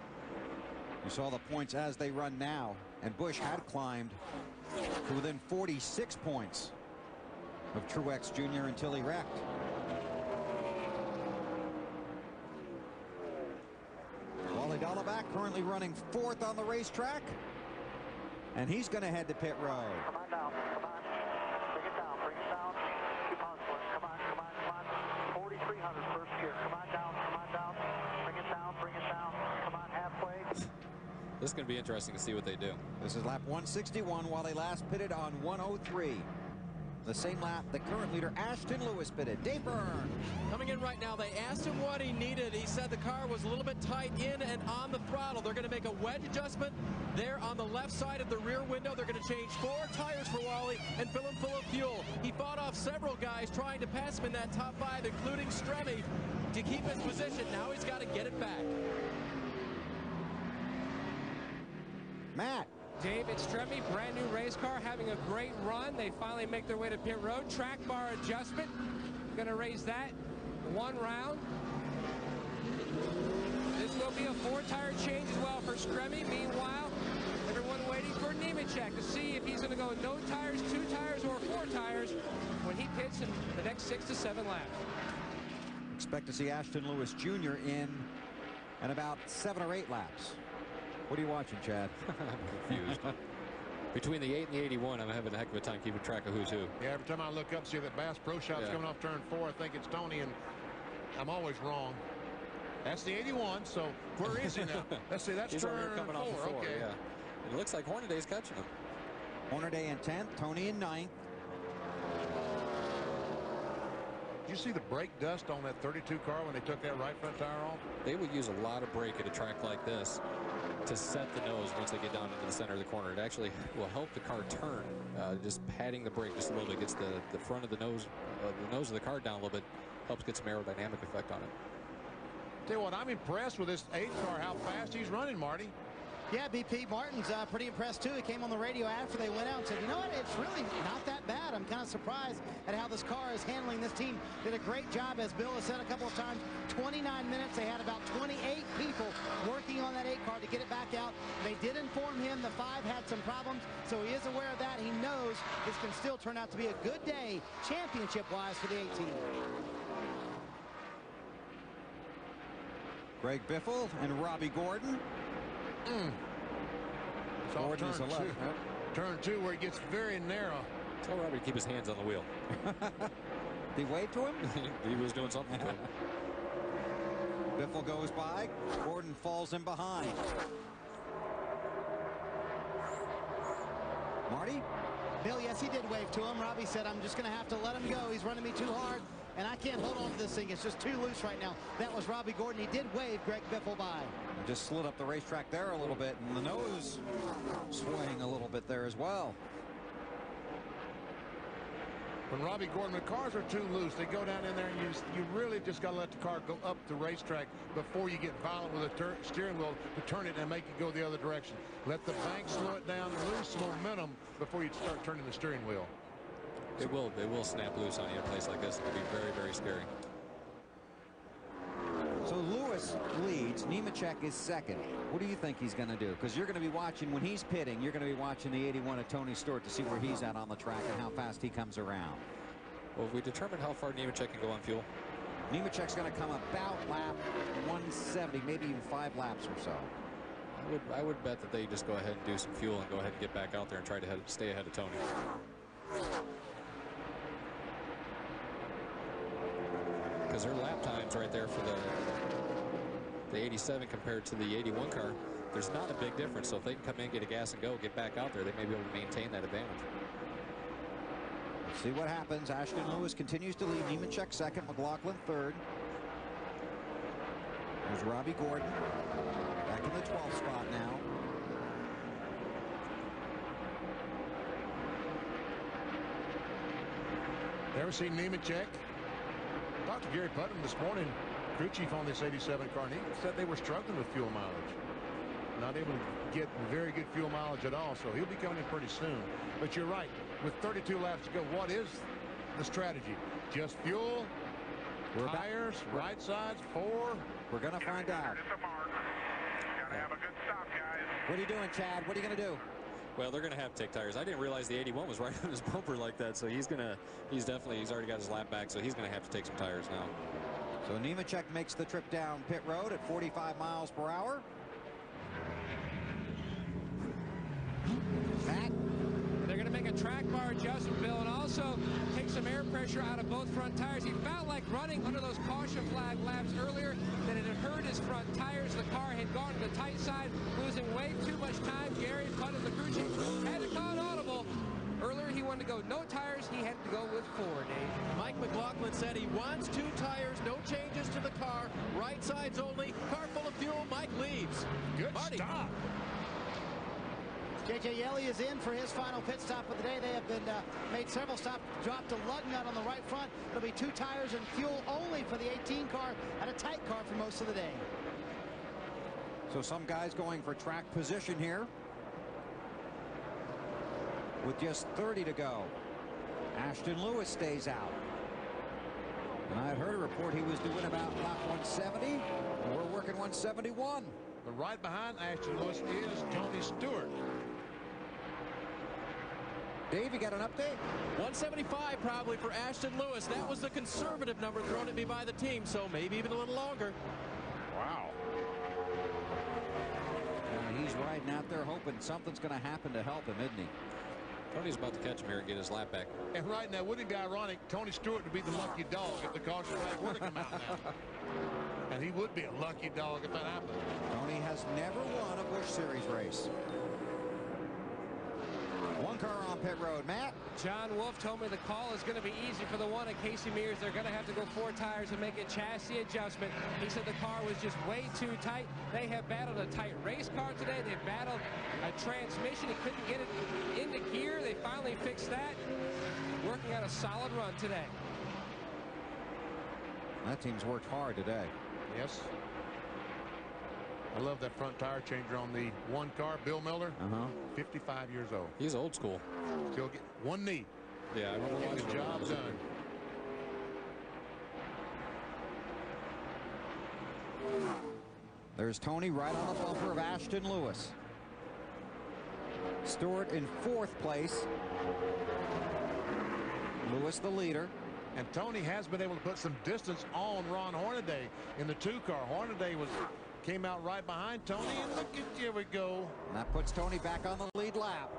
[SPEAKER 1] You saw the points as they run now, and Busch had climbed to within 46 points of Truex Jr. until he wrecked. Wally Dallenbach currently running 4th on the racetrack, and he's going to head to pit road.
[SPEAKER 2] Come on down. Come on. Bring it down. Bring it down. 2 pounds for it. Come on. Come on. Come on. 4,300 first gear. Come on down. Come on down. Bring it down. Bring it down. Come on. Halfway.
[SPEAKER 19] This is going to be interesting to see what they do.
[SPEAKER 1] This is lap 161 while they last pitted on 103. The same lap the current leader Ashton Lewis pitted. Dave Byrne.
[SPEAKER 3] Coming in right now, they asked him what he needed. He said the car was a little bit tight in and on the throttle. They're going to make a wedge adjustment there on the left side of the rear window. They're going to change 4 tires for Wally and fill him full of fuel. He fought off several guys trying to pass him in that top 5, including Stremme, to keep his position. Now he's got to get it back.
[SPEAKER 1] Matt.
[SPEAKER 5] David Stremme, brand new race car, having a great run. They finally make their way to pit road. Track bar adjustment. Going to raise that 1 round. This will be a 4-tire change as well for Stremme. Meanwhile, everyone waiting for Nemechek to see if he's going to go no tires, 2 tires, or 4 tires when he pits in the next 6 to 7 laps.
[SPEAKER 1] Expect to see Ashton Lewis Jr. in about 7 or 8 laps. What are you watching, Chad?
[SPEAKER 19] I'm confused. Between the 8 and the 81, I'm having a heck of a time keeping track of who's who.
[SPEAKER 15] Yeah, every time I look up, see that Bass Pro Shop's coming off turn 4. I think it's Tony, and I'm always wrong. That's the 81, so where is he now? Let's see, that's
[SPEAKER 19] He's
[SPEAKER 15] turn
[SPEAKER 19] coming
[SPEAKER 15] 4.
[SPEAKER 19] Off the 4,
[SPEAKER 15] okay.
[SPEAKER 19] Yeah. And it looks like Hornaday's catching him.
[SPEAKER 1] Hornaday in 10th, Tony in 9th.
[SPEAKER 15] Did you see the brake dust on that 32 car when they took that right front tire off?
[SPEAKER 19] They would use a lot of brake at a track like this to set the nose once they get down into the center of the corner. It actually will help the car turn. Just padding the brake just a little bit gets the front of the nose of the car down a little bit, helps get some aerodynamic effect on it.
[SPEAKER 15] Tell you what, I'm impressed with this 8 car, how fast he's running, Marty.
[SPEAKER 7] Yeah, BP Martin's pretty impressed too. He came on the radio after they went out and said, you know what, it's really not that bad. I'm kind of surprised at how this car is handling this team. Did a great job, as Bill has said a couple of times. 29 minutes. They had about 28 people working on that 8 car to get it back out. They did inform him the 5 had some problems, so he is aware of that. He knows this can still turn out to be a good day championship-wise for the 18.
[SPEAKER 1] Greg Biffle and Robbie Gordon.
[SPEAKER 15] It's off
[SPEAKER 1] Gordon is 11.
[SPEAKER 15] Turn 2 where it gets very narrow.
[SPEAKER 19] Tell Robbie to keep his hands on the wheel.
[SPEAKER 1] Did he wave to him?
[SPEAKER 19] He was doing something to him.
[SPEAKER 1] Biffle goes by. Gordon falls in behind. Marty?
[SPEAKER 7] Bill, yes, he did wave to him. Robbie said, I'm just going to have to let him go. He's running me too hard, and I can't hold on to this thing. It's just too loose right now. That was Robbie Gordon. He did wave Greg Biffle by.
[SPEAKER 1] Just slid up the racetrack there a little bit, and the nose swaying a little bit there as well.
[SPEAKER 15] When Robbie Gordon, the cars are too loose. They go down in there, and you really just got to let the car go up the racetrack before you get violent with the steering wheel to turn it and make it go the other direction. Let the bank slow it down and lose some momentum before you start turning the steering wheel.
[SPEAKER 19] It will snap loose on you in a place like this. It'll be very, very scary.
[SPEAKER 1] So Lewis leads. Nemechek is second. What do you think he's going to do? Because you're going to be watching, when he's pitting, you're going to be watching the 81 of Tony Stewart to see where he's at on the track and how fast he comes around.
[SPEAKER 19] Well, if we determine how far Nemechek can go on fuel,
[SPEAKER 1] Nemechek's going to come about lap 170, maybe even 5 laps or so.
[SPEAKER 19] I would bet that they just go ahead and do some fuel and go ahead and get back out there and try to stay ahead of Tony. Because their lap times right there for the 87 compared to the 81 car, there's not a big difference. So if they can come in, get a gas and go, get back out there, they may be able to maintain that advantage.
[SPEAKER 1] Let's see what happens. Ashton Lewis continues to lead. Nemechek second, McLaughlin third. There's Robbie Gordon back in the 12th spot now.
[SPEAKER 15] Never seen Nemechek. Talked to Gary Putnam this morning, crew chief on this 87 car, and he said they were struggling with fuel mileage. Not able to get very good fuel mileage at all, so he'll be coming in pretty soon. But you're right, with 32 laps to go, what is the strategy? Just fuel, tires, right sides, 4?
[SPEAKER 1] We're going to find out. What are you doing, Chad? What are you going to do?
[SPEAKER 19] Well, they're going to have to take tires. I didn't realize the 81 was right on his bumper like that, so he's already got his lap back, so he's going to have to take some tires now.
[SPEAKER 1] So Nemechek makes the trip down pit road at 45 miles per hour. Matt?
[SPEAKER 5] They're going to make a track bar adjustment, Bill, and also take some air pressure out of both front tires. He felt like running under those caution flag laps earlier, that it had hurt his front tires. The car had gone to the tight side, losing way too much time. Gary Putnam, the crew chief, had to call an audible. Earlier, he wanted to go no tires. He had to go with 4, Dave.
[SPEAKER 3] Mike McLaughlin said he wants 2 tires, no changes to the car, right sides only, car full of fuel. Mike leaves.
[SPEAKER 15] Good
[SPEAKER 3] Marty.
[SPEAKER 15] stop.
[SPEAKER 7] J.J. Yeley is in for his final pit stop of the day. They have been made several stops, dropped a lug nut on the right front. It'll be 2 tires and fuel only for the 18 car at a tight car for most of the day.
[SPEAKER 1] So some guys going for track position here with just 30 to go. Ashton Lewis stays out. And I had heard a report he was doing about lap 170. And we're working 171.
[SPEAKER 15] But right behind Ashton Lewis is Tony Stewart.
[SPEAKER 1] Dave, you got an update?
[SPEAKER 3] 175 probably for Ashton Lewis. That was the conservative number thrown at me by the team, so maybe even a little longer.
[SPEAKER 15] Wow.
[SPEAKER 1] And he's riding out there hoping something's going to happen to help him, isn't he?
[SPEAKER 19] Tony's about to catch him here and get his lap back.
[SPEAKER 15] And right now, wouldn't it be ironic? Tony Stewart would be the lucky dog if the caution flag were to come out now. And he would be a lucky dog if that happened.
[SPEAKER 1] Tony has never won a Busch Series race. 1 car on pit road. Matt?
[SPEAKER 5] John Wolf told me the call is going to be easy for the one at Casey Mears. They're going to have to go 4 tires and make a chassis adjustment. He said the car was just way too tight. They have battled a tight race car today. They've battled a transmission. He couldn't get it into gear. They finally fixed that. Working on a solid run today.
[SPEAKER 1] That team's worked hard today.
[SPEAKER 15] Yes. I love that front tire changer on the 1 car. Bill Miller, 55 years old.
[SPEAKER 19] He's old school.
[SPEAKER 15] Still get 1 knee.
[SPEAKER 19] Yeah, I remember
[SPEAKER 15] getting the job done.
[SPEAKER 1] There's Tony right on the bumper of Ashton Lewis. Stewart in 4th place. Lewis the leader.
[SPEAKER 15] And Tony has been able to put some distance on Ron Hornaday in the 2 car. Hornaday came out right behind Tony, and look at, here we go.
[SPEAKER 1] And that puts Tony back on the lead lap.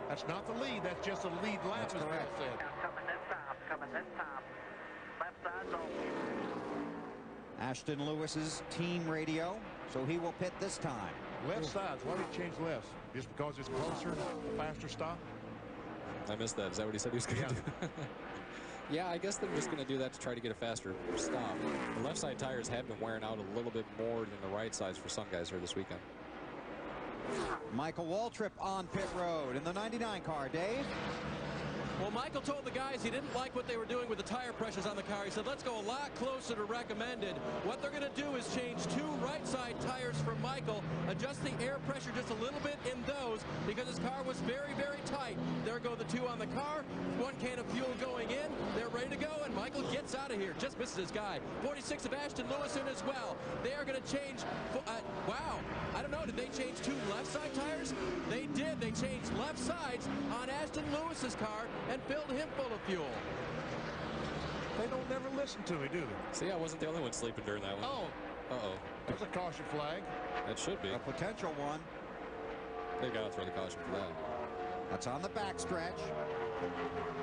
[SPEAKER 15] That's not the lead, that's just a lead lap.
[SPEAKER 1] That's correct.
[SPEAKER 17] Coming this time. Left side's on.
[SPEAKER 1] Ashton Lewis's team radio, so he will pit this time.
[SPEAKER 15] Left sides, why did he change lefts? Just because it's closer, faster stop?
[SPEAKER 19] I missed that. Is that what he said he was going to do? Yeah, I guess they're just going to do that to try to get a faster stop. The left side tires have been wearing out a little bit more than the right sides for some guys here this weekend.
[SPEAKER 1] Michael Waltrip on pit road in the 99 car. Dave?
[SPEAKER 3] Well, Michael told the guys he didn't like what they were doing with the tire pressures on the car. He said, let's go a lot closer to recommended. What they're going to do is change 2 right side tires for Michael, adjust the air pressure just a little bit in those because his car was very, very tight. There go the 2 on the car, 1 can of fuel going in. They're ready to go, and Michael gets out of here. Just misses his guy. 46 of Ashton Lewis in as well. They are going to change. Wow. I don't know. Did they change 2 left side tires? They did. They changed left sides on Ashton Lewis's car and filled him full of fuel.
[SPEAKER 15] They don't never listen to me, do they?
[SPEAKER 19] See, I wasn't the only one sleeping during that one.
[SPEAKER 15] Oh.
[SPEAKER 19] Uh-oh.
[SPEAKER 15] There's a caution flag.
[SPEAKER 19] That should be.
[SPEAKER 1] A potential one.
[SPEAKER 19] They got to throw the caution for that.
[SPEAKER 1] That's on the backstretch.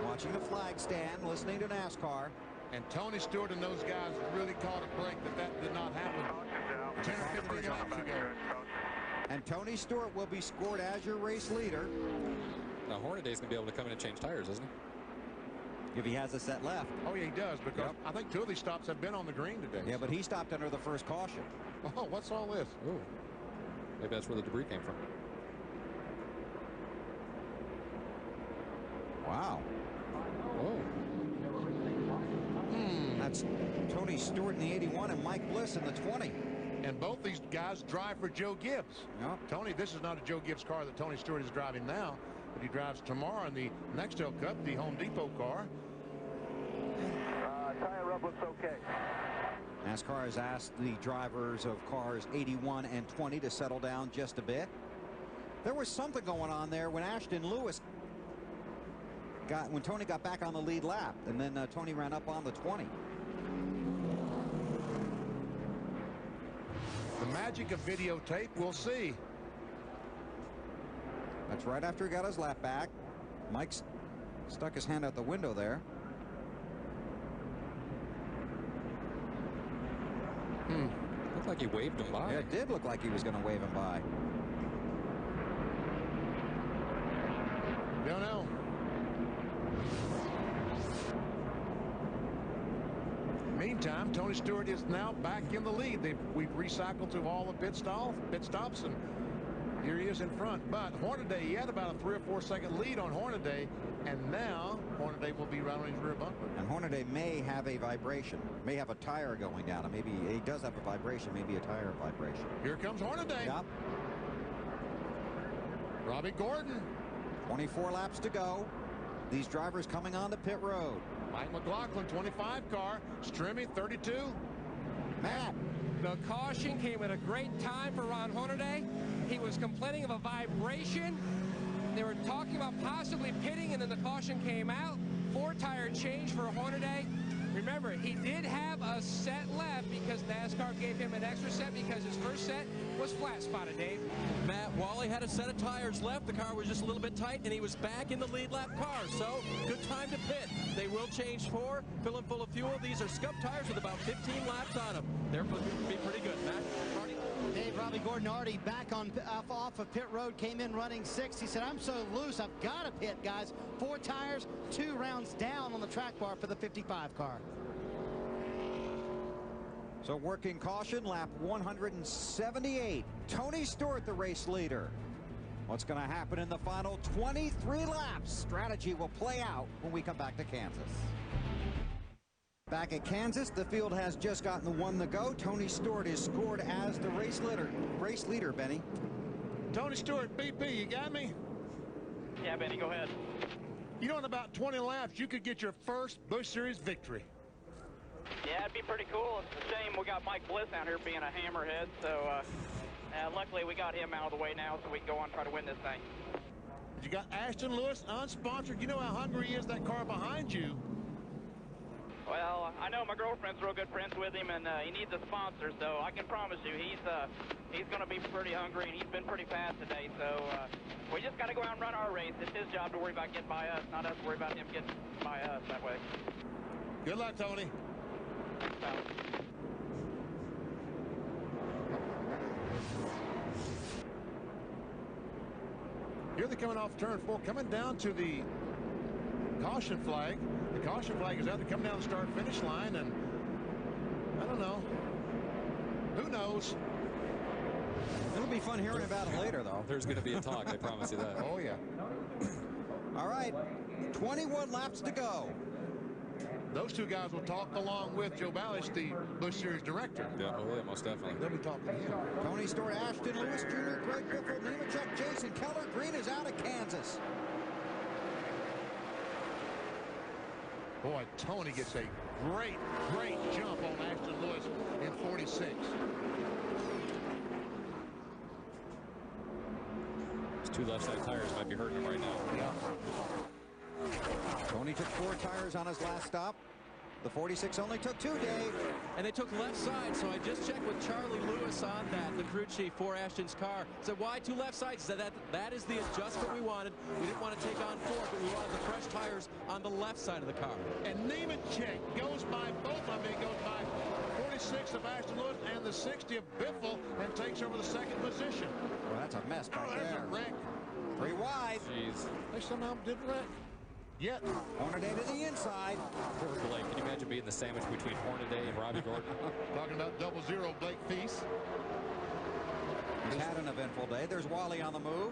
[SPEAKER 1] Watching the flag stand, listening to NASCAR.
[SPEAKER 15] And Tony Stewart and those guys really caught a break that did not happen 10 or 15 laps ago.
[SPEAKER 1] And Tony Stewart will be scored as your race leader.
[SPEAKER 19] Now, Hornaday's going to be able to come in and change tires, isn't he?
[SPEAKER 1] If he has a set left.
[SPEAKER 15] Oh, yeah, he does, because I think 2 of these stops have been on the green today.
[SPEAKER 1] Yeah, but he stopped under the first caution.
[SPEAKER 15] Oh, what's all this?
[SPEAKER 19] Ooh. Maybe that's where the debris came from.
[SPEAKER 1] Wow.
[SPEAKER 19] Whoa.
[SPEAKER 1] That's Tony Stewart in the 81 and Mike Bliss in the 20.
[SPEAKER 15] And both these guys drive for Joe Gibbs.
[SPEAKER 1] Yep.
[SPEAKER 15] Tony, this is not a Joe Gibbs car that Tony Stewart is driving now, but he drives tomorrow in the Nextel Cup, the Home Depot car.
[SPEAKER 2] Tire rub looks okay.
[SPEAKER 1] NASCAR has asked the drivers of cars 81 and 20 to settle down just a bit. There was something going on there when Ashton Lewis when Tony got back on the lead lap, and then Tony ran up on the 20.
[SPEAKER 15] The magic of videotape, we'll see.
[SPEAKER 1] That's right after he got his lap back. Mike's stuck his hand out the window there.
[SPEAKER 19] Looked like he waved him by.
[SPEAKER 1] Yeah, it did look like he was going to wave him by.
[SPEAKER 15] Don't know. Meantime, Tony Stewart is now back in the lead. We've recycled through all the pit stops, and here he is in front. But Hornaday, he had about a 3 or 4 second lead on Hornaday, and now Hornaday will be right on his rear bumper.
[SPEAKER 1] And Hornaday may have a vibration, may have a tire going down, and maybe he does have a vibration, maybe a tire vibration.
[SPEAKER 15] Here comes Hornaday.
[SPEAKER 1] Yep.
[SPEAKER 15] Robbie Gordon.
[SPEAKER 1] 24 laps to go. These drivers coming on the pit road.
[SPEAKER 15] Mike McLaughlin, 25 car. Strimmy, 32.
[SPEAKER 1] Matt.
[SPEAKER 5] The caution came at a great time for Ron Hornaday. He was complaining of a vibration. They were talking about possibly pitting, and then the caution came out. 4-tire change for Hornaday. Remember, he did have a set left because NASCAR gave him an extra set because his first set was flat spotted, Dave.
[SPEAKER 3] Matt, Wally had a set of tires left. The car was just a little bit tight, and he was back in the lead lap car. So, good time to pit. They will change 4, fill them full of fuel. These are scup tires with about 15 laps on them. They're going to be pretty good, Matt. Marty?
[SPEAKER 7] Dave, Robbie Gordon already back off of pit road, came in running 6. He said, I'm so loose, I've got to pit, guys. 4 tires, 2 rounds down on the track bar for the 55 car.
[SPEAKER 1] So working caution, lap 178. Tony Stewart, the race leader. What's going to happen in the final 23 laps? Strategy will play out when we come back to Kansas. Back at Kansas, the field has just gotten the 1 to go. Tony Stewart is scored as the race leader, Benny.
[SPEAKER 15] Tony Stewart, BP, you got me?
[SPEAKER 2] Yeah, Benny, go ahead.
[SPEAKER 15] You know, in about 20 laps, you could get your first Busch Series victory.
[SPEAKER 2] Yeah, it'd be pretty cool. It's a shame we got Mike Bliss out here being a hammerhead, so luckily we got him out of the way now so we can go on and try to win this thing.
[SPEAKER 15] You got Ashton Lewis, unsponsored. You know how hungry he is, that car behind you.
[SPEAKER 2] Well, I know my girlfriend's real good friends with him, and he needs a sponsor, so I can promise you he's going to be pretty hungry, and he's been pretty fast today, so we just got to go out and run our race. It's his job to worry about getting by us, not us worry about him getting by us that way.
[SPEAKER 15] Good luck, Tony. Here they're coming off turn 4, coming down to the caution flag. The caution flag is out to come down the start-finish line, and I don't know. Who knows?
[SPEAKER 1] It'll be fun hearing about it later, though.
[SPEAKER 19] There's going to be a talk, I promise you that.
[SPEAKER 15] Oh, yeah.
[SPEAKER 1] All right, 21 laps to go.
[SPEAKER 15] Those 2 guys will talk along with Joe Ballish, the Busch Series director.
[SPEAKER 19] Yeah, oh, yeah, most definitely.
[SPEAKER 15] They'll be talking to him.
[SPEAKER 1] Tony Stewart, Ashton Lewis Jr., Greg Biffle, Nemechek, Jason Keller. Green is out of Kansas.
[SPEAKER 15] Boy, Tony gets a great jump on Ashton Lewis in 46.
[SPEAKER 19] These 2 left side tires might be hurting him right now.
[SPEAKER 15] Yeah.
[SPEAKER 1] Tony took 4 tires on his last stop. The 46 only took 2, Dave.
[SPEAKER 3] And they took left side, so I just checked with Charlie Lewis on that, the crew chief for Ashton's car. Said, why 2 left sides? He said that is the adjustment we wanted. We didn't want to take on 4, but we wanted the fresh tires on the left side of the car.
[SPEAKER 15] And Nemechek goes by both of them. He goes by 46 of Ashton Lewis and the 60 of Biffle and takes over the second position.
[SPEAKER 1] Well, that's a mess right
[SPEAKER 15] there's
[SPEAKER 1] there.
[SPEAKER 15] a wreck.
[SPEAKER 1] 3 wide.
[SPEAKER 19] Jeez.
[SPEAKER 15] They somehow didn't wreck. Yet.
[SPEAKER 1] Hornaday to the inside.
[SPEAKER 19] Poor Blake. Can you imagine being the sandwich between Hornaday and Robbie Gordon?
[SPEAKER 15] Talking about 0-0, Blake Feast.
[SPEAKER 1] He's had an eventful day. There's Wally on the move.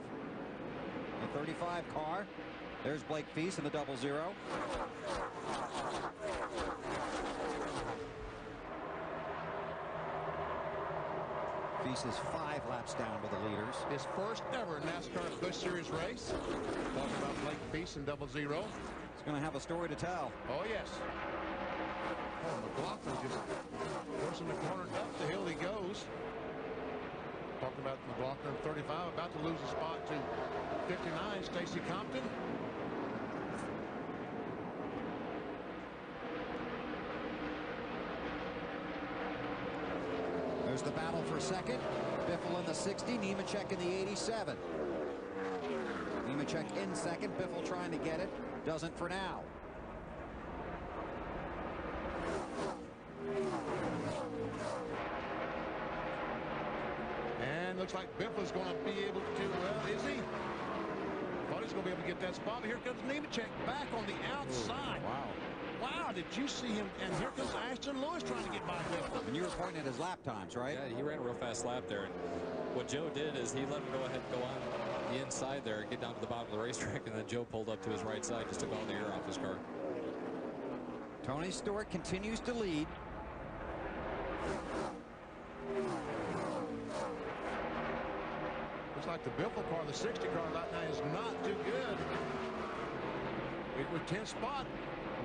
[SPEAKER 1] The 35 car. There's Blake Feast in the 0-0. Feast is 5 laps down to the leaders.
[SPEAKER 15] His first ever NASCAR Busch Series race. Talking about Blake Feast in 0-0.
[SPEAKER 1] He's going to have a story to tell.
[SPEAKER 15] Oh, yes. Oh, McLaughlin just forcing the corner. Up the hill he goes. Talking about McLaughlin 35, about to lose a spot to 59, Stacy Compton.
[SPEAKER 1] There's the battle for second. Biffle in the 60, Nemechek in the 87. Nemechek in second, Biffle trying to get it. Doesn't for now.
[SPEAKER 15] And looks like Biffle's going to be able to, well, is he? Thought he's going to be able to get that spot, but here comes Nemechek back on the outside.
[SPEAKER 1] Ooh, wow.
[SPEAKER 15] Wow, did you see him? And here comes Ashton Lewis trying to get by Biffle.
[SPEAKER 1] And you were pointing at his lap times, right?
[SPEAKER 19] Yeah, he ran a real fast lap there. And what Joe did is he let him go ahead and go on the inside there, get down to the bottom of the racetrack, and then Joe pulled up to his right side, just took all the air off his car.
[SPEAKER 1] Tony Stewart continues to lead.
[SPEAKER 15] Looks like the Biffle car, the 60 car right now is not too good. It was 10th spot.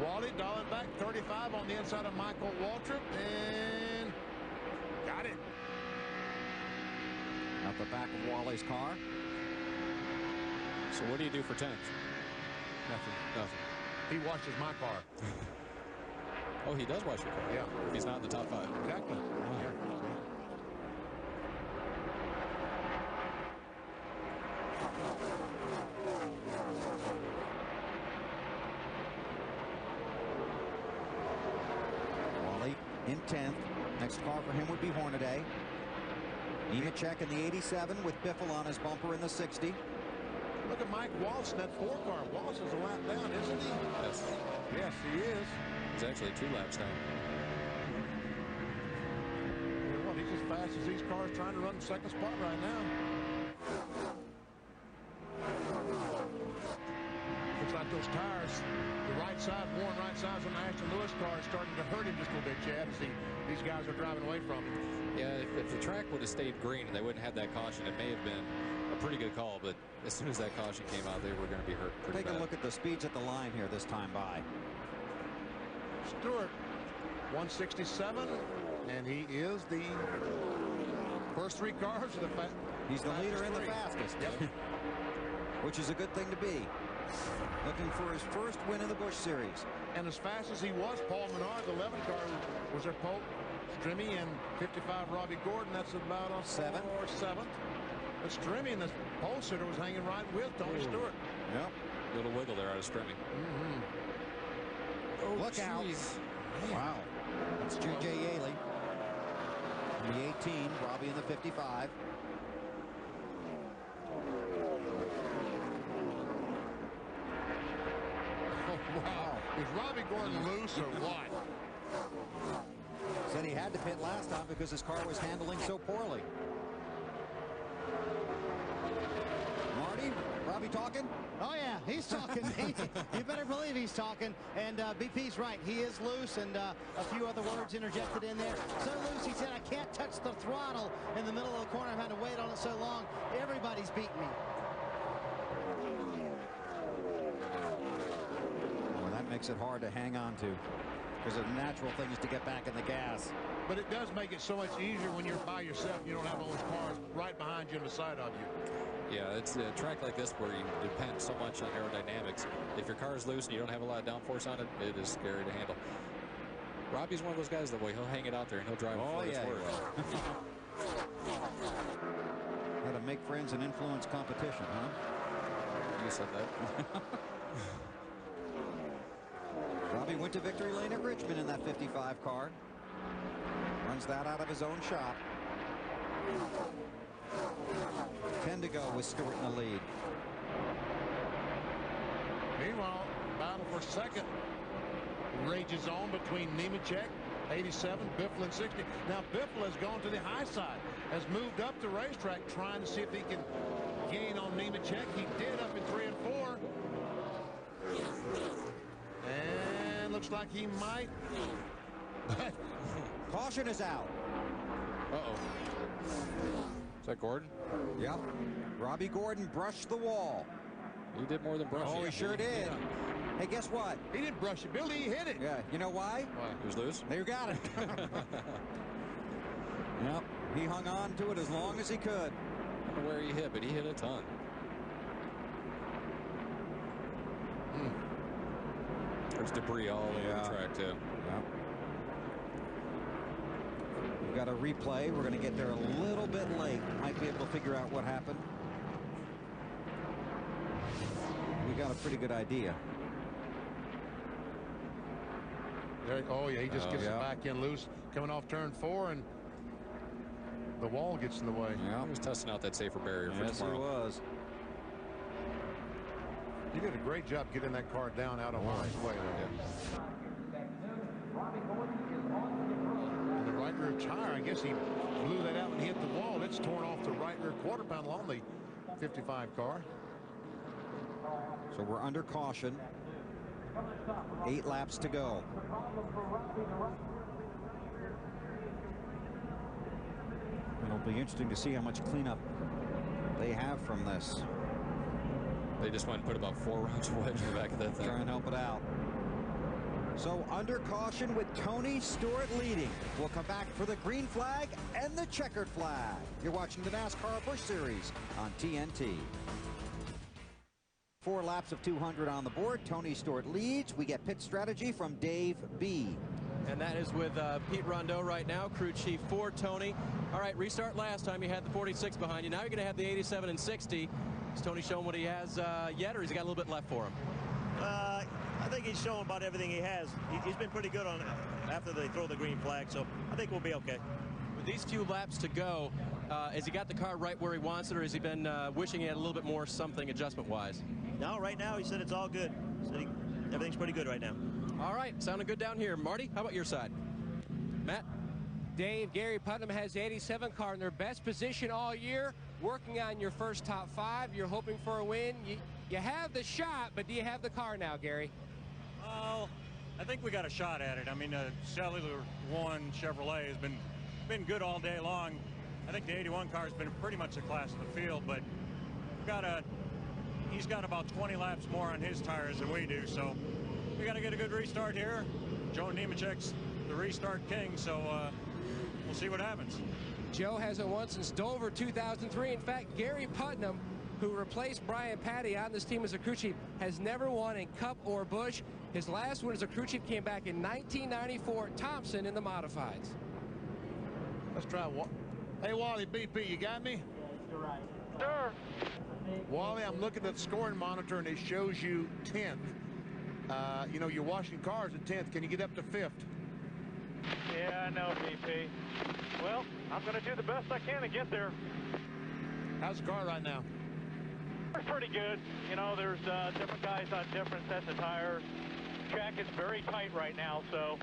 [SPEAKER 15] Wally dialing back 35 on the inside of Michael Waltrip, and got it.
[SPEAKER 1] At the back of Wally's car.
[SPEAKER 19] So what do you do for 10th?
[SPEAKER 15] Nothing. He washes my car.
[SPEAKER 19] Oh, he does wash your car?
[SPEAKER 15] Yeah.
[SPEAKER 19] He's not in the top 5.
[SPEAKER 15] Exactly.
[SPEAKER 19] Wow.
[SPEAKER 15] Yeah.
[SPEAKER 1] Wally in 10th. Next car for him would be Hornaday. Nemechek in the 87 with Biffle on his bumper in the 60.
[SPEAKER 15] Look at Mike Wallace in that 4 car. Wallace is a lap down, isn't he?
[SPEAKER 19] Yes.
[SPEAKER 15] Yes, he is.
[SPEAKER 19] He's actually 2 laps down.
[SPEAKER 15] Well, he's as fast as these cars trying to run the second spot right now. Looks like those tires, the right side, worn right sides on the Ashton Lewis car is starting to hurt him just a little bit, Chad, as these guys are driving away from him.
[SPEAKER 19] Yeah, if the track would have stayed green and they wouldn't have that caution, it may have been a pretty good call, but as soon as that caution came out, they were going to be hurt pretty bad.
[SPEAKER 1] Take a look at the speeds at the line here this time by.
[SPEAKER 15] Stewart, 167, and he is the first 3 cars.
[SPEAKER 1] He's the leader in the fastest.
[SPEAKER 15] Yep.
[SPEAKER 1] Which is a good thing to be. Looking for his first win in the Busch Series.
[SPEAKER 15] And as fast as he was, Paul Menard, the 11 car, was their Pope, Strimmy, and 55 Robbie Gordon. That's about a
[SPEAKER 1] 7th.
[SPEAKER 15] 7th. But Strimmy in the pole sitter was hanging right with Tony Stewart.
[SPEAKER 1] Yep.
[SPEAKER 19] Little wiggle there out of Strimmy.
[SPEAKER 15] Oh,
[SPEAKER 1] Look out.
[SPEAKER 15] Man.
[SPEAKER 1] Wow. That's J.J. Yaley. In the 18, Robbie in the 55.
[SPEAKER 15] Oh, wow. Is Robbie Gordon loose or what?
[SPEAKER 1] Said he had to pit last time because his car was handling so poorly. Marty, Robbie talking?
[SPEAKER 7] Oh, yeah, he's talking. You better believe he's talking. And BP's right. He is loose, and a few other words interjected in there. So loose, he said, I can't touch the throttle in the middle of the corner. I've had to wait on it so long. Everybody's beating me.
[SPEAKER 1] Well, that makes it hard to hang on to. Because the natural thing is to get back in the gas.
[SPEAKER 15] But it does make it so much easier when you're by yourself. You don't have all those cars right behind you on the side of you.
[SPEAKER 19] Yeah, it's a track like this where you depend so much on aerodynamics. If your car is loose and you don't have a lot of downforce on it, it is scary to handle. Robbie's one of those guys that he'll hang it out there and he'll drive it for his work.
[SPEAKER 1] How to make friends and influence competition, huh?
[SPEAKER 19] You said that.
[SPEAKER 1] Robbie went to victory lane at Richmond in that 55 car. Runs that out of his own shop. 10 to go with Stewart in the lead.
[SPEAKER 15] Meanwhile, battle for second rages on between Nemechek, 87, Biffle, and 60. Now, Biffle has gone to the high side, has moved up the racetrack, trying to see if he can gain on Nemechek. He did up in 3 and 4. And looks like he might.
[SPEAKER 1] Caution is out.
[SPEAKER 19] Uh-oh. Is that Gordon?
[SPEAKER 1] Yep. Robbie Gordon brushed the wall.
[SPEAKER 19] He did more than brush.
[SPEAKER 1] Oh, he sure did. Yeah. Hey, guess what?
[SPEAKER 15] He didn't brush it, Billy. He hit it.
[SPEAKER 1] Yeah. You know why?
[SPEAKER 19] Why? He was loose?
[SPEAKER 1] There, you got it. Yep. He hung on to it as long as he could.
[SPEAKER 19] I don't know where he hit, but he hit a ton. There's debris all over the track, too.
[SPEAKER 1] Yeah. We've got a replay. We're going to get there a little bit late. Might be able to figure out what happened. We got a pretty good idea.
[SPEAKER 15] There, oh, yeah, he just gets it back in loose, coming off turn 4, and the wall gets in the way.
[SPEAKER 19] Yeah, he was testing out that safer barrier for tomorrow.
[SPEAKER 1] Yes, he was.
[SPEAKER 15] He did a great job getting that car down out of harm's way. And the right rear tire, I guess he blew that out when he hit the wall. It's torn off the right rear quarter panel on the 55 car.
[SPEAKER 1] So we're under caution. 8 laps to go. It'll be interesting to see how much cleanup they have from this.
[SPEAKER 19] They just went and put about 4 rounds of wedge in the back of that thing.
[SPEAKER 1] Try and help it out. So under caution with Tony Stewart leading. We'll come back for the green flag and the checkered flag. You're watching the NASCAR Busch Series on TNT. 4 laps of 200 on the board. Tony Stewart leads. We get pit strategy from Dave B.
[SPEAKER 3] And that is with Pete Rondeau right now, crew chief for Tony. All right, restart last time. You had the 46 behind you. Now you're going to have the 87 and 60. Is Tony showing what he has yet, or has he got a little bit left for him?
[SPEAKER 22] I think he's showing about everything he has. He's been pretty good on it after they throw the green flag, so I think we'll be okay.
[SPEAKER 3] With these few laps to go, has he got the car right where he wants it, or has he been wishing he had a little bit more something adjustment-wise?
[SPEAKER 22] No, right now he said it's all good. Said everything's pretty good right now.
[SPEAKER 3] All right, sounding good down here. Marty, how about your side? Matt?
[SPEAKER 5] Dave, Gary Putnam has the 87 car in their best position all year, working on your first top 5. You're hoping for a win. You have the shot, but do you have the car now, Gary?
[SPEAKER 4] Well, I think we got a shot at it. I mean, Cellular 1 Chevrolet has been good all day long. I think the 81 car has been pretty much the class of the field, but he's got about 20 laps more on his tires than we do, so we got to get a good restart here. Joe Nemechek's the restart king, so we'll see what happens.
[SPEAKER 5] Joe hasn't won since Dover 2003. In fact, Gary Putnam, who replaced Brian Patty on this team as a crew chief, has never won in Cup or Busch. His last win as a crew chief came back in 1994 at Thompson in the modifieds.
[SPEAKER 15] Let's try Hey, Wally BP, you got me?
[SPEAKER 2] You're right. Sure.
[SPEAKER 15] Wally, I'm looking at the scoring monitor and it shows you 10th. You know, you're washing cars at 10th. Can you get up to 5th?
[SPEAKER 2] Yeah, I know, BP. Well, I'm going to do the best I can to get there.
[SPEAKER 15] How's the car right now?
[SPEAKER 2] It's pretty good. You know, there's different guys on different sets of tires. Track is very tight right now, so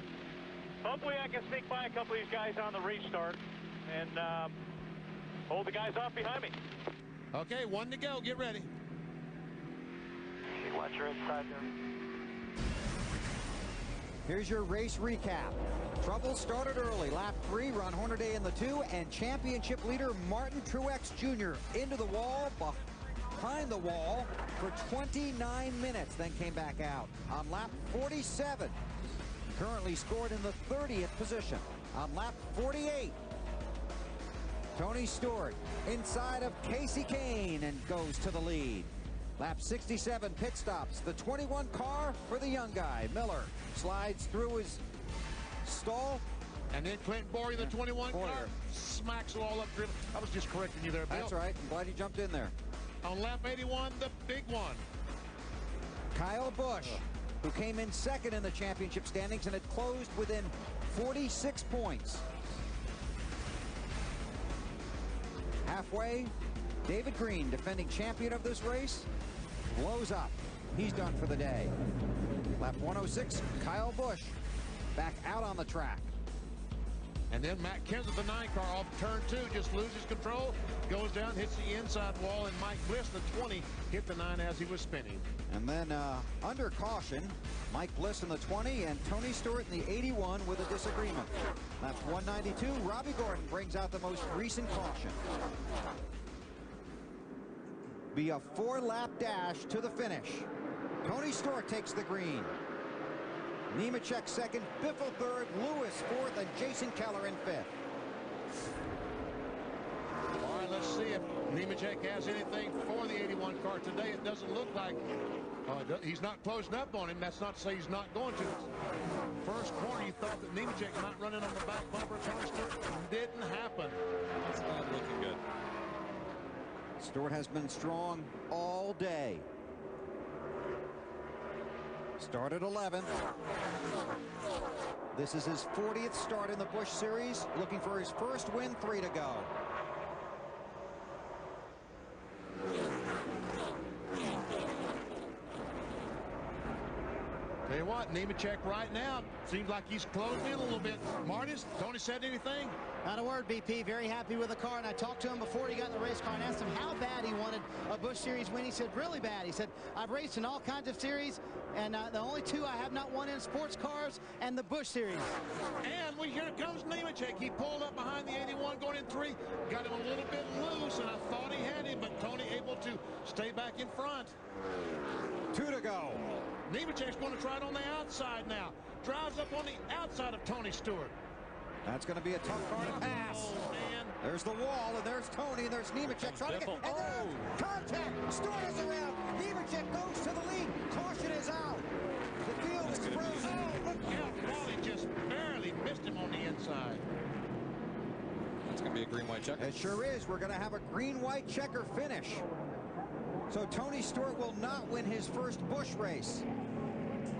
[SPEAKER 2] hopefully I can sneak by a couple of these guys on the restart and hold the guys off behind me.
[SPEAKER 15] Okay, 1 to go. Get ready.
[SPEAKER 2] Watch your inside there.
[SPEAKER 1] Here's your race recap. Trouble started early. Lap 3, Ron Hornaday in the 2, and championship leader Martin Truex Jr. into the wall, behind the wall for 29 minutes, then came back out. On lap 47, currently scored in the 30th position. On lap 48, Tony Stewart inside of Casey Kane and goes to the lead. Lap 67, pit stops. The 21 car for the young guy. Miller slides through his stall.
[SPEAKER 15] And then Clinton Boyer, the 21 car, smacks it all up. I was just correcting you there, Bill.
[SPEAKER 1] That's right. I'm glad you jumped in there.
[SPEAKER 15] On lap 81, the big one.
[SPEAKER 1] Kyle Busch, who came in second in the championship standings and had closed within 46 points. Halfway, David Green, defending champion of this race, blows up. He's done for the day. Lap 106, Kyle Busch back out on the track.
[SPEAKER 15] And then Matt Kenseth, the 9 car, off turn 2, just loses control, goes down, hits the inside wall, and Mike Bliss, the 20, hit the 9 as he was spinning.
[SPEAKER 1] And then under caution, Mike Bliss in the 20 and Tony Stewart in the 81 with a disagreement. That's 192. Robbie Gordon brings out the most recent caution. Be a 4-lap dash to the finish. Tony Stewart takes the green. Nemechek second, Biffle third, Lewis fourth, and Jason Keller in fifth.
[SPEAKER 15] All right, let's see if Nemechek has anything for the 81 car today. It doesn't look like he's not closing up on him. That's not to say he's not going to. First corner, you thought that Nemechek might run in on the back bumper. Didn't happen.
[SPEAKER 19] It's not looking good.
[SPEAKER 1] Stewart has been strong all day. Started 11th. This is his 40th start in the Busch Series. Looking for his first win, 3 to go.
[SPEAKER 15] Tell you what, Nemechek right now seems like he's closing in a little bit. Martis, Tony said anything?
[SPEAKER 7] Not a word, BP. Very happy with the car. And I talked to him before he got in the race car and asked him how bad he wanted a Busch Series win. He said, really bad. He said, I've raced in all kinds of series, and the only 2 I have not won in sports cars and the Busch Series.
[SPEAKER 15] And here comes Nemechek. He pulled up behind the 81 going in 3. Got him a little bit loose, and I thought he had him, but Tony able to stay back in front.
[SPEAKER 1] 2 to go.
[SPEAKER 15] Nemechek's going to try it on the outside now. Drives up on the outside of Tony Stewart.
[SPEAKER 1] That's going to be a tough car to pass.
[SPEAKER 15] Oh, man.
[SPEAKER 1] There's the wall, and there's Tony, and there's Nemechek trying to get... And there's contact! Stewart is around. Nemechek goes to the lead. Caution is out. The field is frozen.
[SPEAKER 15] Oh, look out. Wally just barely missed him on the inside.
[SPEAKER 19] That's going to be a green-white checker.
[SPEAKER 1] It sure is. We're going to have a green-white checker finish. So Tony Stewart will not win his first Busch race.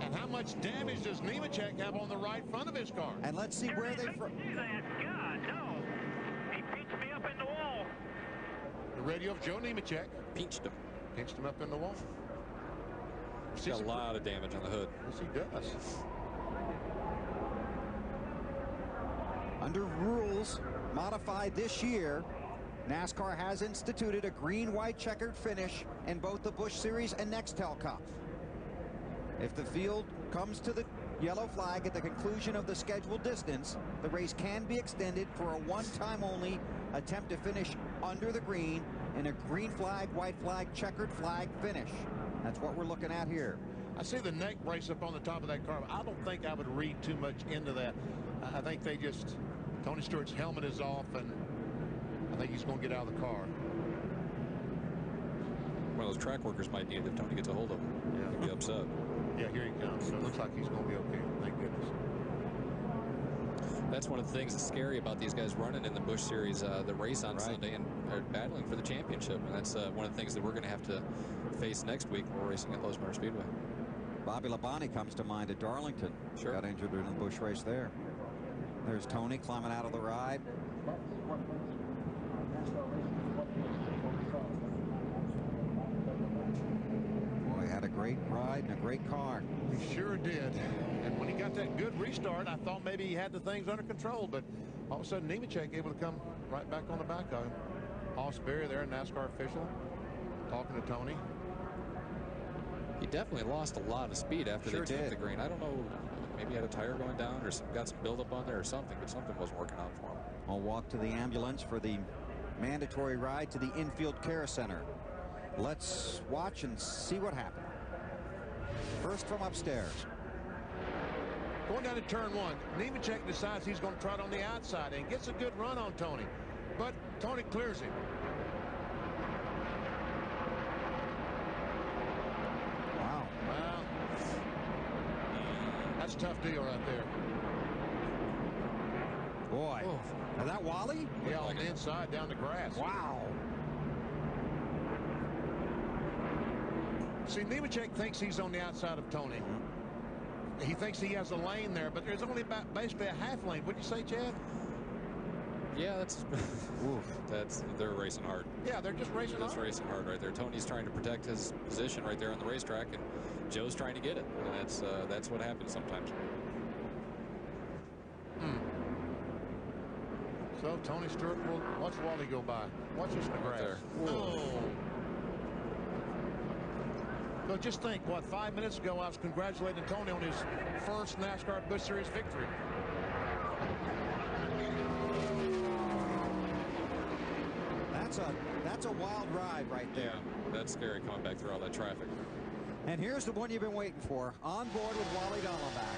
[SPEAKER 15] And how much damage does Nemechek have on the right front of his car?
[SPEAKER 1] And let's see where they...
[SPEAKER 2] God, no. He pinched me up in the wall.
[SPEAKER 15] The radio of Joe Nemechek.
[SPEAKER 19] Pinched him.
[SPEAKER 15] Pinched him up in the wall.
[SPEAKER 19] He's got a lot of damage on the hood.
[SPEAKER 15] Yes, he does.
[SPEAKER 1] Under rules modified this year, NASCAR has instituted a green-white checkered finish in both the Busch Series and Nextel Cup. If the field comes to the yellow flag at the conclusion of the scheduled distance, the race can be extended for a one-time only attempt to finish under the green in a green flag, white flag, checkered flag finish. That's what we're looking at here.
[SPEAKER 15] I see the neck brace up on the top of that car. I don't think I would read too much into that. I think they just... Tony Stewart's helmet is off, and I think he's going to get out of the car.
[SPEAKER 19] One of those track workers might need it if Tony gets a hold of him.
[SPEAKER 15] Yeah.
[SPEAKER 19] He'll be upset.
[SPEAKER 15] Yeah, here he comes. So it looks like he's going to be okay. Thank goodness.
[SPEAKER 19] That's one of the things that's scary about these guys running in the Busch Series, the race on Sunday, and are battling for the championship. And that's one of the things that we're going to have to face next week when we're racing at Lowe's Motor Speedway.
[SPEAKER 1] Bobby Labonte comes to mind at Darlington.
[SPEAKER 19] Sure.
[SPEAKER 1] Got injured in a Busch race there. There's Tony climbing out of the ride. Boy, had a great ride and a great car.
[SPEAKER 15] He sure did. And when he got that good restart, I thought maybe he had the things under control. But all of a sudden, Nemechek able to come right back on the back of him. Hoss Berry there, NASCAR official, talking to Tony.
[SPEAKER 19] He definitely lost a lot of speed after
[SPEAKER 1] Sure
[SPEAKER 19] they took
[SPEAKER 1] did.
[SPEAKER 19] the green. I don't know, maybe he had a tire going down or got some buildup on there or something, but something wasn't working out for him.
[SPEAKER 1] I'll walk to the ambulance for the mandatory ride to the infield care center. Let's watch and see what happened. First from upstairs.
[SPEAKER 15] Going down to turn 1, Nemechek decides he's going to try it on the outside and gets a good run on Tony. But Tony clears him.
[SPEAKER 1] Wow.
[SPEAKER 15] Wow. That's a tough deal right there.
[SPEAKER 1] Boy, is that Wally?
[SPEAKER 15] Yeah, on the inside down the grass.
[SPEAKER 1] Wow.
[SPEAKER 15] See, Nemechek thinks he's on the outside of Tony. He thinks he has a lane there, but there's only about basically a half lane. What'd you say, Chad?
[SPEAKER 19] Yeah, that's they're racing hard.
[SPEAKER 15] Yeah, they're just racing hard.
[SPEAKER 19] Racing hard right there. Tony's trying to protect his position right there on the racetrack, and Joe's trying to get it. And that's what happens sometimes.
[SPEAKER 15] So Tony Stewart will watch Wally go by. Watch this in the grass. Oh. So just think, what, 5 minutes ago I was congratulating Tony on his first NASCAR Busch Series victory.
[SPEAKER 1] That's a wild ride right there.
[SPEAKER 19] Yeah, that's scary coming back through all that traffic.
[SPEAKER 1] And here's the one you've been waiting for. On board with Wally Dallenbach.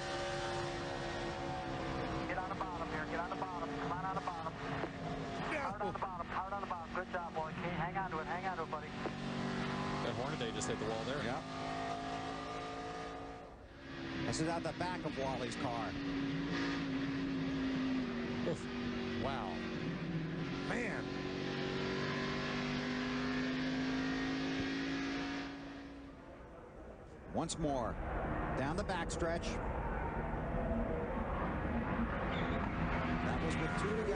[SPEAKER 6] Get on the bottom here. Get on the bottom. Come on the bottom. Hard on the bottom. Hard on the bottom. Good job, Wally. Hang on to it. Hang on to it, buddy.
[SPEAKER 19] That Hornaday just hit the wall there.
[SPEAKER 1] Yeah. This is out the back of Wally's car.
[SPEAKER 19] Oof.
[SPEAKER 15] Wow. Man.
[SPEAKER 1] Once more. Down the backstretch. That was with 2 to go.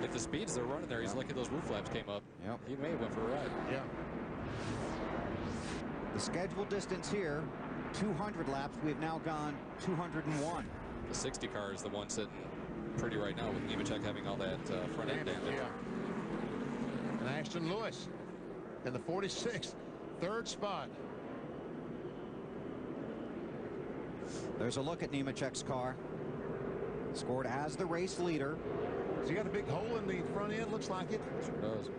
[SPEAKER 19] If the speeds they're running there, he's lucky those roof flaps came up.
[SPEAKER 1] Yep.
[SPEAKER 19] He may have went for a ride.
[SPEAKER 15] Yeah.
[SPEAKER 1] The scheduled distance here, 200 laps. We've now gone 201.
[SPEAKER 19] The 60 car is the one sitting pretty right now with Nemechek having all that front end damage.
[SPEAKER 15] Yeah. And Ashton Lewis in the 46th, third spot.
[SPEAKER 1] There's a look at Nemechek's car. Scored as the race leader.
[SPEAKER 15] Has he got a big hole in the front end? Looks like it.
[SPEAKER 19] Sure does.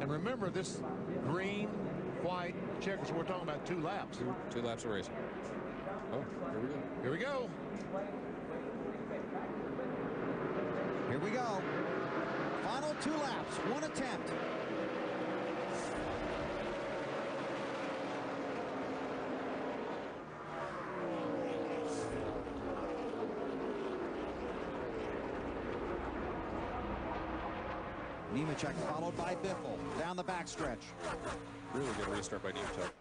[SPEAKER 15] And remember, this green, white checkers, we're talking about 2 laps.
[SPEAKER 19] Two laps of racing. Oh, here we go.
[SPEAKER 15] Here we go.
[SPEAKER 1] Here we go. Final 2 laps, 1 attempt. Nemechek followed by Biffle down the backstretch.
[SPEAKER 19] Really good restart by Nemechek.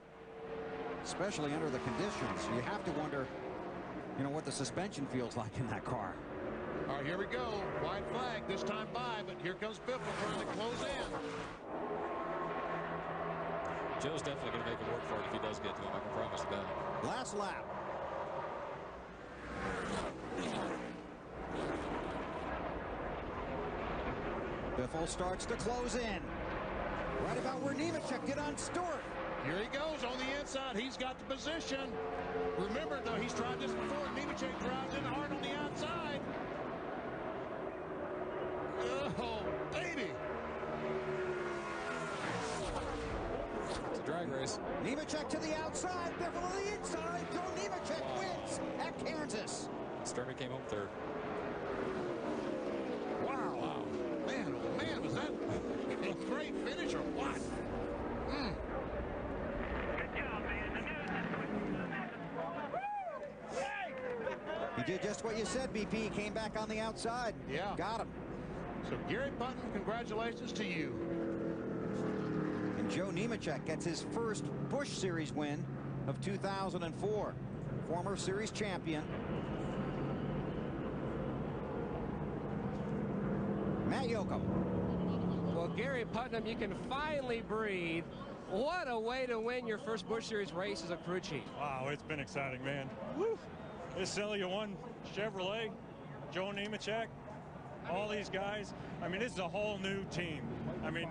[SPEAKER 1] Especially under the conditions. You have to wonder, what the suspension feels like in that car.
[SPEAKER 15] All right, here we go. White flag, this time by, but here comes Biffle trying to close in.
[SPEAKER 19] Joe's definitely going to make it work for it if he does get to him. I can promise you that.
[SPEAKER 1] Last lap. Biffle starts to close in. Right about where Nemechek did on Stewart.
[SPEAKER 15] Here he goes on the inside. He's got the position. Remember, though, he's tried this before. Nemechek drives in hard on the outside. Oh, baby.
[SPEAKER 19] It's a drag race.
[SPEAKER 1] Nemechek to the outside. Biffle on the inside. Joe Nemechek wins at Kansas.
[SPEAKER 19] Sturmy came home third.
[SPEAKER 15] Wow. Man, oh man, was that a great finish or what?
[SPEAKER 1] He did just what you said, BP. He came back on the outside.
[SPEAKER 15] Yeah.
[SPEAKER 1] Got him.
[SPEAKER 15] So, Gary Putton, congratulations to you.
[SPEAKER 1] And Joe Nemechek gets his first Busch Series win of 2004. Former series champion. Matt Yoakum.
[SPEAKER 5] Well, Gary Putnam, you can finally breathe. What a way to win your first Busch Series race as a crew chief.
[SPEAKER 4] Wow, it's been exciting, man. Woo! This Celia 1 Chevrolet, Joe Nemechek, all these guys. I mean, this is a whole new team. I mean,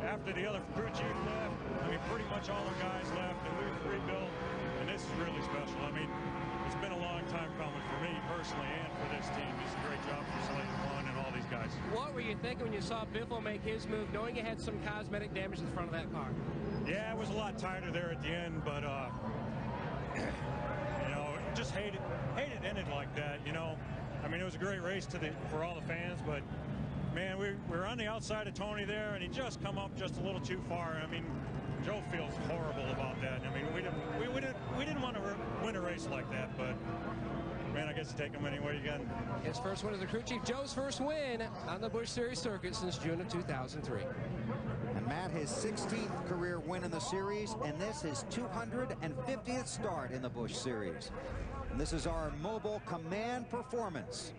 [SPEAKER 4] after the other crew chief left, I mean, pretty much all the guys left, and we've rebuilt, and this is really special. I mean, it's been a long time coming for me personally and for this team. It's a great job for Celia 1 and all these guys.
[SPEAKER 5] What were you thinking when you saw Biffle make his move, knowing he had some cosmetic damage in the front of that car?
[SPEAKER 4] Yeah, it was a lot tighter there at the end, but just hate it ended like that. I mean, it was a great race for all the fans, but man, we were on the outside of Tony there, and he just come up just a little too far. I mean, Joe feels horrible about that. I mean, we didn't want to win a race like that, but man, I guess you take them any way you can.
[SPEAKER 5] His first win as the crew chief. Joe's first win on the Busch Series circuit since June of 2003.
[SPEAKER 1] And Matt, his 16th career win in the series, and this his 250th start in the Busch Series. And this is our mobile command performance.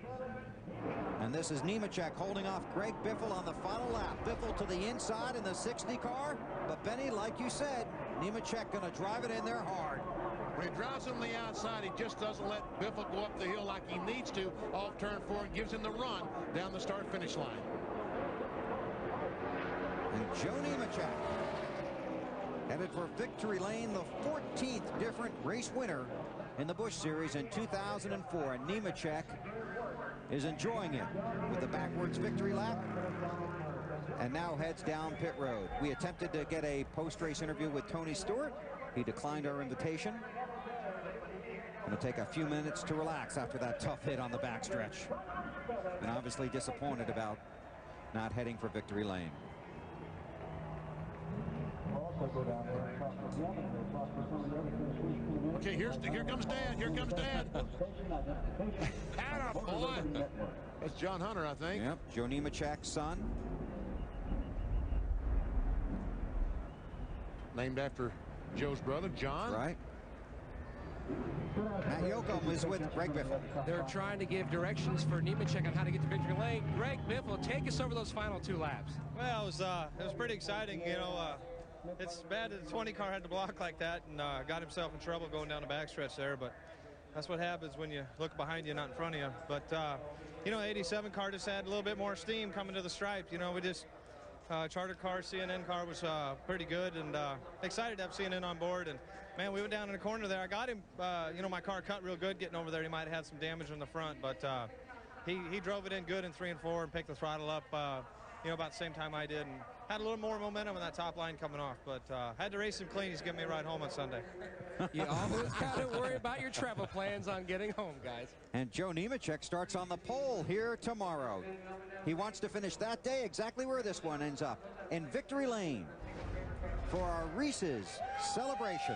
[SPEAKER 1] And this is Nemechek holding off Greg Biffle on the final lap. Biffle to the inside in the 60 car. But Benny, like you said, Nemechek going to drive it in there hard.
[SPEAKER 15] When he drives on the outside, he just doesn't let Biffle go up the hill like he needs to off turn 4 and gives him the run down the start-finish line.
[SPEAKER 1] And Joe Nemechek headed for victory lane, the 14th different race winner in the Busch Series in 2004. And Nemechek is enjoying it with the backwards victory lap and now heads down pit road. We attempted to get a post-race interview with Tony Stewart. He declined our invitation. Going to take a few minutes to relax after that tough hit on the backstretch. And obviously disappointed about not heading for victory lane.
[SPEAKER 15] Okay, here comes Dad. Here comes Dad. Attaboy. That's John Hunter, I think.
[SPEAKER 1] Yep, Joe Nemechek's son.
[SPEAKER 15] Named after Joe's brother, John.
[SPEAKER 1] Right. Matt Yoakum is with Greg Biffle.
[SPEAKER 5] They're trying to give directions for Nemechek on how to get to victory lane. Greg Biffle, take us over those final 2 laps.
[SPEAKER 8] Well, it was pretty exciting. You know, it's bad that the 20 car had to block like that and got himself in trouble going down the backstretch there. But that's what happens when you look behind you, not in front of you. But, you know, 87 car just had a little bit more steam coming to the stripe. You know, we just charter car, CNN car was pretty good, and excited to have CNN on board. And man, we went down in the corner there. I got him, you know, my car cut real good getting over there. He might have had some damage in the front, but he drove it in good in 3 and 4 and picked the throttle up, you know, about the same time I did, and had a little more momentum in that top line coming off. But had to race him clean. He's giving me a ride home on Sunday.
[SPEAKER 5] You always got to worry about your travel plans on getting home, guys.
[SPEAKER 1] And Joe Nemechek starts on the pole here tomorrow. He wants to finish that day exactly where this one ends up, in victory lane for our Reese's celebration.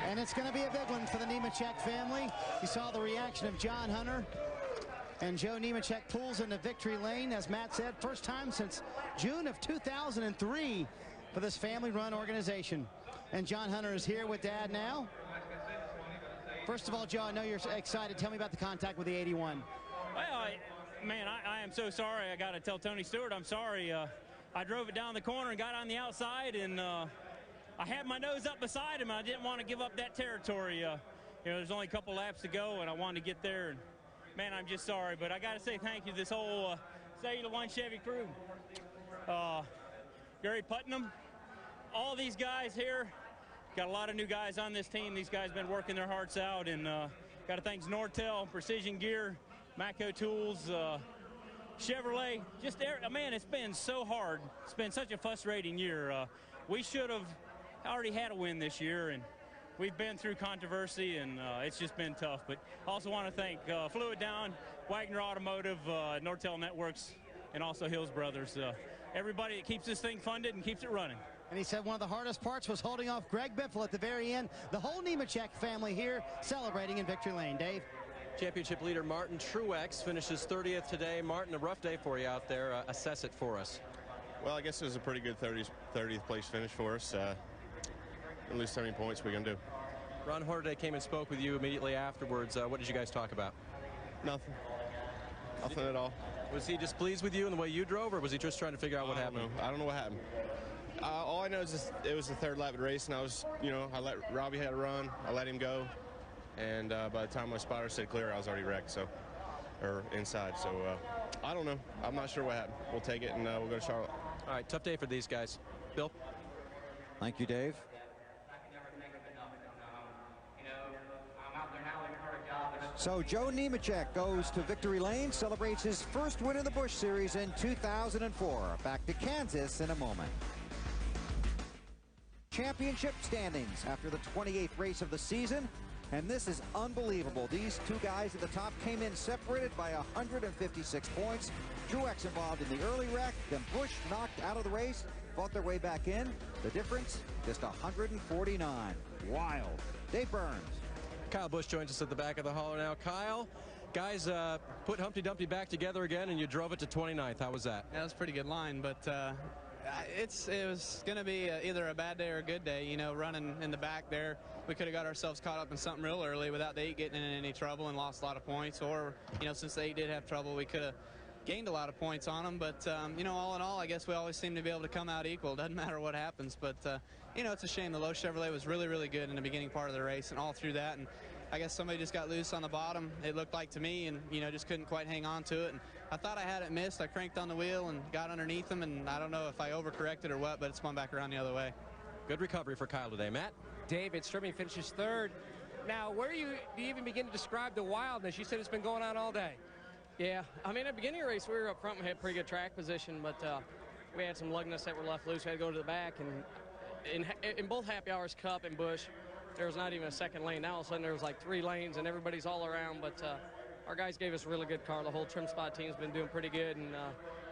[SPEAKER 7] And it's going to be a big one for the Nemechek family. You saw the reaction of John Hunter. And Joe Nemechek pulls into victory lane, as Matt said, first time since June of 2003 for this family-run organization. And John Hunter is here with Dad now. First of all, Joe, I know you're excited. Tell me about the contact with the 81.
[SPEAKER 10] Well, man, I am so sorry. I got to tell Tony Stewart I'm sorry. I drove it down the corner and got on the outside, and I had my nose up beside him. I didn't want to give up that territory. You know, there's only a couple laps to go, and I wanted to get there. And man, I'm just sorry, but I got to say thank you to this whole Cellular One Chevy crew. Gary Putnam, all these guys here. Got a lot of new guys on this team. These guys been working their hearts out, and got to thank Nortel, Precision Gear, Matco Tools, Chevrolet. Just, man, it's been so hard. It's been such a frustrating year. We should have already had a win this year, and we've been through controversy, and it's just been tough. But also want to thank Fluid Down, Wagner Automotive, Nortel Networks, and also Hills Brothers. Everybody that keeps this thing funded and keeps it running.
[SPEAKER 7] And he said one of the hardest parts was holding off Greg Biffle at the very end. The whole Nemechek family here celebrating in victory lane. Dave?
[SPEAKER 3] Championship leader Martin Truex finishes 30th today. Martin, a rough day for you out there. Assess it for us.
[SPEAKER 23] Well, I guess it was a pretty good 30th place finish for us. At least how many points we're going to do.
[SPEAKER 3] Ron Hornaday came and spoke with you immediately afterwards. What did you guys talk about?
[SPEAKER 23] Nothing. Nothing at all.
[SPEAKER 3] Was he displeased with you and the way you drove, or was he just trying to figure out what happened?
[SPEAKER 23] I don't know what happened. All I know is it was the third lap of the race, and I was, you know, I let Robbie had a run. I let him go, and by the time my spotter said clear, I was already wrecked. So, or inside. So I don't know. I'm not sure what happened. We'll take it, and we'll go to Charlotte.
[SPEAKER 3] All right, tough day for these guys. Bill?
[SPEAKER 1] Thank you, Dave. So Joe Nemechek goes to victory lane, celebrates his first win in the Busch Series in 2004. Back to Kansas in a moment. Championship standings after the 28th race of the season, and this is unbelievable. These two guys at the top came in separated by 156 points. Truex involved in the early wreck, then Busch knocked out of the race, fought their way back in. The difference, just 149. Wild. Dave Burns.
[SPEAKER 3] Kyle Busch joins us at the back of the hauler now. Kyle, guys put Humpty Dumpty back together again, and you drove it to 29th. How was that?
[SPEAKER 11] Yeah, it was a pretty good line, but it was going to be either a bad day or a good day. You know, running in the back there, we could have got ourselves caught up in something real early without the 8 getting in any trouble and lost a lot of points. Or, you know, since the 8 did have trouble, we could have gained a lot of points on them. But, you know, all in all, I guess we always seem to be able to come out equal. Doesn't matter what happens. But, you know, it's a shame. The Lowe Chevrolet was really, really good in the beginning part of the race and all through that. And I guess somebody just got loose on the bottom, it looked like to me, and, you know, just couldn't quite hang on to it. And I thought I had it missed. I cranked on the wheel and got underneath them, and I don't know if I overcorrected or what, but it spun back around the other way.
[SPEAKER 3] Good recovery for Kyle today. Matt?
[SPEAKER 5] David Sturming finishes 3rd. Now, do you even begin to describe the wildness? You said it's been going on all day.
[SPEAKER 12] Yeah, I mean, at the beginning of the race, we were up front and had pretty good track position, but we had some lugness that were left loose. We had to go to the back, and in both Happy Hours, Cup and Busch, there was not even a second lane. Now all of a sudden there was like 3 lanes, and everybody's all around, but our guys gave us a really good car. The whole trim spot team's been doing pretty good, and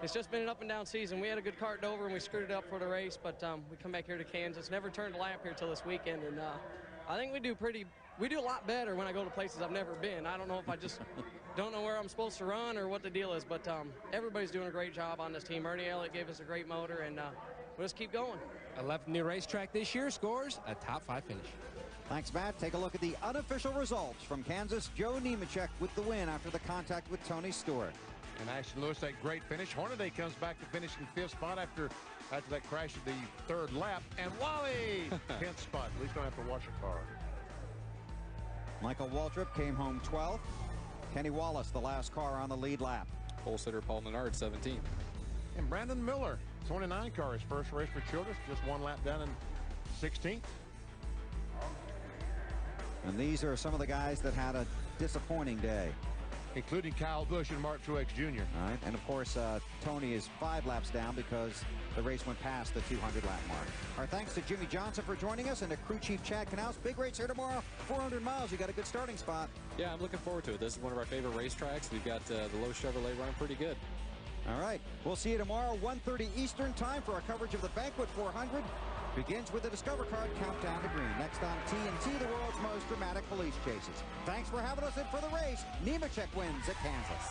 [SPEAKER 12] it's just been an up and down season. We had a good car at Dover, and we screwed it up for the race, but we come back here to Kansas. Never turned a lap here till this weekend, and I think we do a lot better when I go to places I've never been. I don't know if I just don't know where I'm supposed to run or what the deal is, but everybody's doing a great job on this team. Ernie Elliott gave us a great motor, and we'll just keep going.
[SPEAKER 5] 11th new racetrack this year, scores a top 5 finish.
[SPEAKER 1] Thanks, Matt. Take a look at the unofficial results from Kansas. Joe Nemechek with the win after the contact with Tony Stewart.
[SPEAKER 15] And Ashton Lewis, that great finish. Hornaday comes back to finish in 5th spot after that crash at the 3rd lap. And Wally, 10th spot. At least don't have to wash a car.
[SPEAKER 1] Michael Waltrip came home 12th. Kenny Wallace, the last car on the lead lap.
[SPEAKER 19] Pole sitter Paul Menard, 17th.
[SPEAKER 15] And Brandon Miller, 29 car, his first race for Childress, just 1 lap down in 16th.
[SPEAKER 1] And these are some of the guys that had a disappointing day,
[SPEAKER 15] including Kyle Busch and Mark Truex Jr.
[SPEAKER 1] All right, and of course Tony is 5 laps down because the race went past the 200 lap mark. Our thanks to Jimmy Johnson for joining us and to crew chief Chad Knaus. Big race here tomorrow, 400 miles. You got a good starting spot.
[SPEAKER 19] Yeah, I'm looking forward to it. This is one of our favorite racetracks. We've got the Lowe Chevrolet running pretty good.
[SPEAKER 1] All right, we'll see you tomorrow, 1:30 Eastern time for our coverage of the Banquet 400. Begins with the Discover Card Countdown to Green. Next on TNT, the world's most dramatic police chases. Thanks for having us in for the race. Nemechek wins at Kansas.